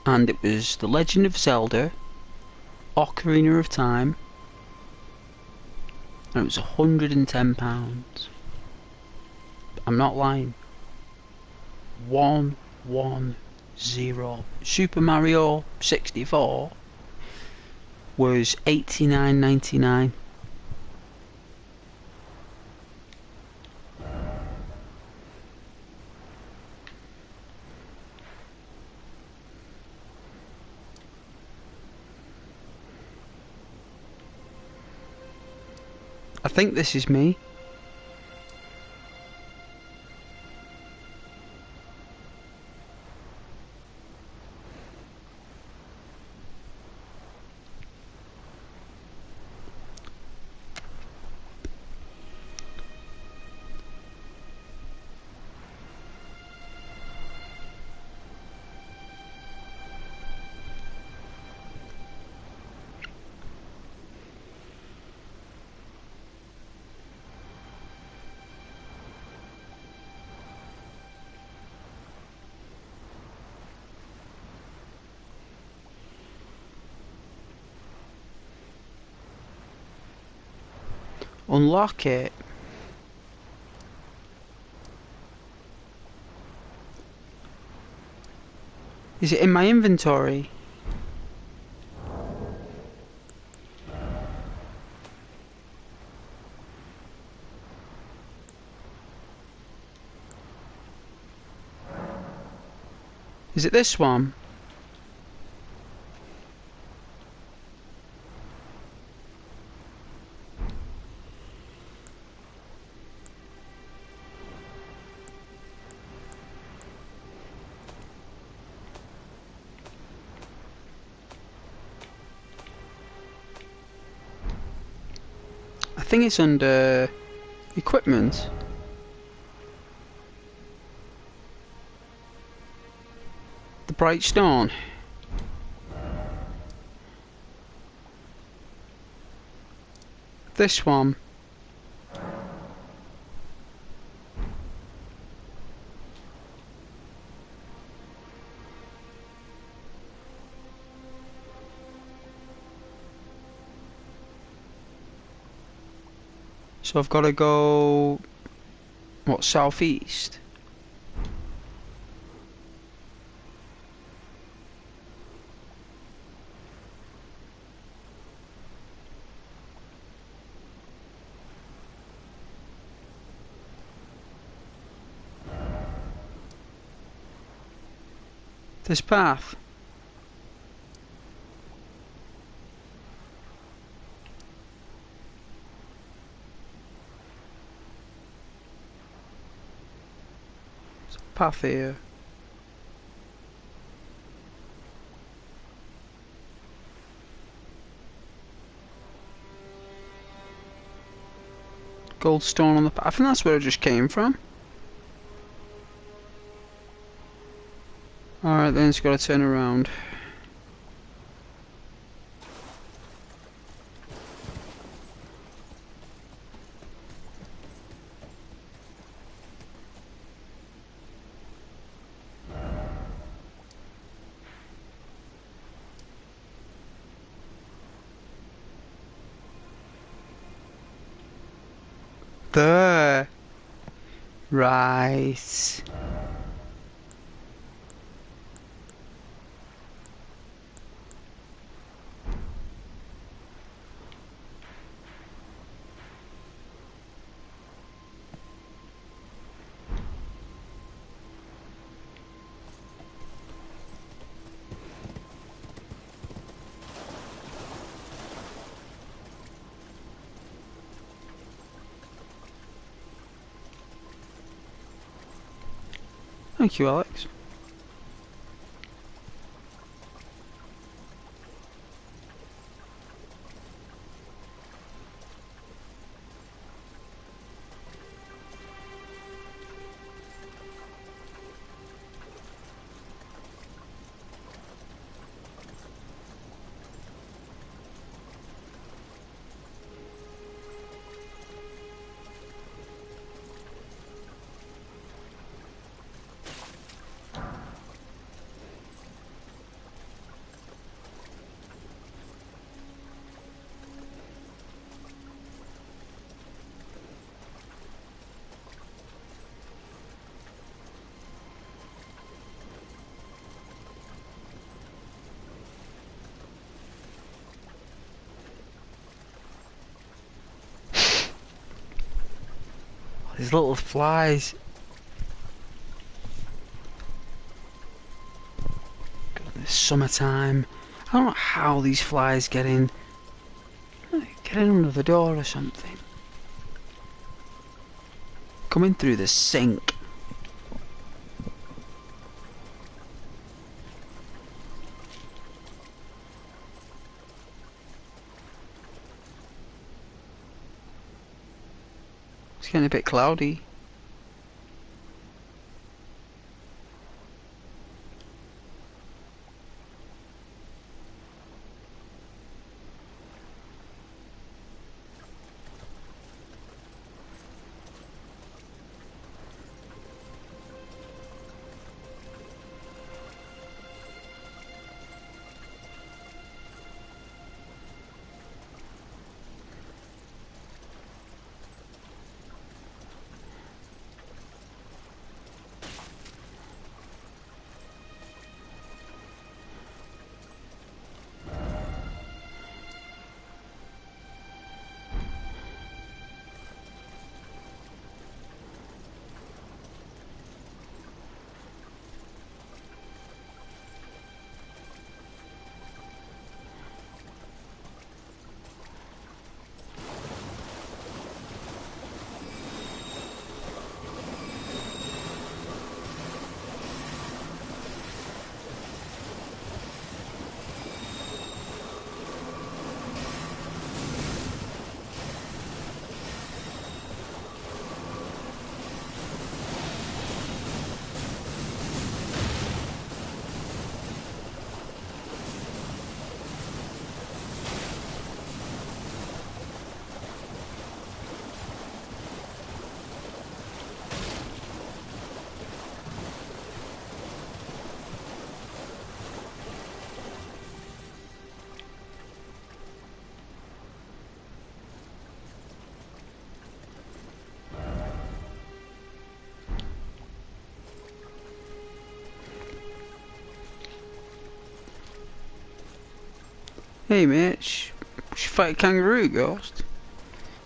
And it was The Legend of Zelda, Ocarina of Time, and it was £110. I'm not lying. 110. Super Mario 64 was £89.99. I think this is me. Unlock it. Is it in my inventory? Is it this one? I think it's under equipment. The bright stone. This one. So I've got to go, what, southeast? This path. There's a path here. Gold stone on the path. I think that's where I just came from. Alright, then it's got to turn around. There. Right. Thank you, Alex. These little flies. It's summertime. I don't know how these flies get in. Get in under the door or something. Coming through the sink. It's getting a bit cloudy. Hey mate, should fight a kangaroo ghost?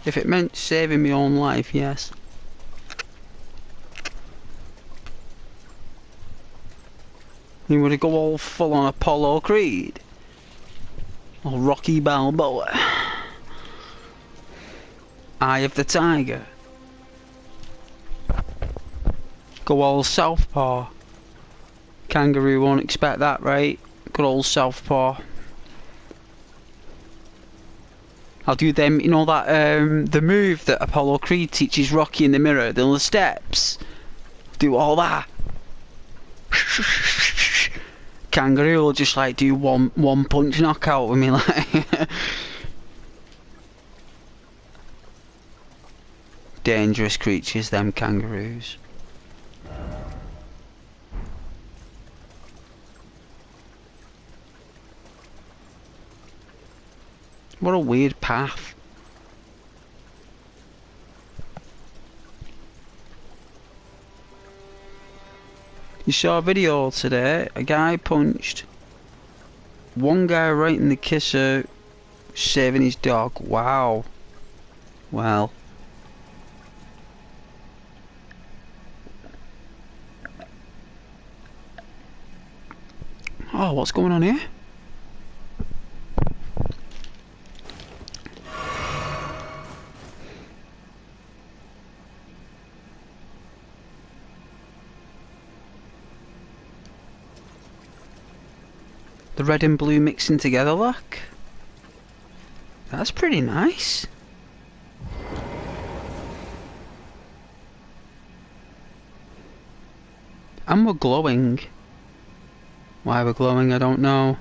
If it meant saving my own life, yes. You would go all full on Apollo Creed? Or Rocky Balboa? Eye of the Tiger? Go all Southpaw? Kangaroo won't expect that, right? Good old Southpaw. I'll do them, you know that, the move that Apollo Creed teaches Rocky in the mirror, the steps. Do all that. Kangaroo will just like do one punch knockout with me, like. Dangerous creatures, them kangaroos. What a weird path. You saw a video today, a guy punched one guy right in the kisser, saving his dog. Wow. Well. Oh, what's going on here? The red and blue mixing together, look. That's pretty nice. And we're glowing. Why we're glowing, I don't know.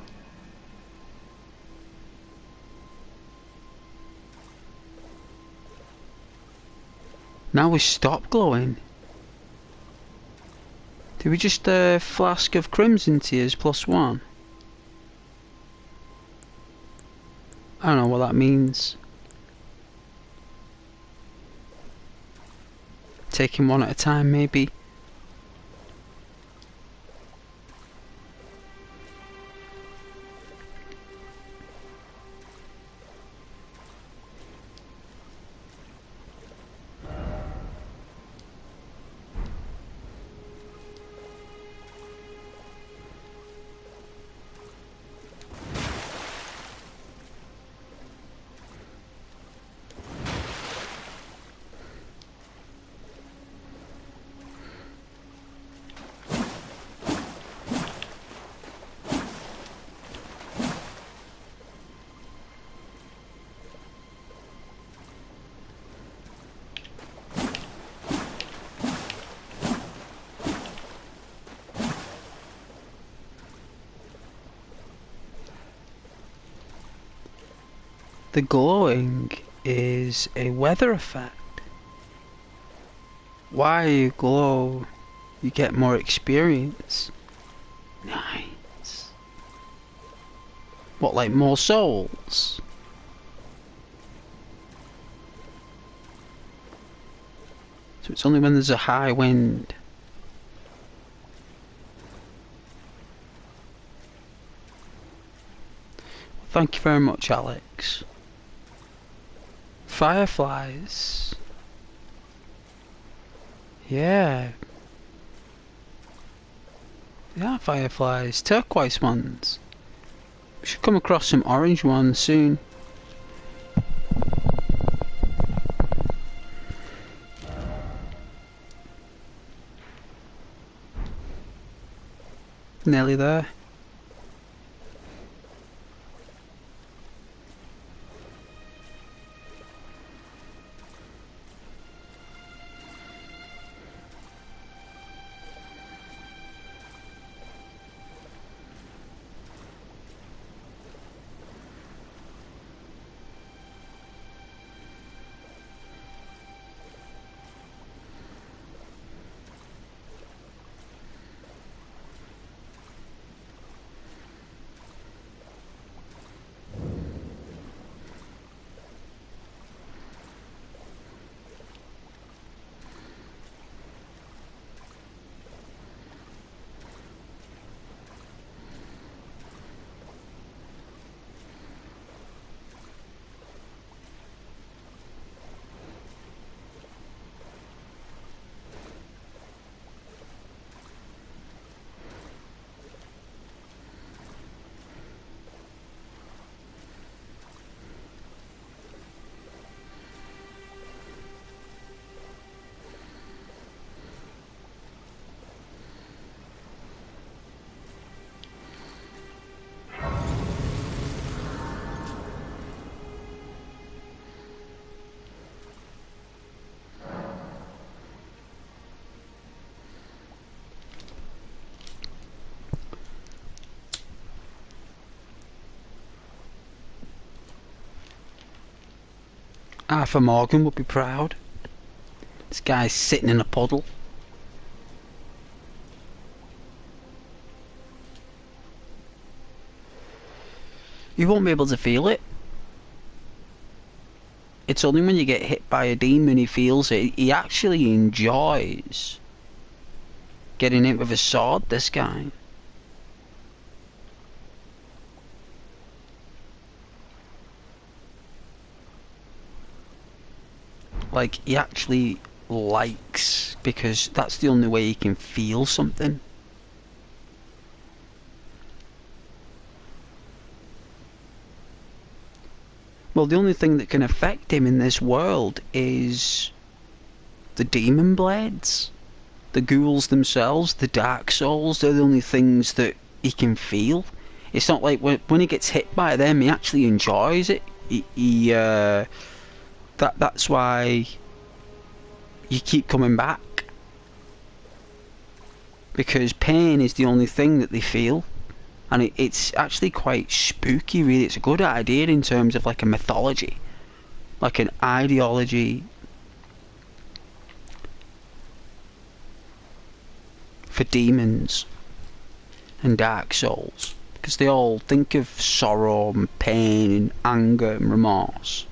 Now we stop glowing. Did we just flask of crimson tears +1? I don't know what that means. Taking one at a time, maybe. The glowing is a weather effect. Why you glow, you get more experience. Nice. What, like more souls? So it's only when there's a high wind. Thank you very much, Alex. Fireflies. Yeah. Yeah, fireflies. Turquoise ones. We should come across some orange ones soon. Nearly there. Arthur Morgan would be proud. This guy's sitting in a puddle. You won't be able to feel it. It's only when you get hit by a demon he feels it. He actually enjoys getting hit with a sword, this guy. Like, he actually likes, because that's the only way he can feel something. Well, the only thing that can affect him in this world is the demon blades. The ghouls themselves, the dark souls, they're the only things that he can feel. It's not like when he gets hit by them, he actually enjoys it. That's why you keep coming back. Because pain is the only thing that they feel. And it's actually quite spooky, really. It's a good idea in terms of like a mythology. Like an ideology for demons and dark souls. Because they all think of sorrow and pain and anger and remorse.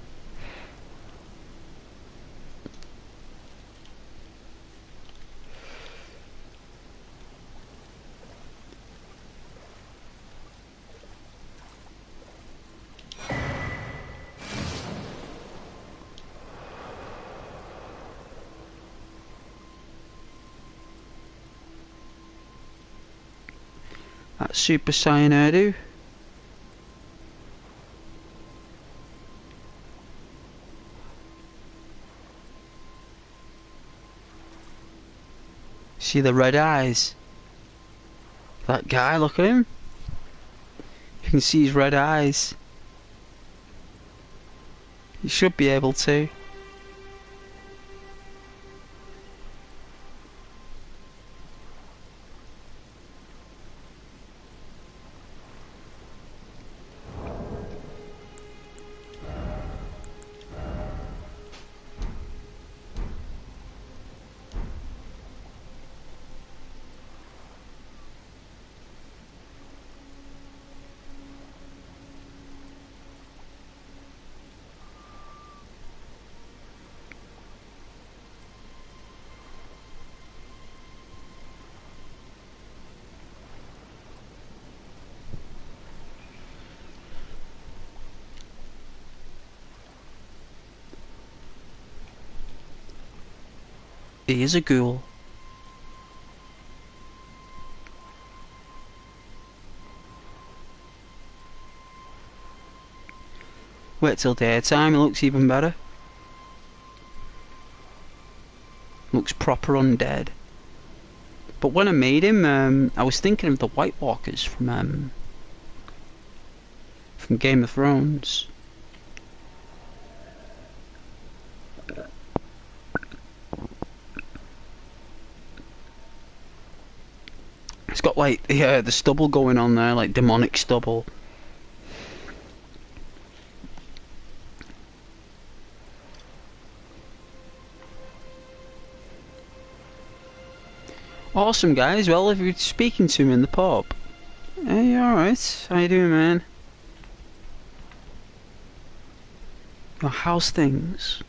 That's Super Saiyan Urdu. See the red eyes? That guy, look at him. You can see his red eyes. You should be able to. He is a ghoul. Wait till daytime, it looks even better. Looks proper undead. But when I made him, I was thinking of the White Walkers from Game of Thrones. It's got like the stubble going on there, like demonic stubble. Awesome, guys. Well, if you're speaking to me in the pub, hey, you alright? How you doing, man? Oh, how's things?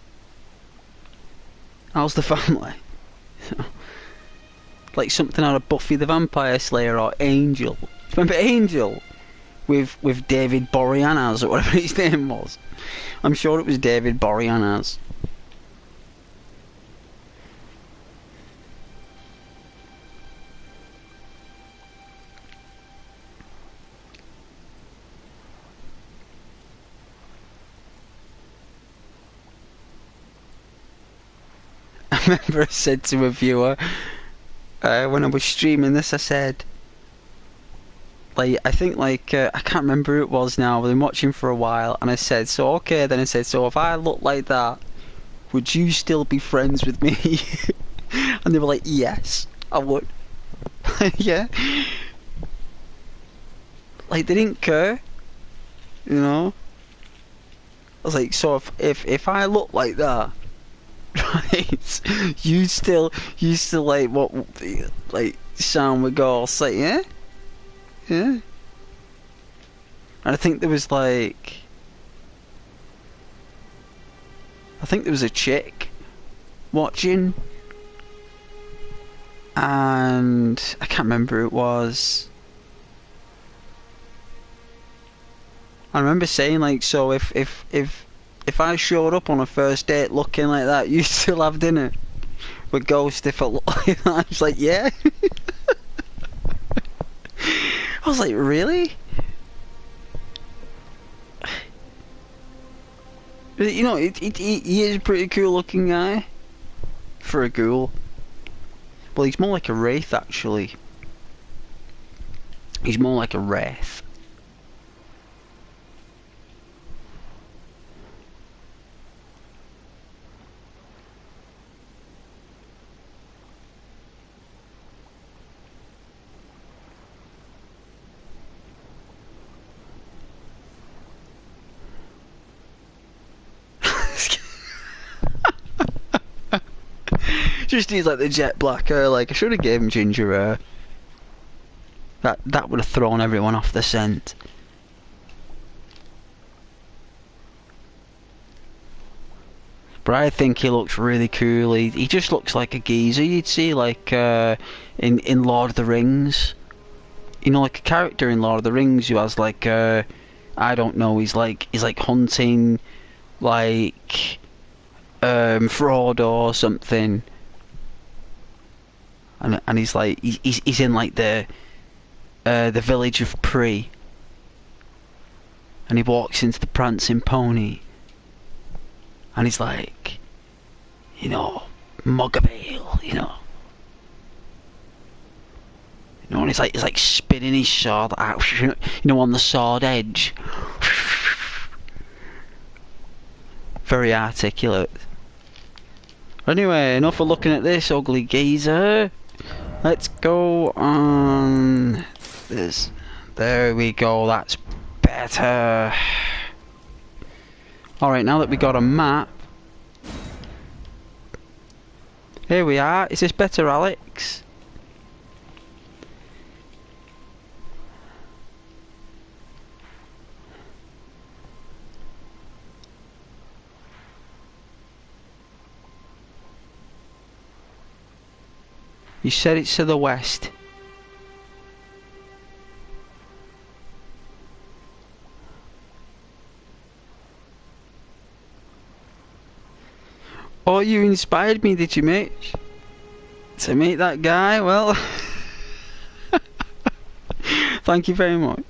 How's the family? Like something out of Buffy the Vampire Slayer or Angel. Remember Angel? With David Boreanaz or whatever his name was. I'm sure it was David Boreanaz. I remember I said to a viewer when I was streaming this, I said, like, I think like I can't remember who it was now. I've been watching for a while, and I said, so okay. Then I said, so if I look like that, would you still be friends with me? And they were like, yes, I would. Yeah. Like they didn't care, you know. I was like, so if I look like that. Right, you still like what, like Sean would go, say, yeah, yeah. And I think there was like, I think there was a chick watching, and I can't remember who it was. I remember saying like, so if I showed up on a first date looking like that, you still have dinner with Ghost if I look like that? I was like, yeah. I was like, really? You know, he is a pretty cool looking guy for a ghoul. Well, he's more like a wraith actually. He's more like a wraith. Just needs like the jet black hair. Like I should have gave him ginger hair. That would have thrown everyone off the scent. But I think he looks really cool. He just looks like a geezer you'd see like in Lord of the Rings. You know, like a character in Lord of the Rings who has like I don't know. He's like hunting like Frodo or something. And he's like he's in like the village of Pree, and he walks into the prancing pony, and he's like, you know, mug of ale, you know, and he's like spinning his sword out, you know, on the sword edge. Very articulate. Anyway, enough of looking at this ugly geezer. Let's go on this. There we go, that's better. Alright, now that we got a map. Here we are. Is this better, Alex? You said it's to the west. Oh, you inspired me, did you, mate? To meet that guy, well, thank you very much.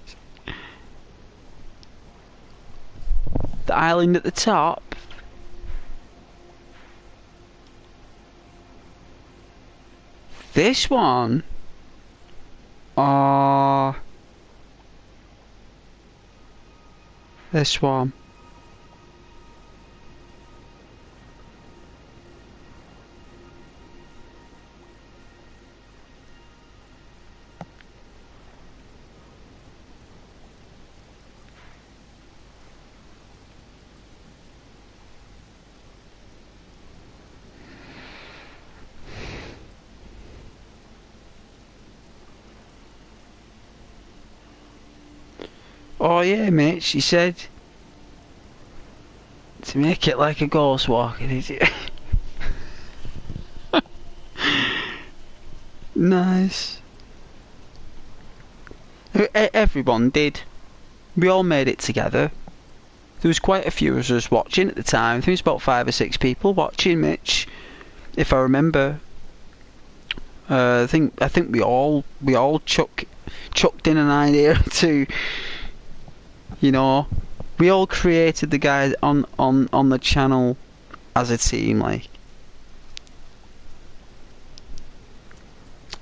The island at the top. This one. Oh, this one. Oh yeah, mate, she said to make it like a ghost walk, did you? Nice. Everyone did. We all made it together. There was quite a few of us watching at the time. I think it was about 5 or 6 people watching, Mitch, if I remember. I think we all chucked in an idea to, you know, we all created the guys on the channel as a team, like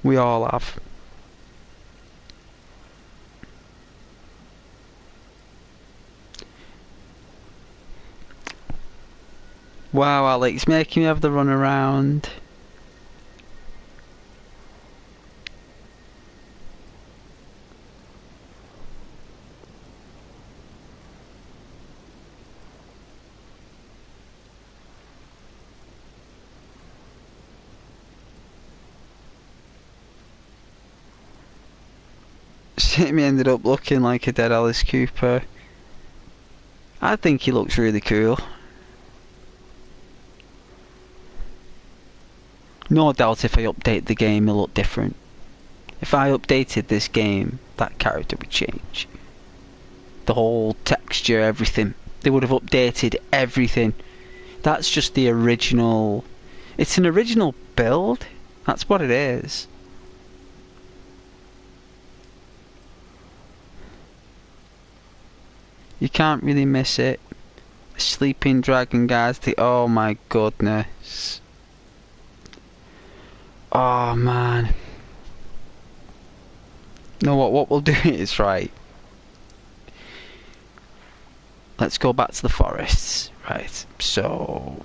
we all have. Wow, Alex, making me have the run around. Jamie ended up looking like a dead Alice Cooper. I think he looks really cool. No doubt if I update the game it'll look different. If I updated this game, that character would change. The whole texture, everything. They would have updated everything. That's just the original... It's an original build. That's what it is. You can't really miss it. Sleeping Dragon, guys. Oh my goodness. Oh man. You know what we'll do is, right, let's go back to the forests. Right, so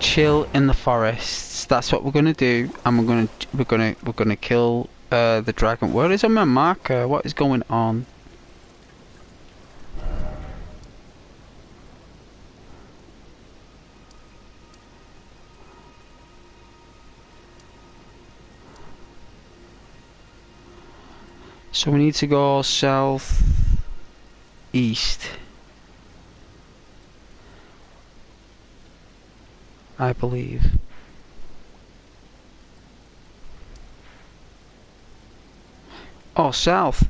chill in the forests. That's what we're gonna do, and we're gonna kill the dragon. Where is on my marker? What is going on? So we need to go south east, I believe. Oh, south.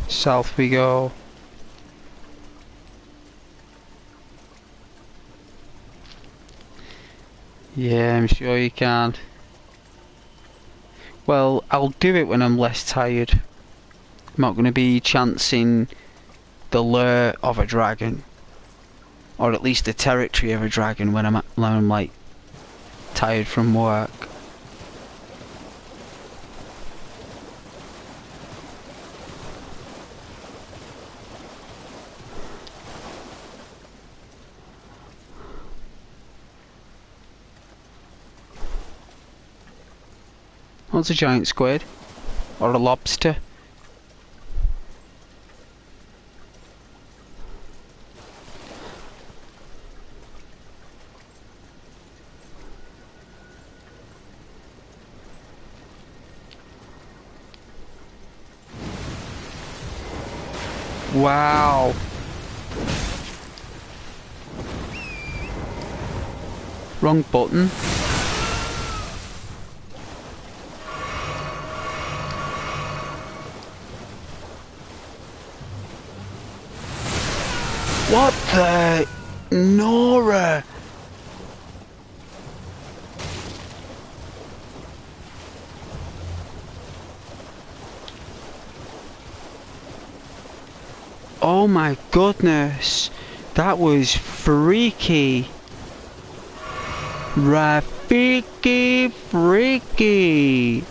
South we go. Yeah, I'm sure you can. Well, I'll do it when I'm less tired. I'm not going to be chancing the lure of a dragon, or at least the territory of a dragon when I'm like tired from work. What's a giant squid? Or a lobster? Wow. Wrong button. What the? Nora! Oh my goodness. That was freaky. Rafiki freaky.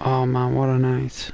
Oh man, what a night.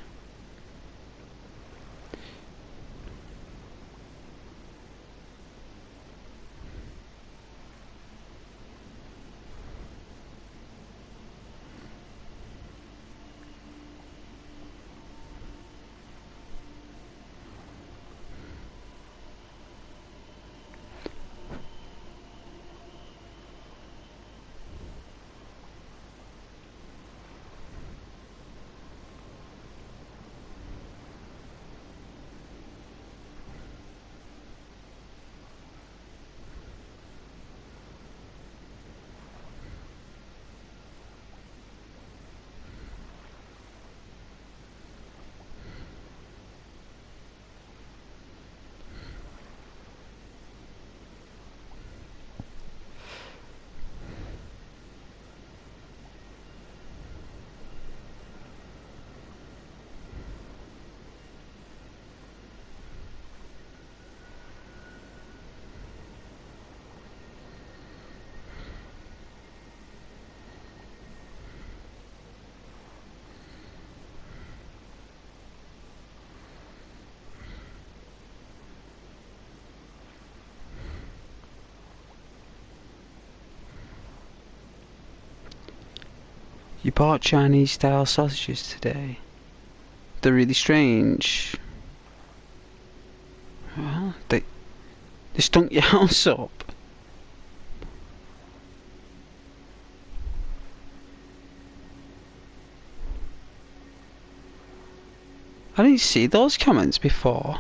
You bought Chinese style sausages today. They're really strange. Well, they stunk your house up. I didn't see those comments before.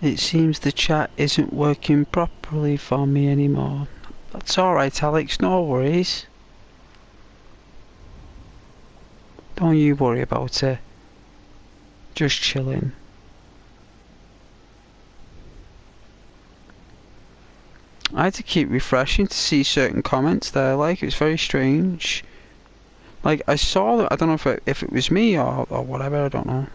It seems the chat isn't working properly for me anymore. That's alright, Alex, no worries. Don't you worry about it. Just chilling. I had to keep refreshing to see certain comments there. Like, it was very strange. Like, I saw that. I don't know if it was me or whatever. I don't know.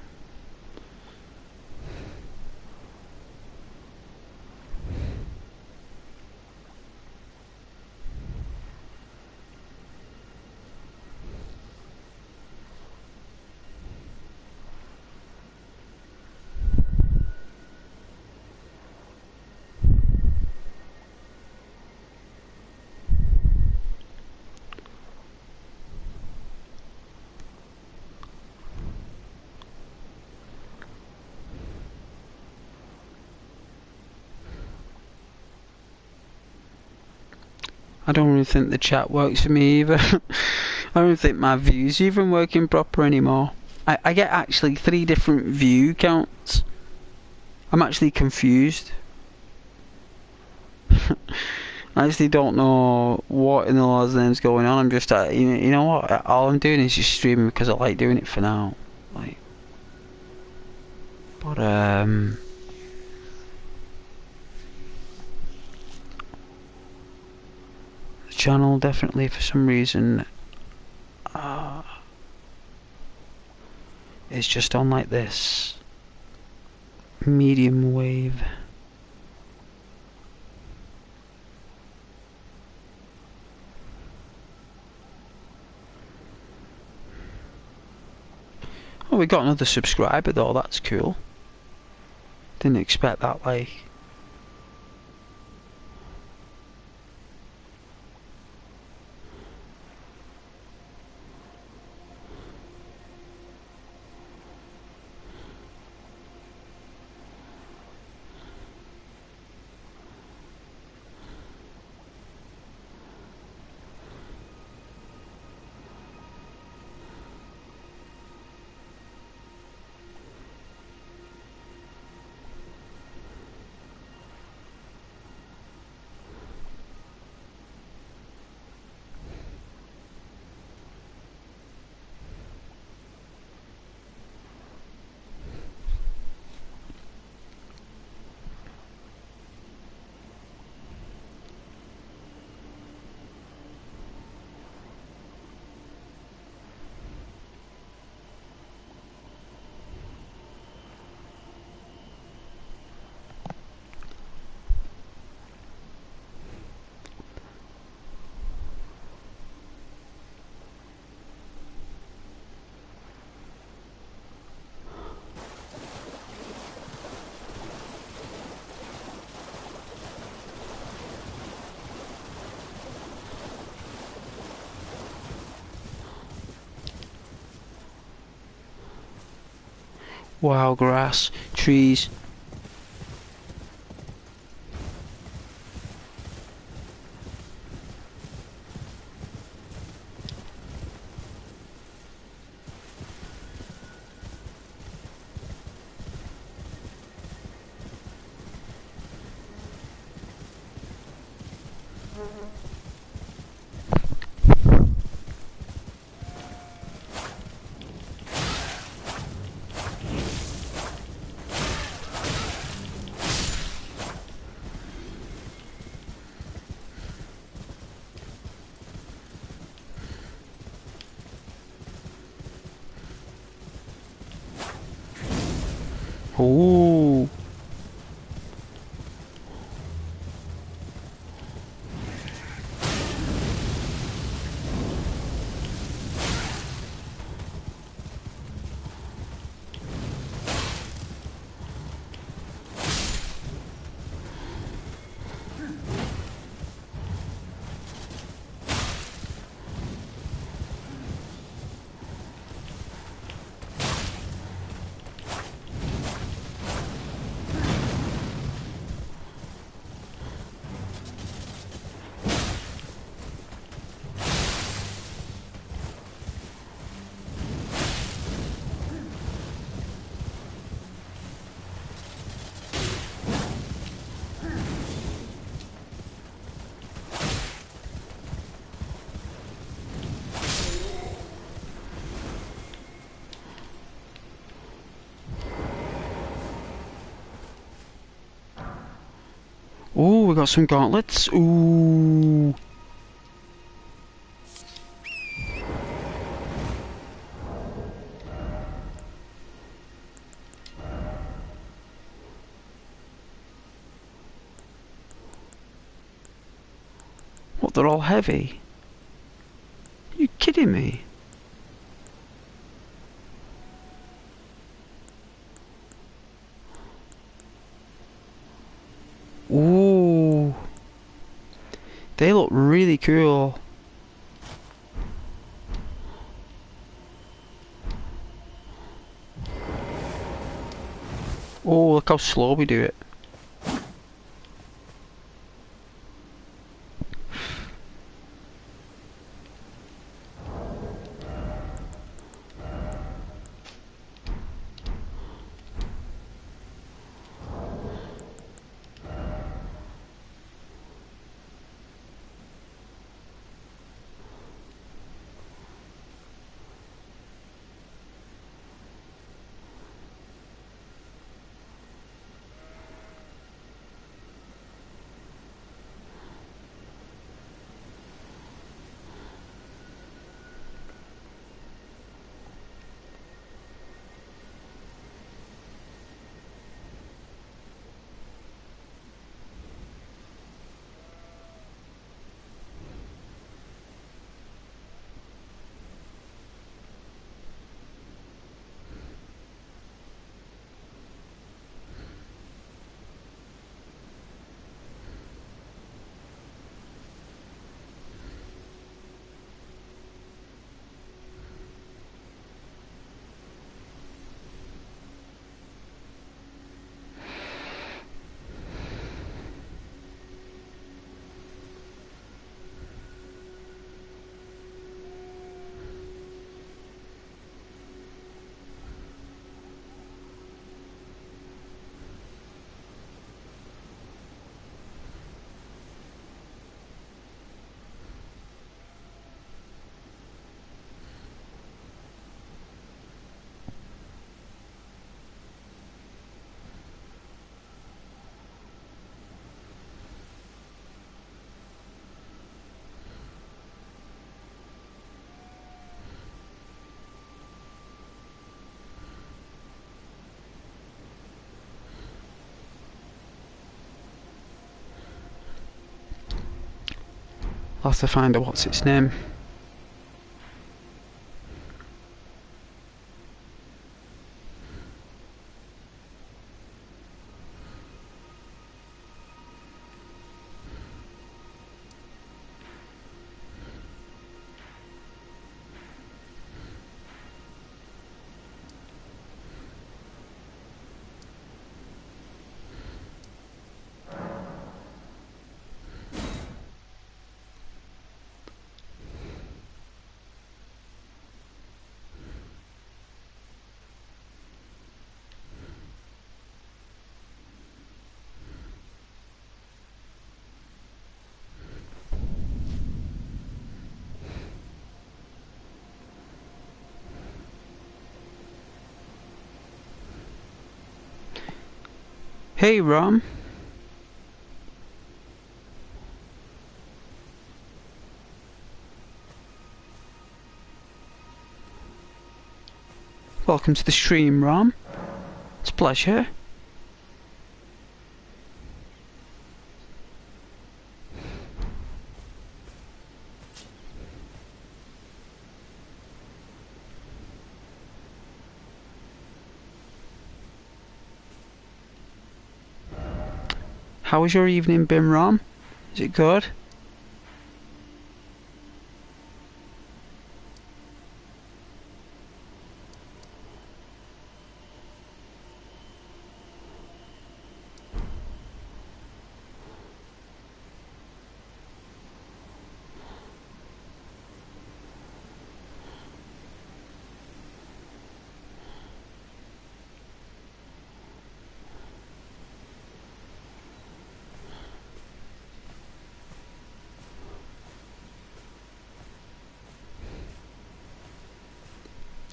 I don't really think the chat works for me either. I don't think my view's even working proper anymore. I get actually 3 different view counts. I'm actually confused. I actually don't know what in the Lord's name's going on. I'm just, you know what? All I'm doing is just streaming because I like doing it for now. Like, but the channel definitely for some reason is just on like this medium wave. Oh, we got another subscriber though, that's cool. Didn't expect that, like. Wow, grass, trees. Ooh. we got some gauntlets. Ooh. What, they're all heavy? Are you kidding me? Ooh. They look really cool. Oh, look how slow we do it. I'll have to find out what's its name. Hey, Rom. Welcome to the stream, Rom. It's a pleasure. How was your evening been, Rom? Is it good?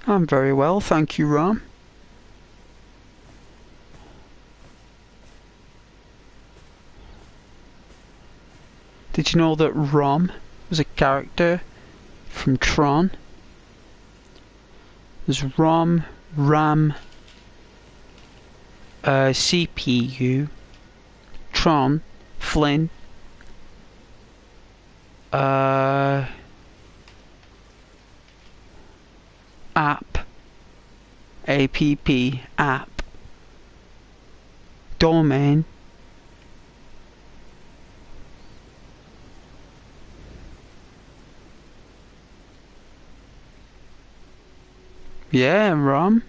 I'm very well, thank you, Rom. Did you know that Rom was a character from Tron? There's Rom, RAM, CPU, Tron, Flynn, app, app, domain, yeah, ROM,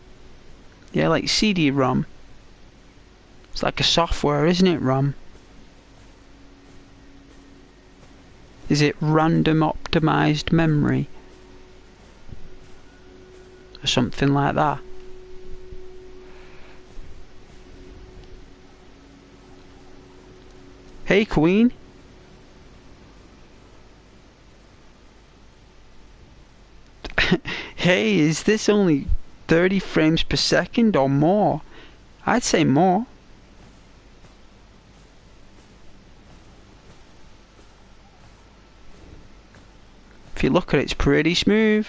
yeah, like CD-ROM. It's like a software, isn't it, ROM? Is it random optimized memory? Or something like that? Hey, Queen. Hey, is this only 30 frames per second or more? I'd say more. If you look at it, it's pretty smooth.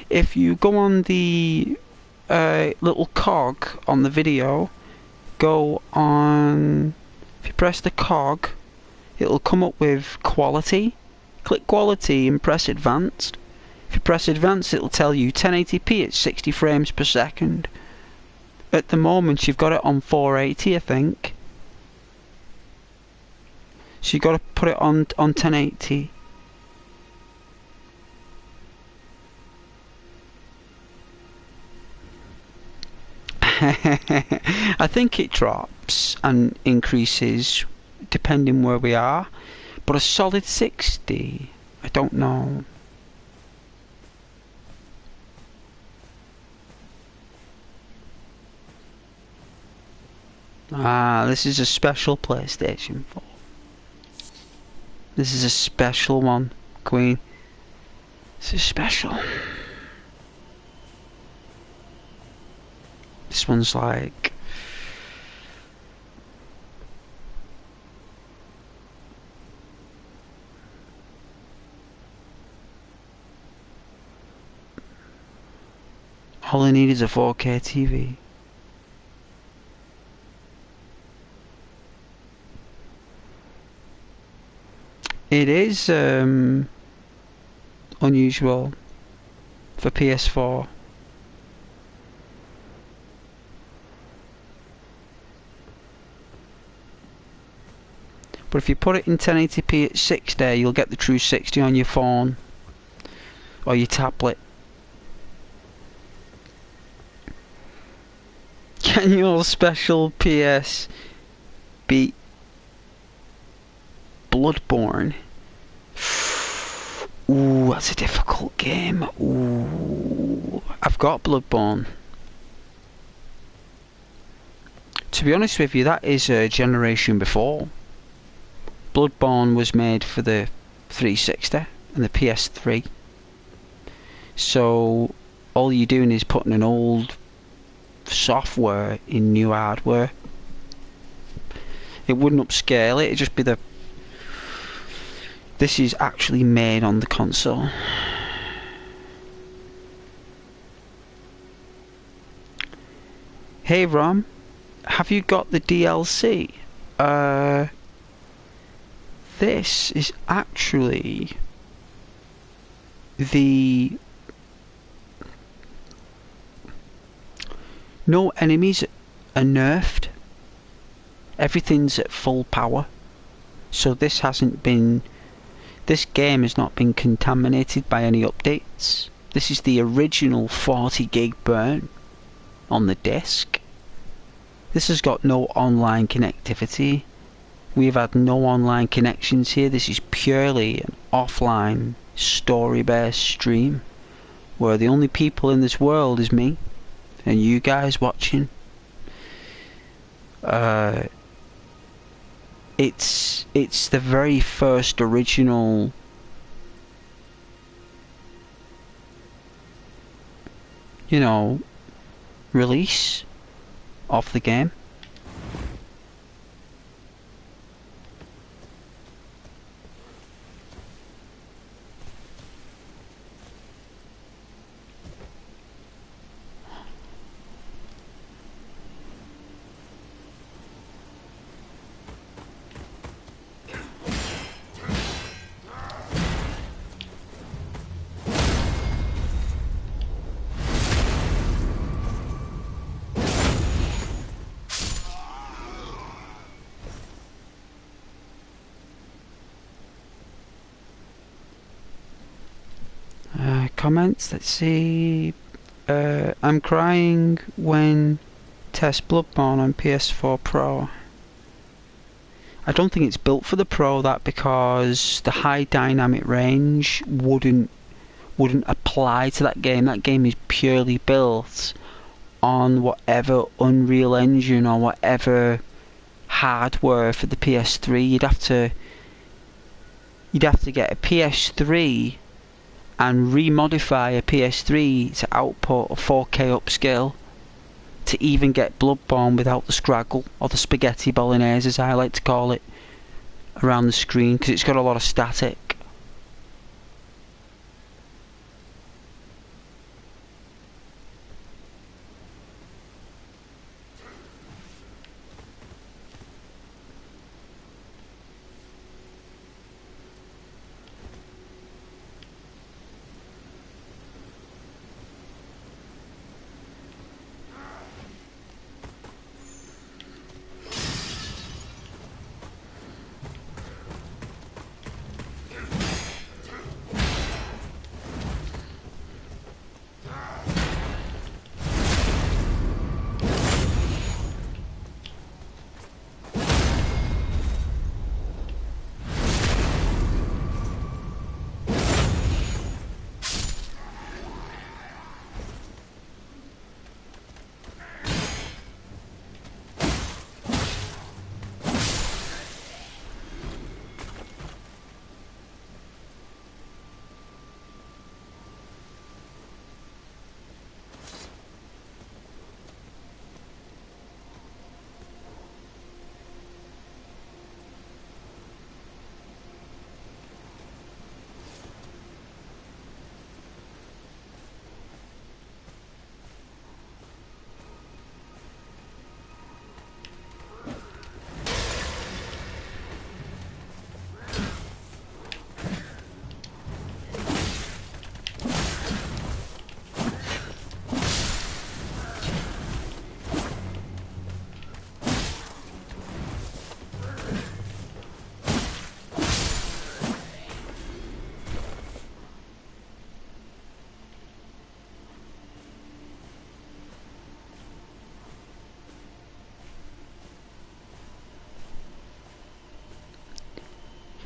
If you go on the little cog on the video, go on, if you press the cog, it'll come up with quality. Click quality and press advanced. If you press advanced, it'll tell you 1080p at 60 frames per second. At the moment, you've got it on 480, I think. So you've got to put it on 1080. I think it drops and increases depending where we are, but a solid 60, I don't know. Ah, this is a special PlayStation 4. This is a special one, Queen. This is special. This one's like... all I need is a 4K TV. It is unusual for PS4. But if you put it in 1080p at 60, you'll get the true 60 on your phone or your tablet. Can your special PS beat Bloodborne? Ooh, that's a difficult game. Ooh, I've got Bloodborne. To be honest with you, that is a generation before. Bloodborne was made for the 360 and the PS3. So all you're doing is putting an old software in new hardware. It wouldn't upscale it, it'd just be the... This is actually made on the console. Hey Rom, have you got the DLC? This is actually the... No enemies are nerfed. Everything's at full power. So this hasn't been... This game has not been contaminated by any updates. This is the original 40 gig burn on the disc. This has got no online connectivity. We've had no online connections here. This is purely an offline story-based stream where the only people in this world is me and you guys watching. It's the very first original release of the game. comments. Let's see. I'm crying when test Bloodborne on PS4 Pro. I don't think it's built for the Pro, that, because the high dynamic range wouldn't apply to that game. That game is purely built on whatever Unreal Engine or whatever hardware for the PS3. You'd have to get a PS3 and remodify a PS3 to output a 4K upscale to even get Bloodborne without the scraggle, or the spaghetti bolognese as I like to call it, around the screen, because it's got a lot of static.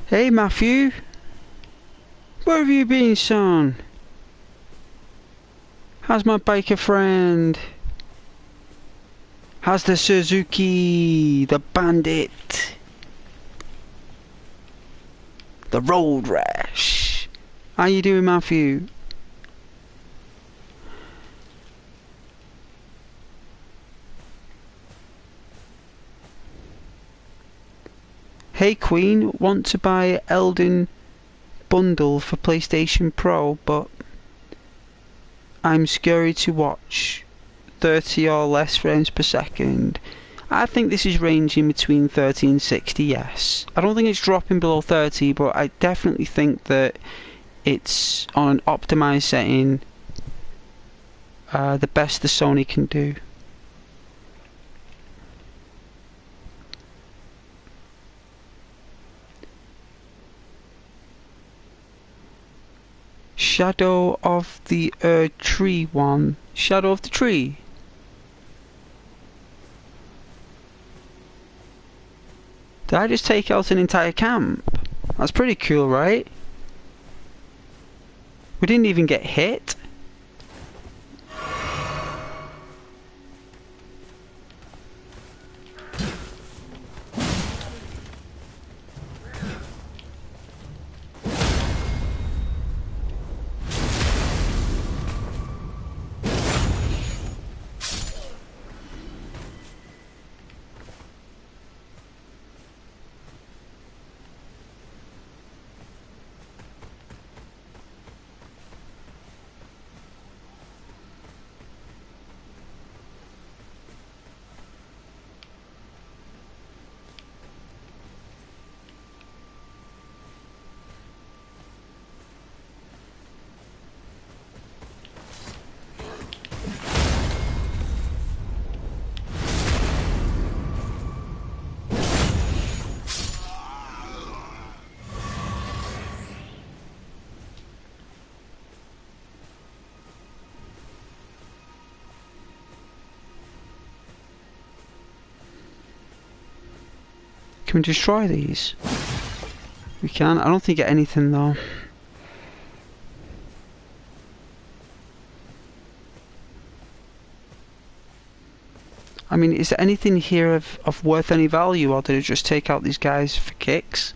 Hey Matthew, where have you been, son? How's my biker friend? How's the Suzuki, the Bandit, the Road Rash? How you doing, Matthew? Hey Queen, want to buy Elden bundle for PlayStation Pro, but I'm scary to watch 30 or less frames per second. I think this is ranging between 30 and 60, yes. I don't think it's dropping below 30, but I definitely think that it's on an optimized setting, the best the Sony can do. Shadow of the Tree one. Shadow of the Tree. Did I just take out an entire camp? That's pretty cool, right? We didn't even get hit. Can we destroy these? We can. I don't think get anything though. I mean, is there anything here of worth any value, or did it just take out these guys for kicks?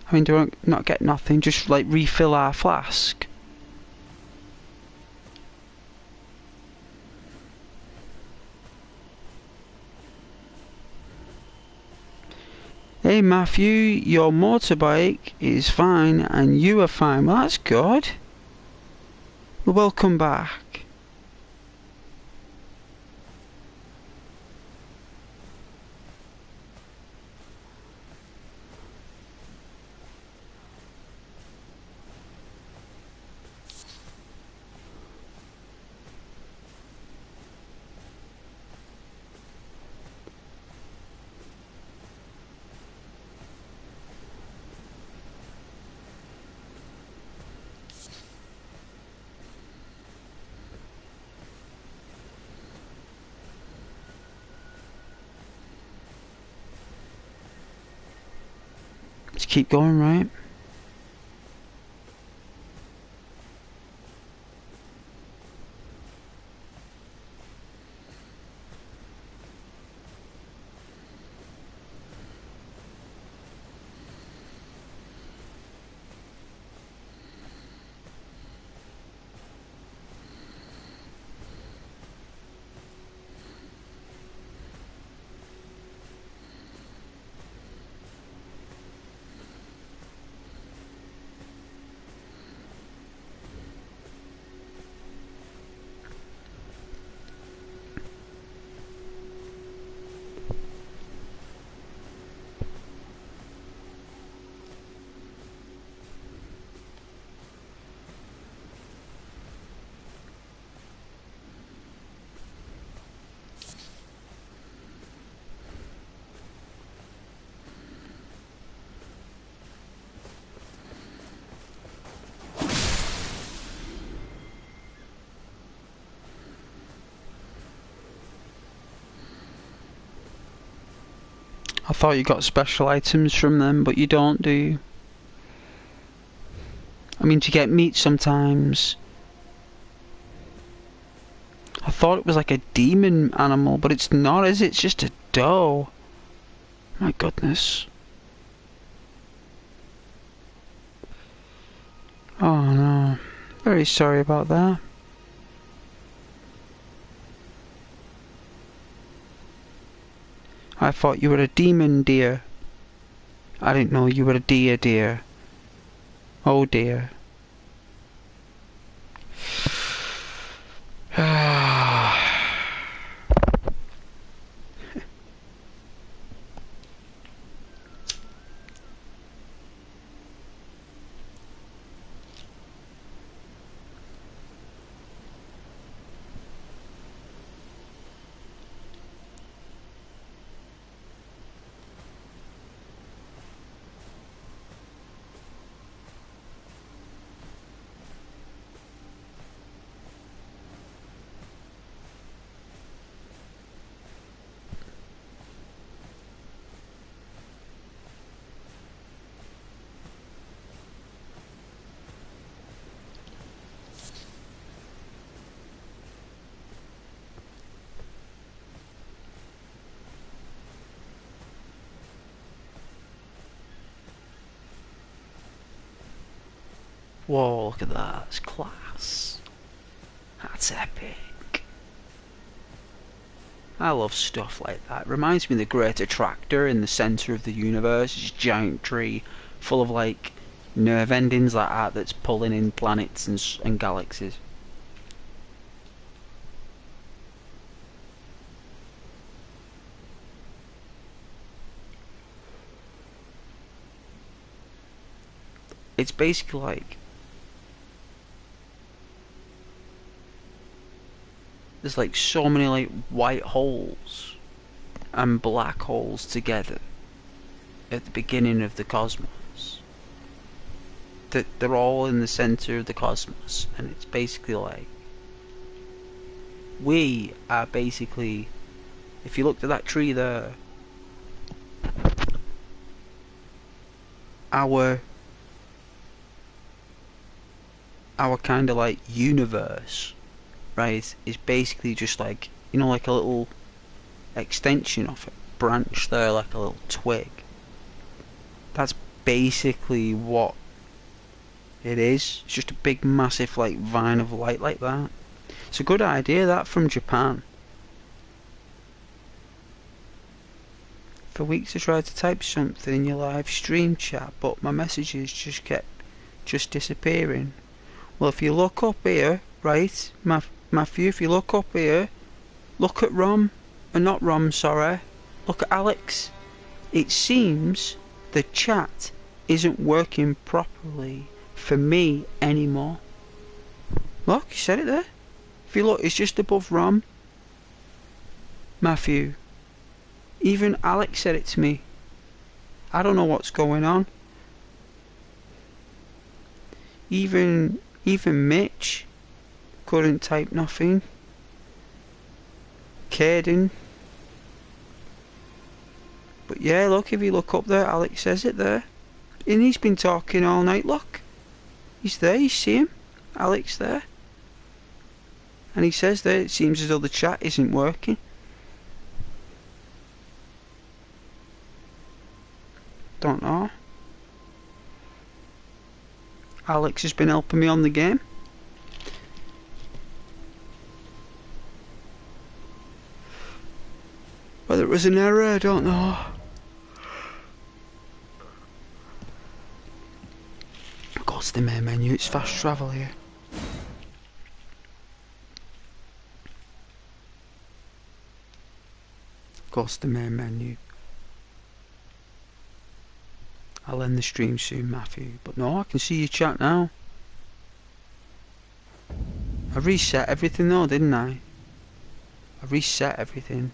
I mean, do I not get nothing? Just like refill our flask. Hey Matthew, your motorbike is fine and you are fine. Well, that's good. Well, welcome back. Let's keep going, right? I thought you got special items from them, but you don't, do you? I mean, to get meat sometimes. I thought it was like a demon animal, but it's not, is it? It's just a doe. My goodness. Oh no. Very sorry about that. I thought you were a demon deer. I didn't know you were a deer. Oh dear. Whoa, look at that. It's class. That's epic. I love stuff like that. It reminds me of the Great Attractor in the centre of the universe. It's a giant tree full of like nerve endings like that that's pulling in planets and galaxies. It's basically like there's like so many like white holes and black holes together at the beginning of the cosmos. That they're all in the center of the cosmos, and it's basically like we are basically, if you looked at that tree there, our kind of like universe, right, is basically just like, you know, like a little extension of it, branch there, like a little twig. That's basically what it is. It's just a big massive like vine of light like that. It's a good idea, that, from Japan. For weeks I tried to type something in your live stream chat, but my messages just kept disappearing. Well, if you look up here, right, Matthew, if you look up here, look at not Rom, sorry, look at Alex. It seems the chat isn't working properly for me anymore. Look, you said it there. If you look, it's just above Rom. Matthew. Even Alex said it to me. I don't know what's going on. Even Mitch couldn't type nothing. Caden. But yeah, look, if you look up there, Alex says it there. And he's been talking all night, look. He's there, you see him? Alex there. And he says there, it seems as though the chat isn't working. Don't know. Alex has been helping me on the game. Whether it was an error, I don't know. Go to the main menu, it's fast travel here. Go to the main menu. I'll end the stream soon, Matthew. But no, I can see your chat now. I reset everything though, didn't I? I reset everything.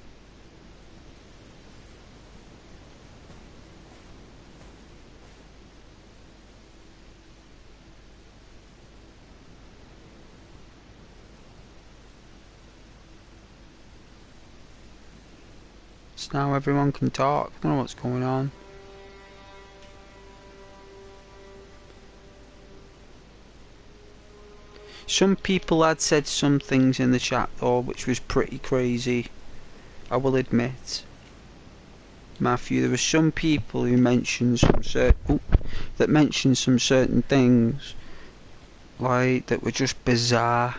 So now everyone can talk. I don't know what's going on. Some people had said some things in the chat though, which was pretty crazy. I will admit. Matthew, there were some people who mentioned some certain things, like, that were just bizarre.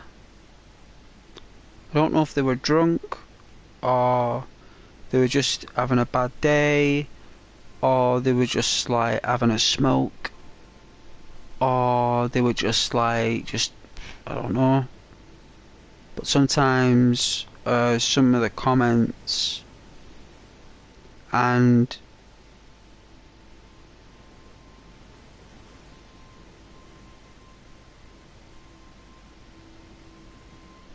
I don't know if they were drunk, or they were just having a bad day, or they were just like having a smoke, or they were just like, I don't know. But sometimes some of the comments and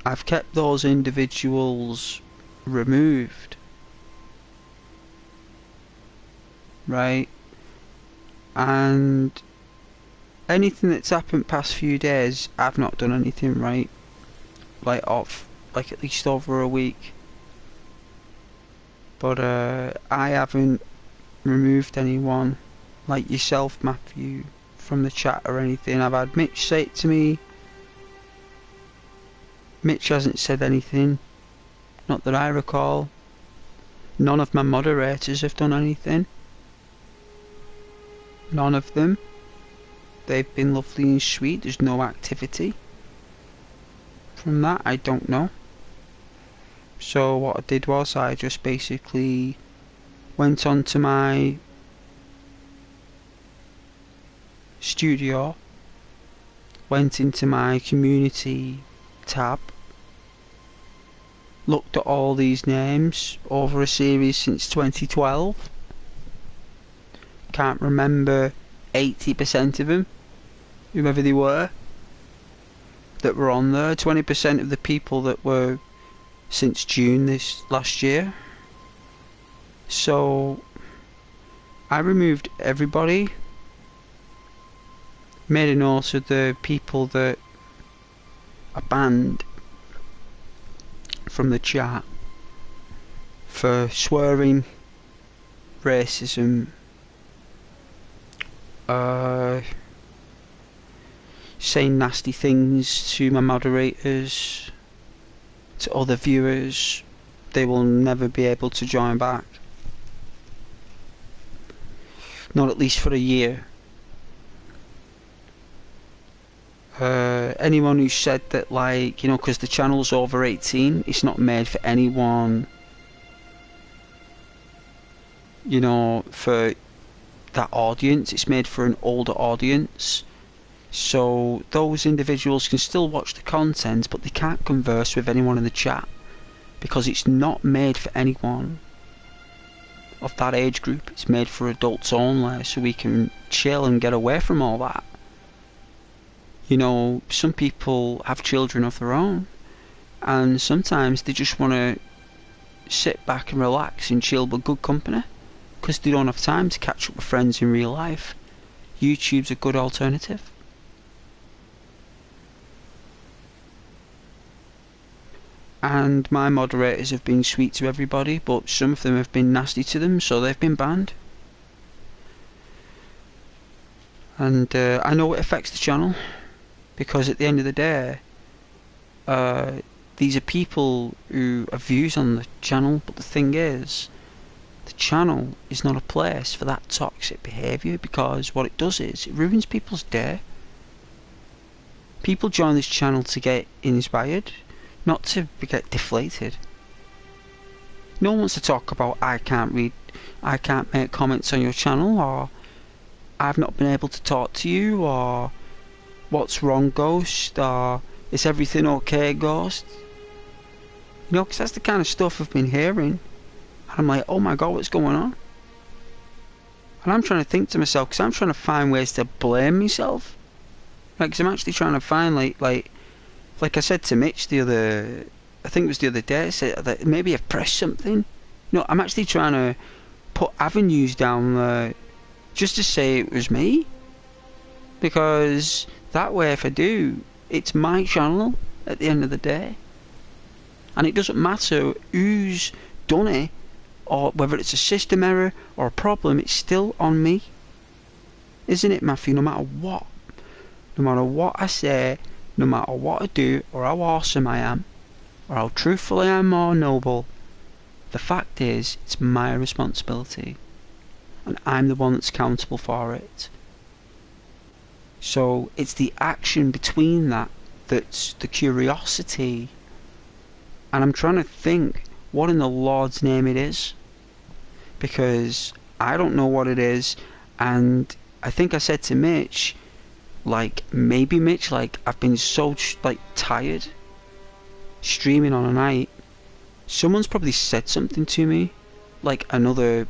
I've kept those individuals removed, right? And anything that's happened past few days, I've not done anything right. Like at least over a week. But I haven't removed anyone, like yourself, Matthew, from the chat or anything. I've had Mitch say it to me. Mitch hasn't said anything, not that I recall. None of my moderators have done anything. None of them. They've been lovely and sweet. There's no activity. From that, I don't know. So what I did was I just basically went onto my studio, went into my community tab, looked at all these names over a series since 2012. Can't remember 80% of them, whoever they were, that were on there. 20% of the people that were since June this last year. So I removed everybody, made a note of the people that are banned from the chat for swearing, racism, uh, saying nasty things to my moderators, to other viewers. They will never be able to join back. Not at least for a year. Anyone who said that, like, you know, because the channel's over 18, it's not made for anyone, you know, for that audience. It's made for an older audience. So those individuals can still watch the content, but they can't converse with anyone in the chat because it's not made for anyone of that age group. It's made for adults only, so we can chill and get away from all that. You know, some people have children of their own, and sometimes they just want to sit back and relax and chill with good company because they don't have time to catch up with friends in real life. YouTube's a good alternative. And my moderators have been sweet to everybody, but some of them have been nasty to them, so they've been banned. And I know it affects the channel, because at the end of the day, these are people who have views on the channel, but the thing is, the channel is not a place for that toxic behaviour, because what it does is, it ruins people's day. People join this channel to get inspired, not to get deflated. No one wants to talk about I can't make comments on your channel, or I've not been able to talk to you, or what's wrong, Ghost, or is everything okay, Ghost? You know, because that's the kind of stuff I've been hearing. And I'm like, oh my god, what's going on? And I'm trying to think to myself, because I'm trying to find ways to blame myself. Like, because I'm actually trying to find, like I said to Mitch I think it was the other day, I said that maybe I've pressed something. No, I'm actually trying to put avenues down there just to say it was me. Because that way, if I do, it's my channel at the end of the day. And it doesn't matter who's done it, or whether it's a system error or a problem, it's still on me. Isn't it, Matthew? No matter what. No matter what I say, no matter what I do, or how awesome I am, or how truthful I am or noble, the fact is, it's my responsibility. And I'm the one that's accountable for it. So it's the action between that that's the curiosity. And I'm trying to think what in the Lord's name it is. Because I don't know what it is. And I think I said to Mitch, like, maybe Mitch, like, I've been so, like, tired streaming on a night. Someone's probably said something to me. Like another,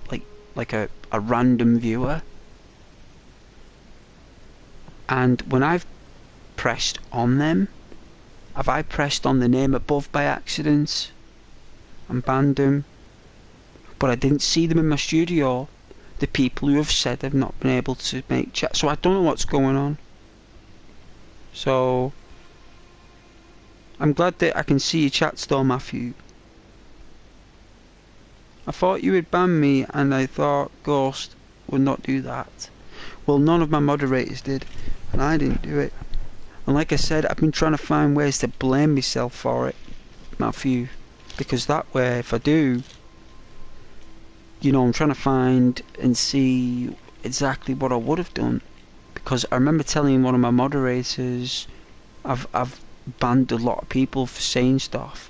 like a random viewer. And when I've pressed on them, have I pressed on the name above by accident and banned them? But I didn't see them in my studio. The people who have said they've not been able to make chat. So I don't know what's going on. So I'm glad that I can see your chat still, Matthew. I thought you would ban me, and I thought Ghost would not do that. Well, none of my moderators did, and I didn't do it. And like I said, I've been trying to find ways to blame myself for it, Matthew. Because that way, if I do, you know, I'm trying to find and see exactly what I would have done. Because I remember telling one of my moderators, I've banned a lot of people for saying stuff.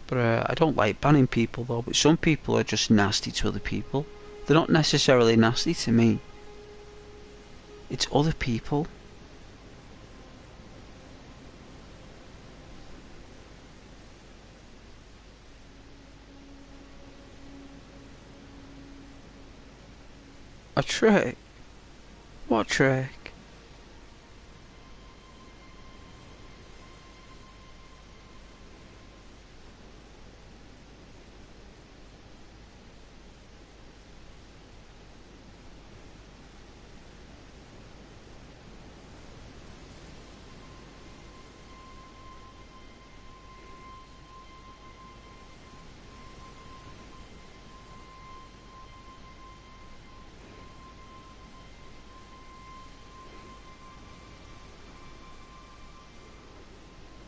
But I don't like banning people though, but some people are just nasty to other people. They're not necessarily nasty to me. It's other people. A trick? What trick?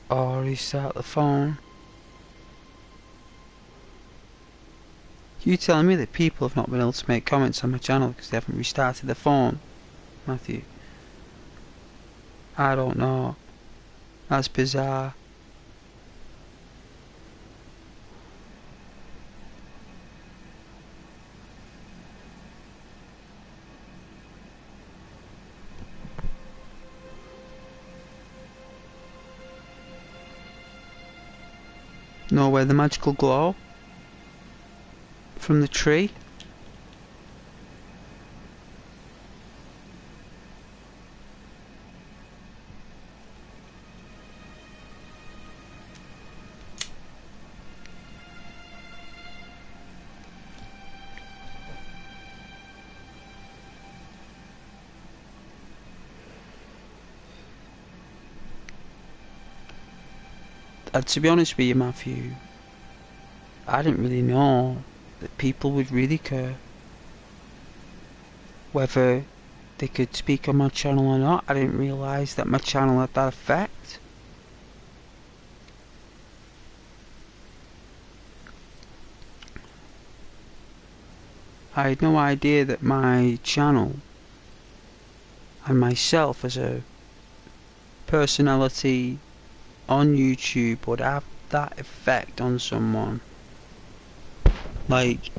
or restart the phone. You telling me that people have not been able to make comments on my channel because they haven't restarted their phone, Matthew? I don't know. That's bizarre. Know where the magical glow from the tree? To be honest with you, Matthew, I didn't really know that people would really care whether they could speak on my channel or not. I didn't realise that my channel had that effect. I had no idea that my channel and myself as a personality on YouTube would have that effect on someone. Like,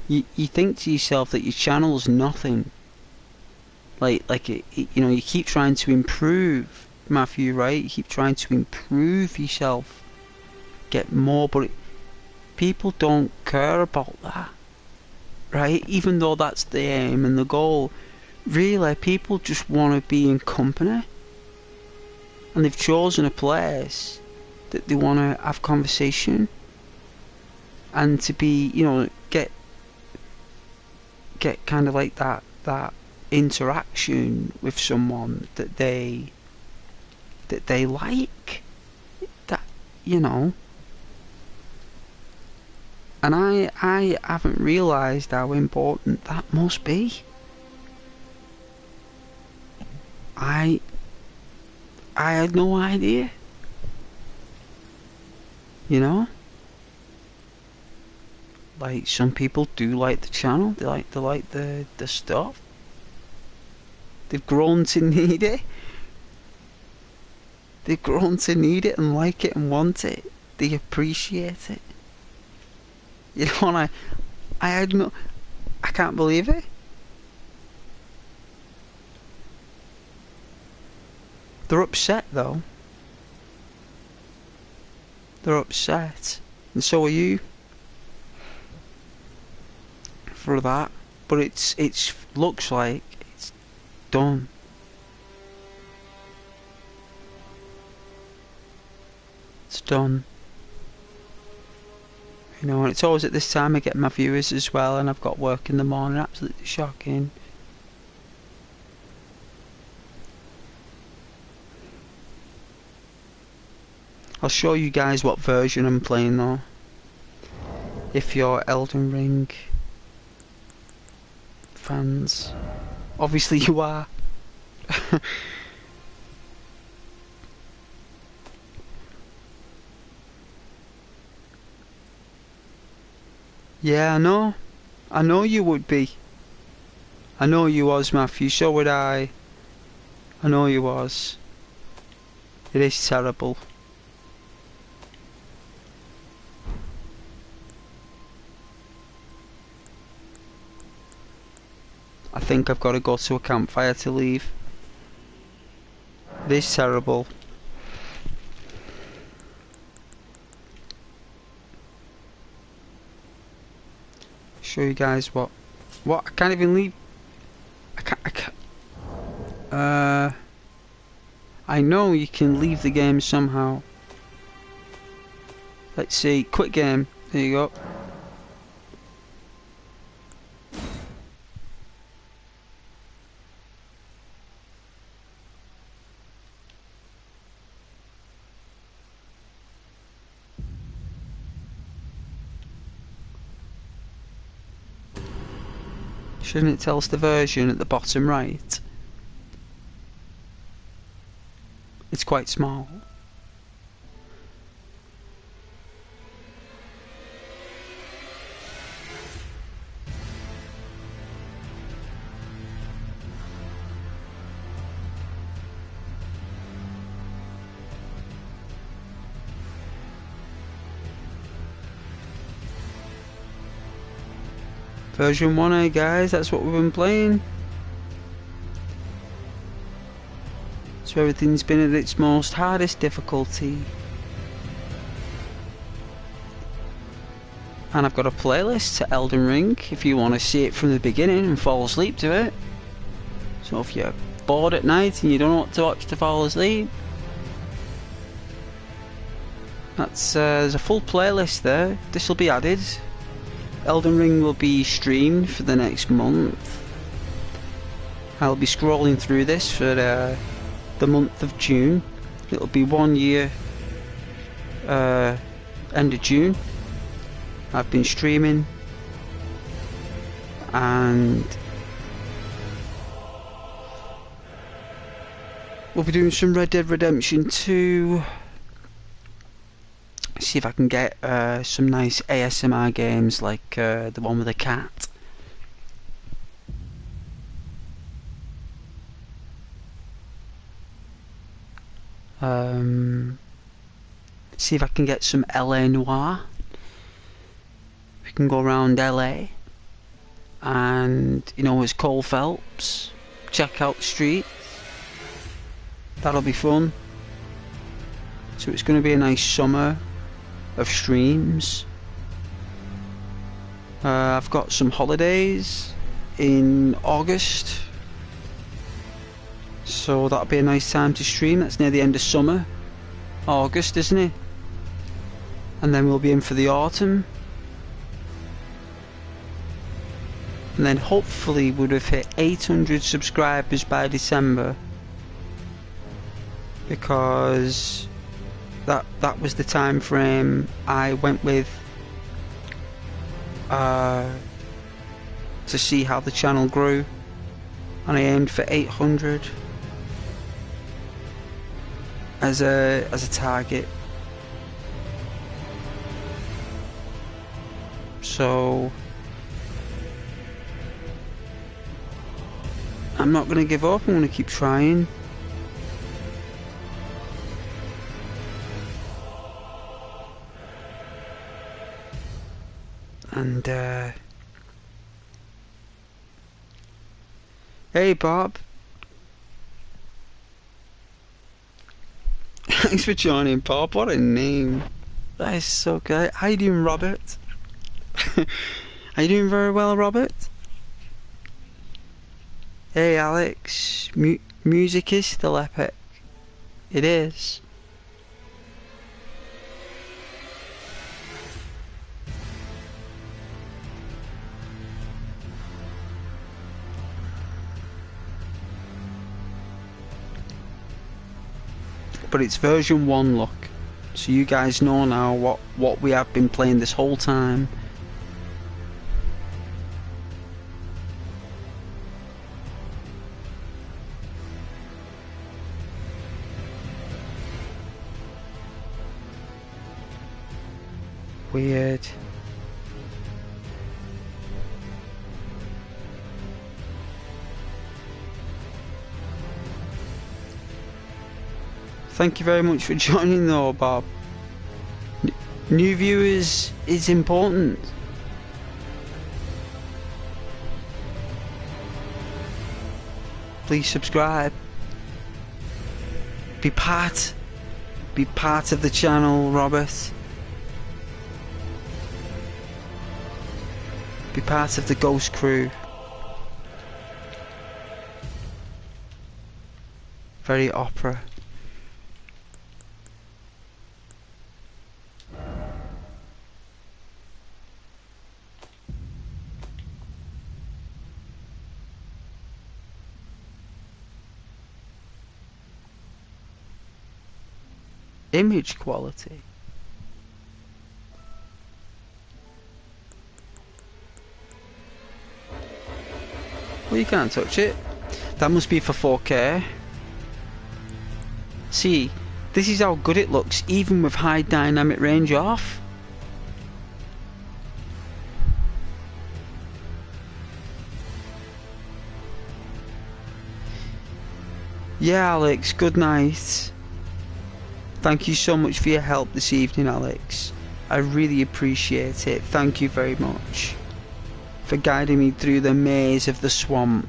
you think to yourself that your channel's nothing. You know, you keep trying to improve, Matthew, right? You keep trying to improve yourself, get more, but people don't care about that, right? Even though that's the aim and the goal, really, people just want to be in company. And they've chosen a place that they want to have conversation and to be, you know, get kind of like that interaction with someone that they like, that, you know. And I haven't realised how important that must be. I had no idea. You know? Like, some people do like the channel, they like the stuff. They've grown to need it. They've grown to need it and like it and want it. They appreciate it. You know, and I can't believe it. They're upset though. They're upset. And so are you. For that. But it's looks like it's done. It's done. You know, and it's always at this time I get my viewers as well, and I've got work in the morning. Absolutely shocking. I'll show you guys what version I'm playing though. If you're Elden Ring fans. Obviously you are. Yeah, I know. I know you would be. I know you was, Matthew. So would I. I know you was. It is terrible. I think I've got to go to a campfire to leave. It is terrible. Show you guys what I can't even leave. I can't. I know you can leave the game somehow. Let's see, quit game. There you go. Shouldn't it tell us the version at the bottom right? It's quite small. version 1, guys, that's what we've been playing. So everything's been at its most hardest difficulty. And I've got a playlist to Elden Ring if you want to see it from the beginning and fall asleep to it. So if you're bored at night and you don't know what to watch to fall asleep, that's there's a full playlist there. This will be added. Elden Ring will be streamed for the next month. I'll be scrolling through this for the month of June. It'll be 1 year end of June. I've been streaming, and we'll be doing some Red Dead Redemption 2. See if I can get some nice ASMR games like the one with the cat. See if I can get some LA Noir. We can go around LA and, you know, as Cole Phelps, check out the street. That'll be fun. So it's going to be a nice summer of streams. I've got some holidays in August, so that'll be a nice time to stream. That's near the end of summer, August, isn't it? And then we'll be in for the autumn, and then hopefully we'd have hit 800 subscribers by December, because that was the time frame I went with to see how the channel grew, and I aimed for 800 as a target. So I'm not going to give up. I'm going to keep trying. And hey Bob, thanks for joining, Bob. What a name. That is so good. How you doing, Robert? Are you doing very well, Robert? Hey Alex, music is still epic. It is. But it's version 1, look. So you guys know now what we have been playing this whole time. Weird. Thank you very much for joining though, Bob. New viewers is important. Please subscribe. Be part of the channel, Robert. Be part of the Ghost crew. Very opera. Image quality. Well, you can't touch it. That must be for 4K. See, this is how good it looks even with high dynamic range off. Yeah, Alex, good night. Thank you so much for your help this evening, Alex. I really appreciate it. Thank you very much. for guiding me through the maze of the swamp.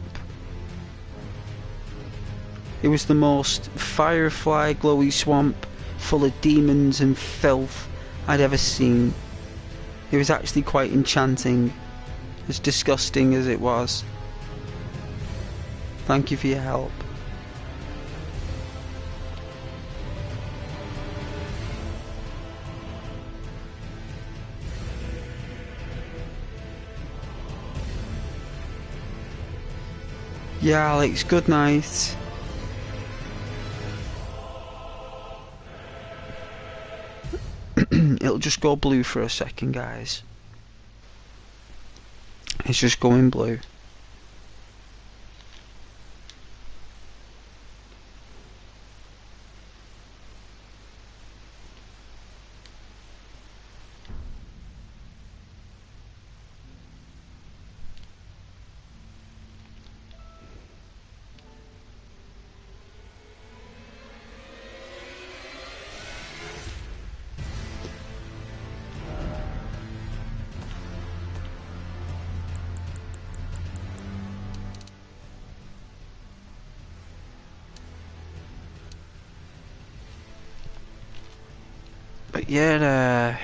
It was the most firefly glowy swamp full of demons and filth I'd ever seen. It was actually quite enchanting, as disgusting as it was. Thank you for your help. Yeah, Alex, good night. It'll just go blue for a second, guys. It's just going blue. But yeah,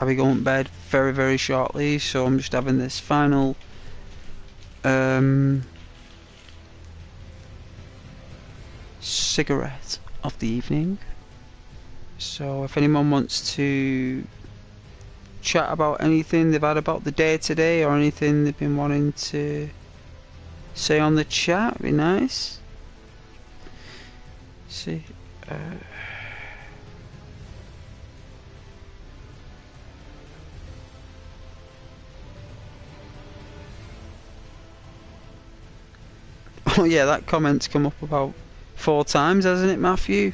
I'll be going to bed very, very shortly, so I'm just having this final cigarette of the evening. So if anyone wants to chat about anything they've had about the day today, or anything they've been wanting to say on the chat, it'd be nice. See, oh yeah, that comment's come up about 4 times, hasn't it, Matthew?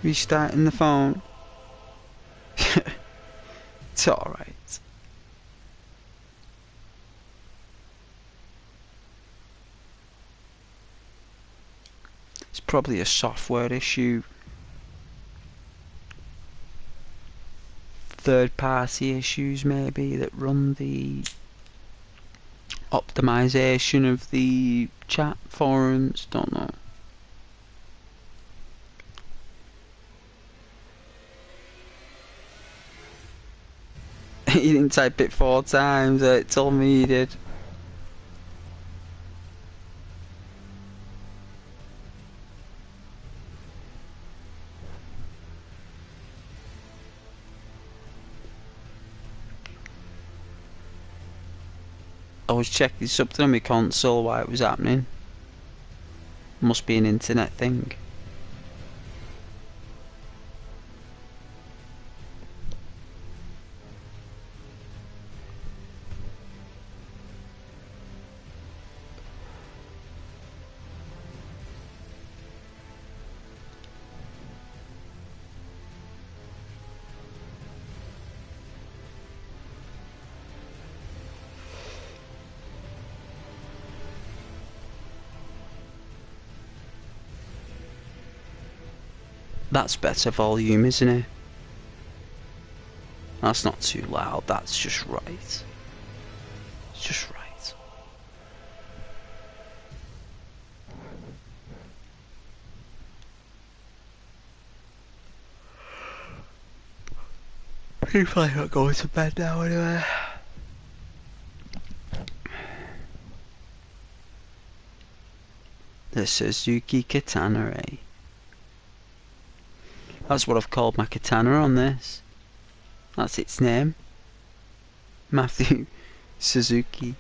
Restarting the phone. It's alright. It's probably a software issue. Third-party issues maybe that run the optimization of the chat forums, don't know. He didn't type it 4 times, it told me he did. I was checking something on my console while it was happening. Must be an internet thing. That's better volume, isn't it? That's not too loud, that's just right. It's just right. People are not going to bed now anyway. The Suzuki Katana, eh? That's what I've called my katana on this. That's its name. Matthew Suzuki.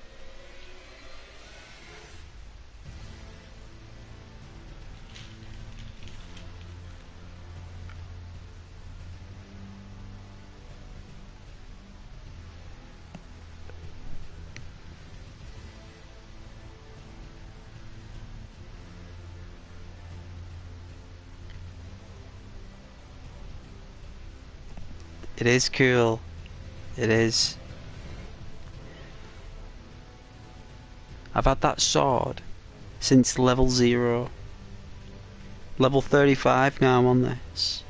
It is cool. It is. I've had that sword since level 0. Level 35 now I'm on this.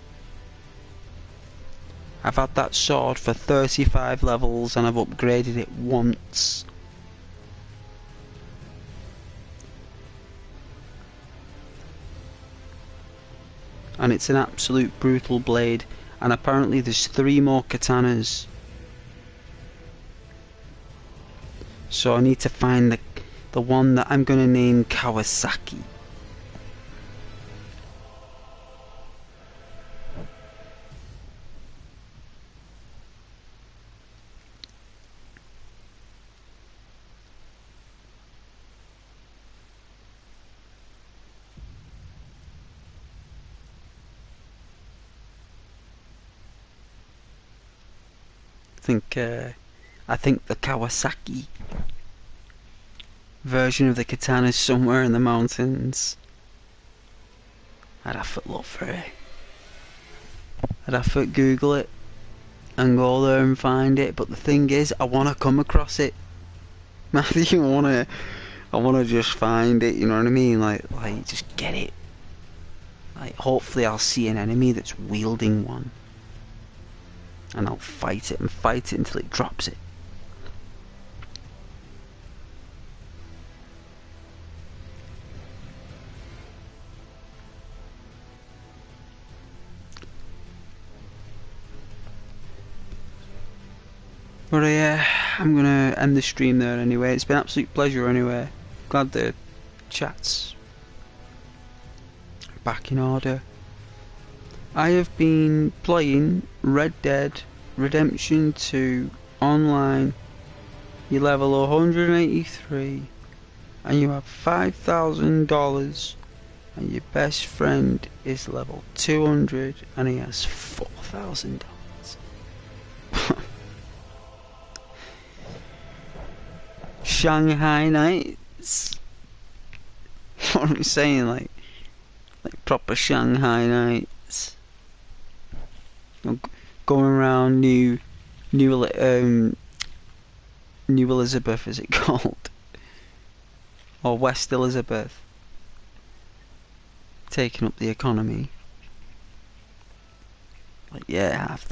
I've had that sword for 35 levels and I've upgraded it once. And it's an absolute brutal blade, and apparently there's 3 more katanas. So I need to find the one that I'm gonna name Kawasaki. I think the Kawasaki version of the katana is somewhere in the mountains. I'd have to look for it. I'd have to Google it and go there and find it. But the thing is, I want to come across it. Matthew, I wanna just find it. You know what I mean? Like just get it. Like, hopefully, I'll see an enemy that's wielding one, and I'll fight it and fight it until it drops it. But yeah, I'm gonna end the stream there anyway. It's been an absolute pleasure anyway. Glad the chat's back in order. I have been playing Red Dead Redemption 2 online. You level 183 and you have $5,000 and your best friend is level 200 and he has $4,000. Shanghai Nights. What am I saying? Like proper Shanghai Nights. Going around New Elizabeth, is it called? Or West Elizabeth. Taking up the economy. Like, yeah, half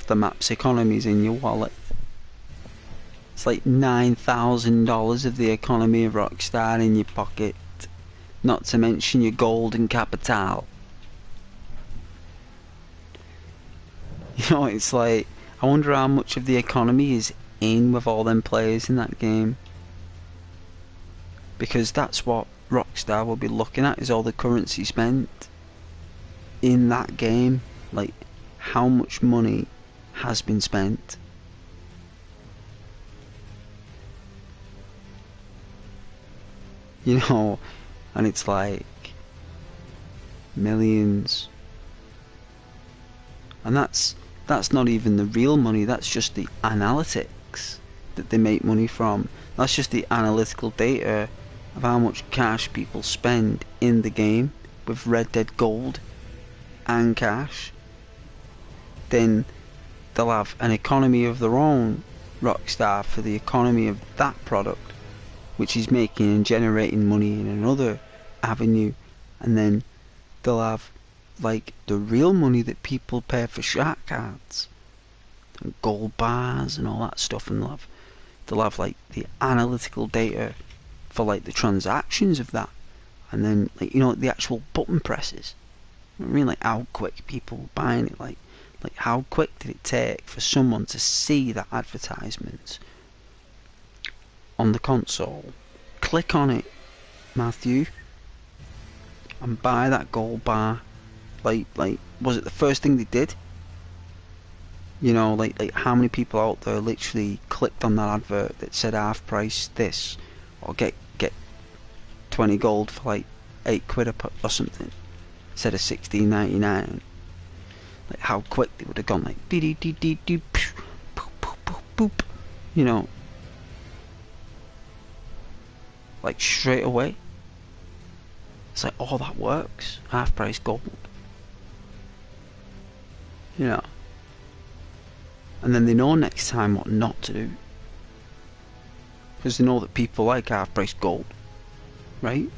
the map's economy's in your wallet. It's like $9,000 of the economy of Rockstar in your pocket, not to mention your gold and capital. You know, it's like, I wonder how much of the economy is in with all them players in that game. Because that's what Rockstar will be looking at, is all the currency spent in that game. Like, how much money has been spent. You know, and it's like millions. And that's not even the real money, that's just the analytics that they make money from. That's just the analytical data of how much cash people spend in the game with Red Dead Gold and cash. Then they'll have an economy of their own, Rockstar, for the economy of that product, which is making and generating money in another avenue. And then they'll have like the real money that people pay for shark cards and gold bars and all that stuff, and they'll have like the analytical data for like the transactions of that, and then like, you know, the actual button presses. I mean, like how quick people were buying it, like how quick did it take for someone to see that advertisement on the console, click on it, Matthew, and buy that gold bar. Like was it the first thing they did? You know, like how many people out there literally clicked on that advert that said half price this, or get 20 gold for like £8 or something instead of $16.99. Like how quick they would have gone, like dee dee dee dee boop boop boop boop, you know, like straight away. It's like, oh, that works, half price gold, you know. And then they know next time what not to do, because they know that people like half price gold, right?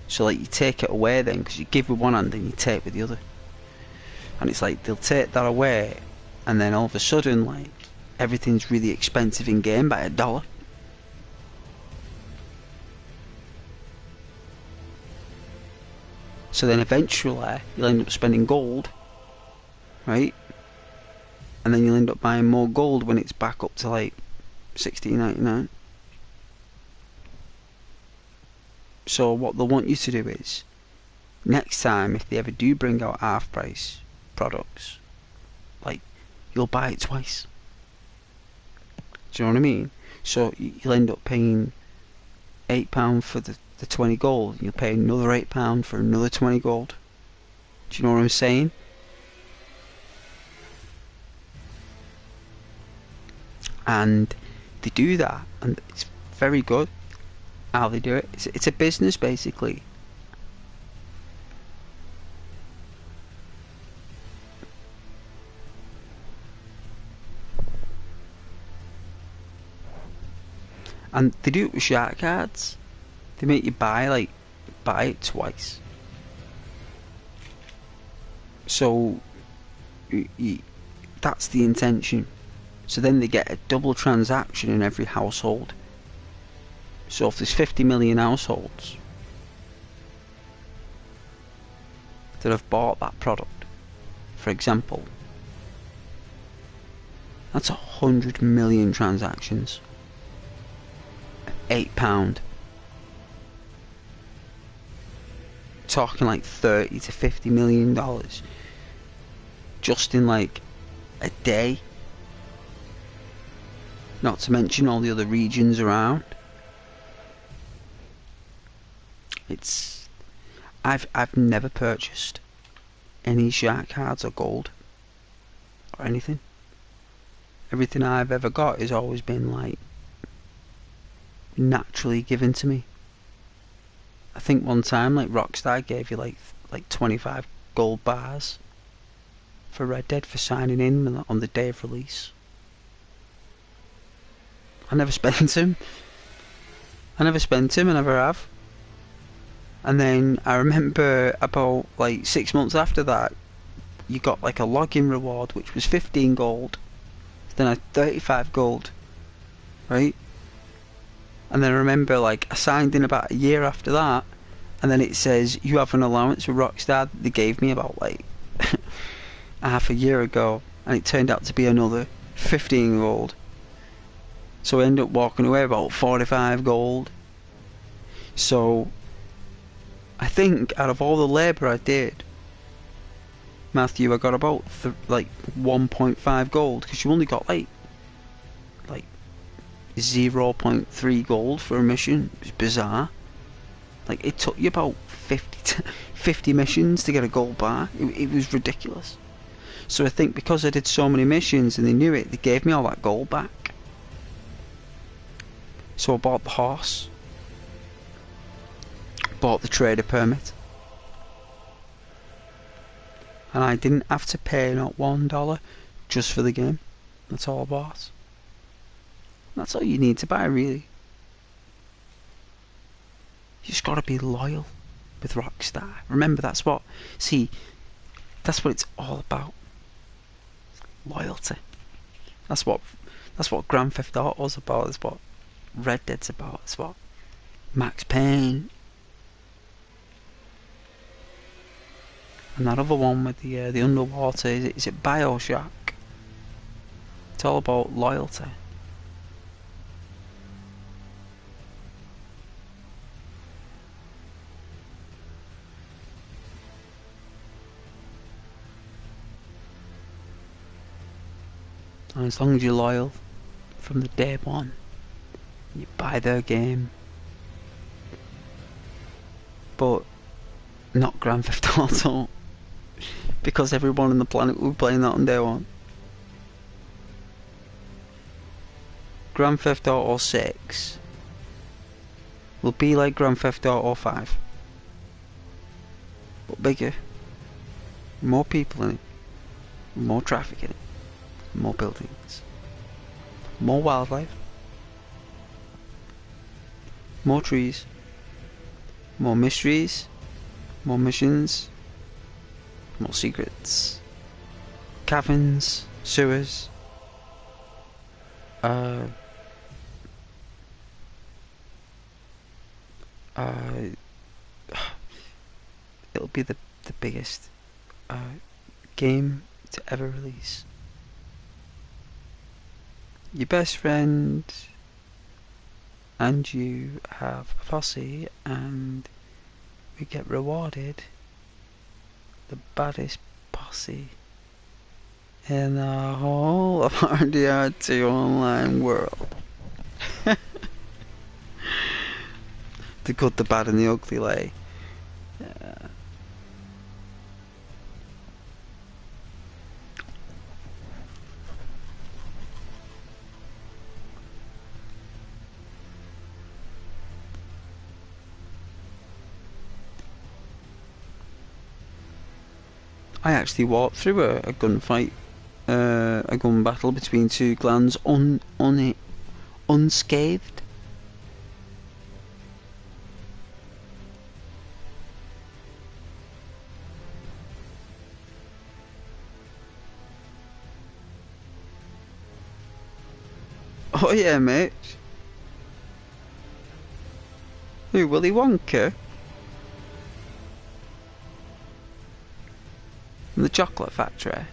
So like you take it away then, because you give with one hand and you take with the other. And it's like they'll take that away, and then all of a sudden, like, everything's really expensive in game by $1. So then eventually you'll end up spending gold, right? And then you'll end up buying more gold when it's back up to like $16.99. So what they'll want you to do is, next time if they ever do bring out half price products, like, you'll buy it twice. Do you know what I mean? So you'll end up paying £8 for the 20 gold, and you'll pay another £8 for another 20 gold. Do you know what I'm saying? And they do that, and it's very good how they do it. It's a business, basically. And they do it with shark cards. They make you buy it twice. So that's the intention. So then they get a double transaction in every household. So if there's 50 million households that have bought that product, for example, that's 100 million transactions. £8. Talking like 30 to 50 million dollars just in like a day. Not to mention all the other regions around. I've never purchased any shark cards or gold or anything. Everything I've ever got has always been like naturally given to me. I think one time like Rockstar gave you like 25 gold bars for Red Dead for signing in on the day of release. I never spent him. I never have. And then I remember about like 6 months after that, you got like a login reward which was 15 gold. Then I had 35 gold, right? And then I remember like I signed in about a year after that, and then it says you have an allowance for Rockstar that they gave me about like half a year ago, and it turned out to be another 15 gold. So I ended up walking away about 45 gold. So I think out of all the labour I did, Matthew, I got about 1.5 gold, because you only got like 0.3 gold for a mission. It was bizarre. Like, it took you about 50 missions to get a gold bar. It was ridiculous. So I think because I did so many missions and they knew it, they gave me all that gold back. So I bought the horse, bought the trader permit, and I didn't have to pay not $1 just for the game. That's all I bought. That's all you need to buy, really. You just gotta be loyal with Rockstar. Remember, that's what it's all about. Loyalty. That's what Grand Theft Auto's about. That's what Red Dead's about. That's what Max Payne. And that other one with the underwater, is it BioShock? It's all about loyalty. And as long as you're loyal from the day one, you buy their game. But not Grand Theft Auto, because everyone on the planet will be playing that on day one. Grand Theft Auto 6 will be like Grand Theft Auto 5, but bigger, more people in it, more traffic in it, more buildings, more wildlife, more trees, more mysteries, more missions, more secrets, caverns, sewers. Uh, uh, it'll be the biggest game to ever release. Your best friend and you have a posse, and we get rewarded the baddest posse in the whole of RDR2 online world. The good, the bad, and the ugly, like. Yeah. I actually walked through a gunfight, a gun battle between two clans unscathed. Oh yeah, mate. Who, Willy Wonka? From the chocolate factory.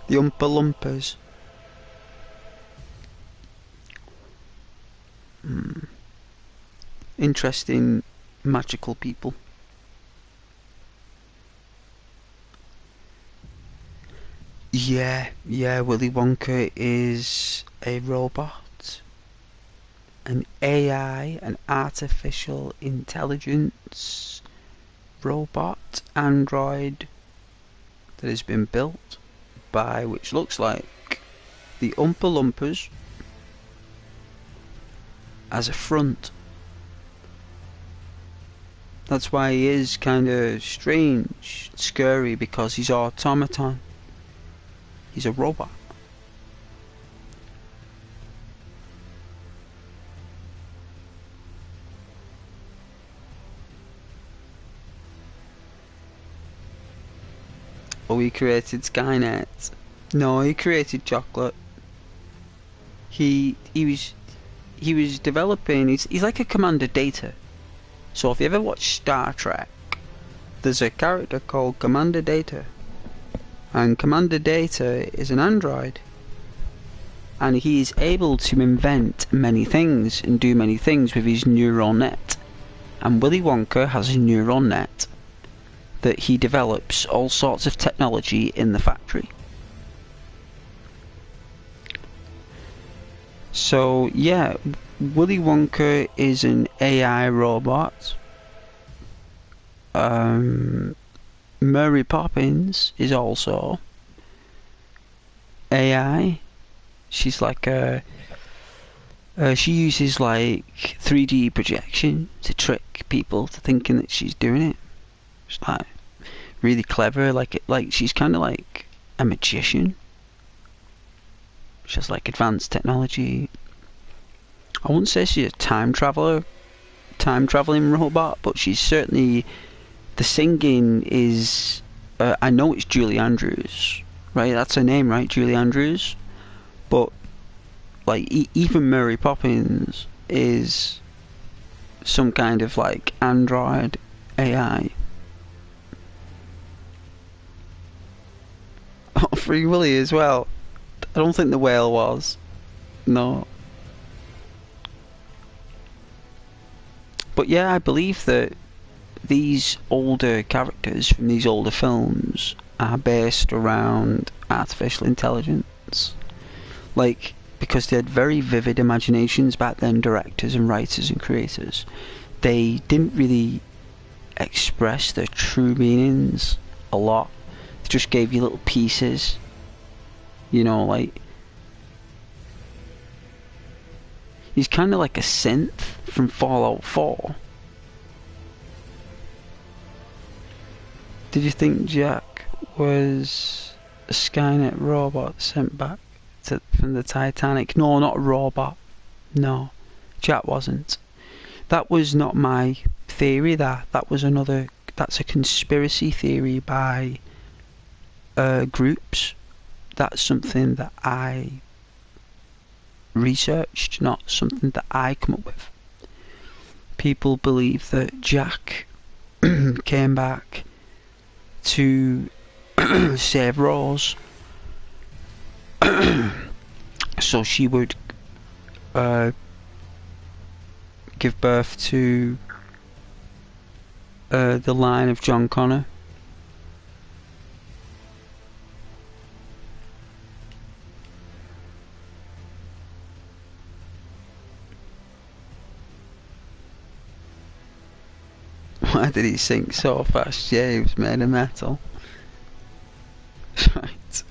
The Oompa Loompas. Interesting, magical people. Yeah, Willy Wonka is a robot. An AI, an artificial intelligence robot, android that has been built by, which looks like, the Oompa Loompas as a front. That's why he is kind of strange, scary, because he's automaton. He's a robot. Oh, he created Skynet. No, he created chocolate. He was developing. He's like a Commander Data. So if you ever watch Star Trek, there's a character called Commander Data, and Commander Data is an android, and he is able to invent many things and do many things with his neural net. And Willy Wonka has a neural net that he develops all sorts of technology in the factory. So yeah, Willy Wonka is an AI robot. Mary Poppins is also AI. She's like she uses like 3D projection to trick people to thinking that she's doing it. She's like really clever, like she's kind of like a magician. She has like advanced technology. I wouldn't say she's a time traveling robot, but she's certainly, the singing is, I know it's Julie Andrews, right? That's her name, right? Julie Andrews. But like even Mary Poppins is some kind of like android AI. Oh, Free Willy as well. I don't think the whale was. No. But yeah, I believe that these older characters from these older films are based around artificial intelligence. Like, because they had very vivid imaginations back then, directors and writers and creators. They didn't really express their true meanings a lot. They just gave you little pieces. You know, like, he's kind of like a synth from Fallout 4. Did you think Jack was a Skynet robot sent back from the Titanic? No, not a robot. No, Jack wasn't. That was not my theory. That was another. That's a conspiracy theory by groups. That's something that I researched, not something that I come up with. People believe that Jack came back to save Rose, so she would give birth to the line of John Connor. Why did he sink so fast? Yeah, he was made of metal. Right.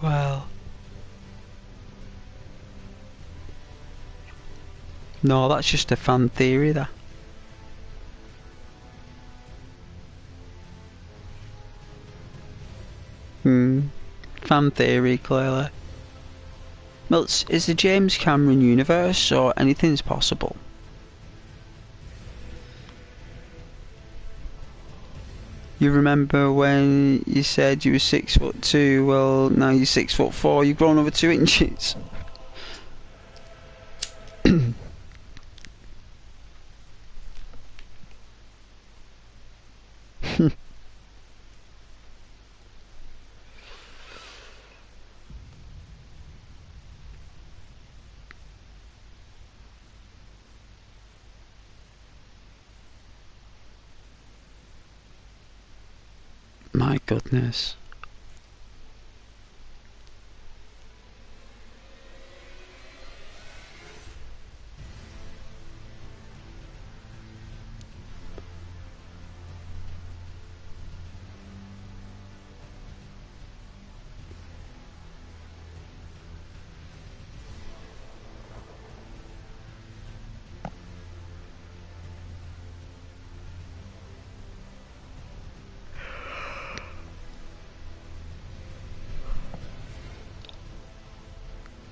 Well. No, that's just a fan theory, that. Fan theory, clearly. Well, it's the James Cameron universe, so anything's possible. You remember when you said you were 6'2"? Well, now you're 6'4". You've grown over 2 inches. My goodness.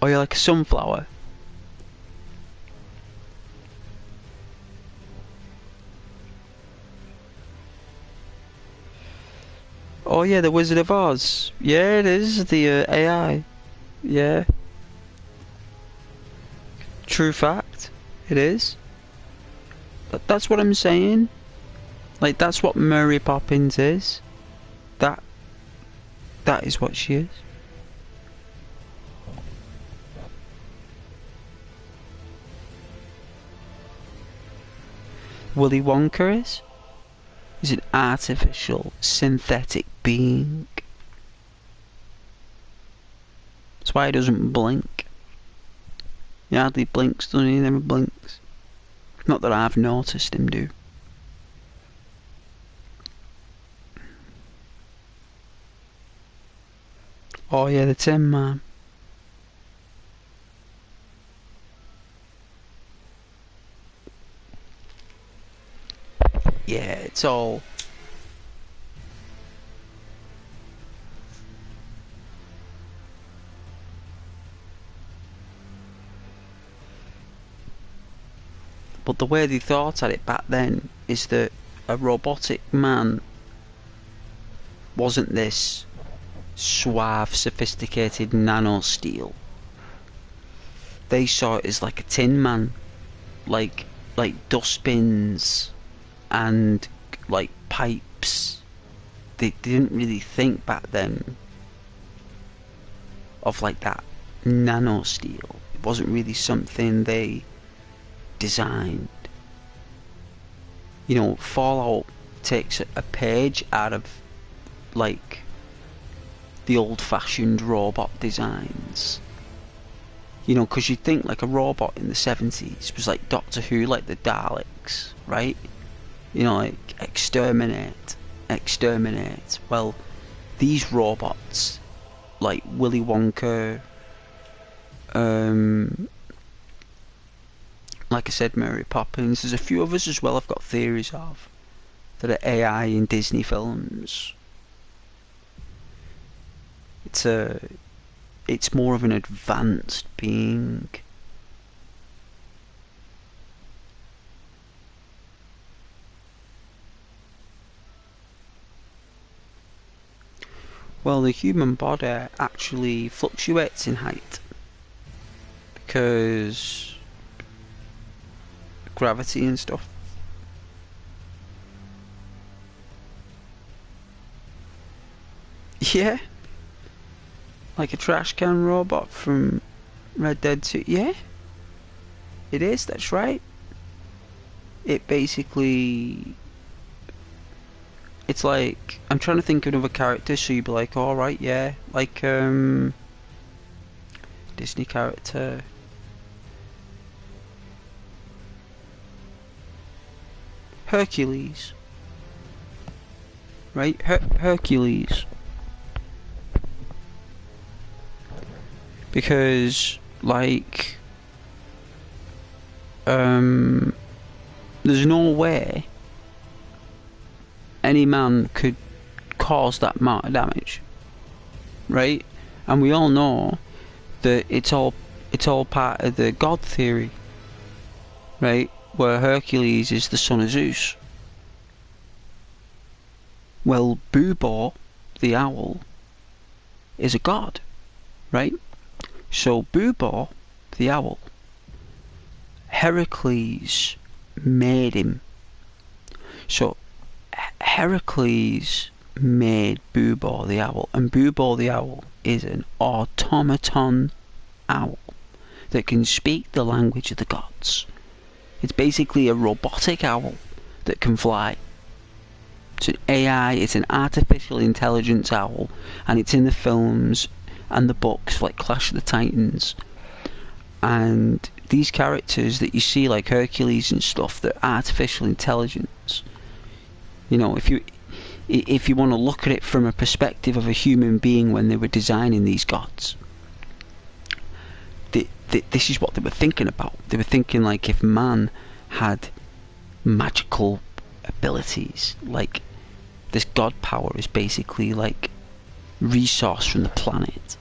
Oh, you're like a sunflower. Oh yeah, the Wizard of Oz. Yeah, it is the AI. Yeah, true fact. It is. That's what I'm saying. Like, that's what Mary Poppins is. That that is what she is. Willy Wonka is? He's an artificial, synthetic being. That's why he doesn't blink. He hardly blinks, doesn't he? He never blinks. Not that I've noticed him do. Oh yeah, the Tin Man. Yeah, it's all... But the way they thought at it back then is that a robotic man wasn't this suave, sophisticated nano-steel. They saw it as like a tin man. Like dustbins and like pipes. They didn't really think back then of like that nano steel. It wasn't really something they designed. You know, Fallout takes a page out of like the old-fashioned robot designs. You know, because you'd think like a robot in the 70s was like Doctor Who, like the Daleks, right? You know, like exterminate. Well, these robots, like Willy Wonka, like I said, Mary Poppins, there's a few others as well I've got theories of that are AI in Disney films. It's more of an advanced being. Well, the human body actually fluctuates in height because gravity and stuff. Yeah, like a trash can robot from Red Dead 2. Yeah, it is, that's right. It basically... It's like... I'm trying to think of another character, so you'd be like, alright, yeah. Like, Disney character... Hercules. Right? Hercules. Because, like... There's no way any man could cause that amount of damage, right? And we all know that it's all part of the god theory, right? Where Hercules is the son of Zeus. Well, Bubo, the owl, is a god, right? So Bubo, the owl, Heracles made him. So Heracles made Bubo the owl, and Bubo the owl is an automaton owl that can speak the language of the gods. It's basically a robotic owl that can fly. It's an AI, it's an artificial intelligence owl, and it's in the films and the books like Clash of the Titans. And these characters that you see, like Hercules and stuff, they're artificial intelligence. You know, if you want to look at it from a perspective of a human being when they were designing these gods, this is what they were thinking about. They were thinking, like, if man had magical abilities, like this god power is basically like resource from the planet.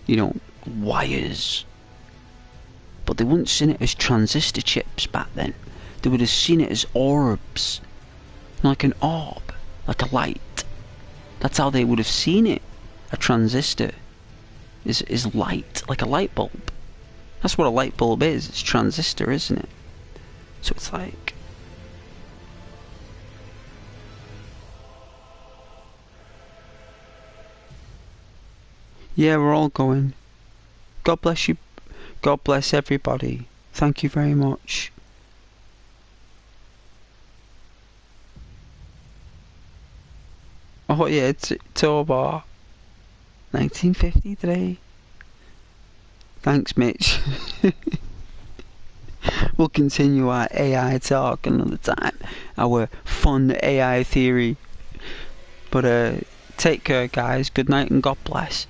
You know, wires. But they wouldn't seen it as transistor chips back then. They would have seen it as orbs. Like an orb. Like a light. That's how they would have seen it. A transistor is light. Like a light bulb. That's what a light bulb is. It's transistor, isn't it? So it's like... Yeah, we're all going. God bless you. God bless everybody. Thank you very much. Oh yeah, it's over 1953. Thanks, Mitch. We'll continue our AI talk another time. Our fun AI theory. But take care, guys. Good night and God bless.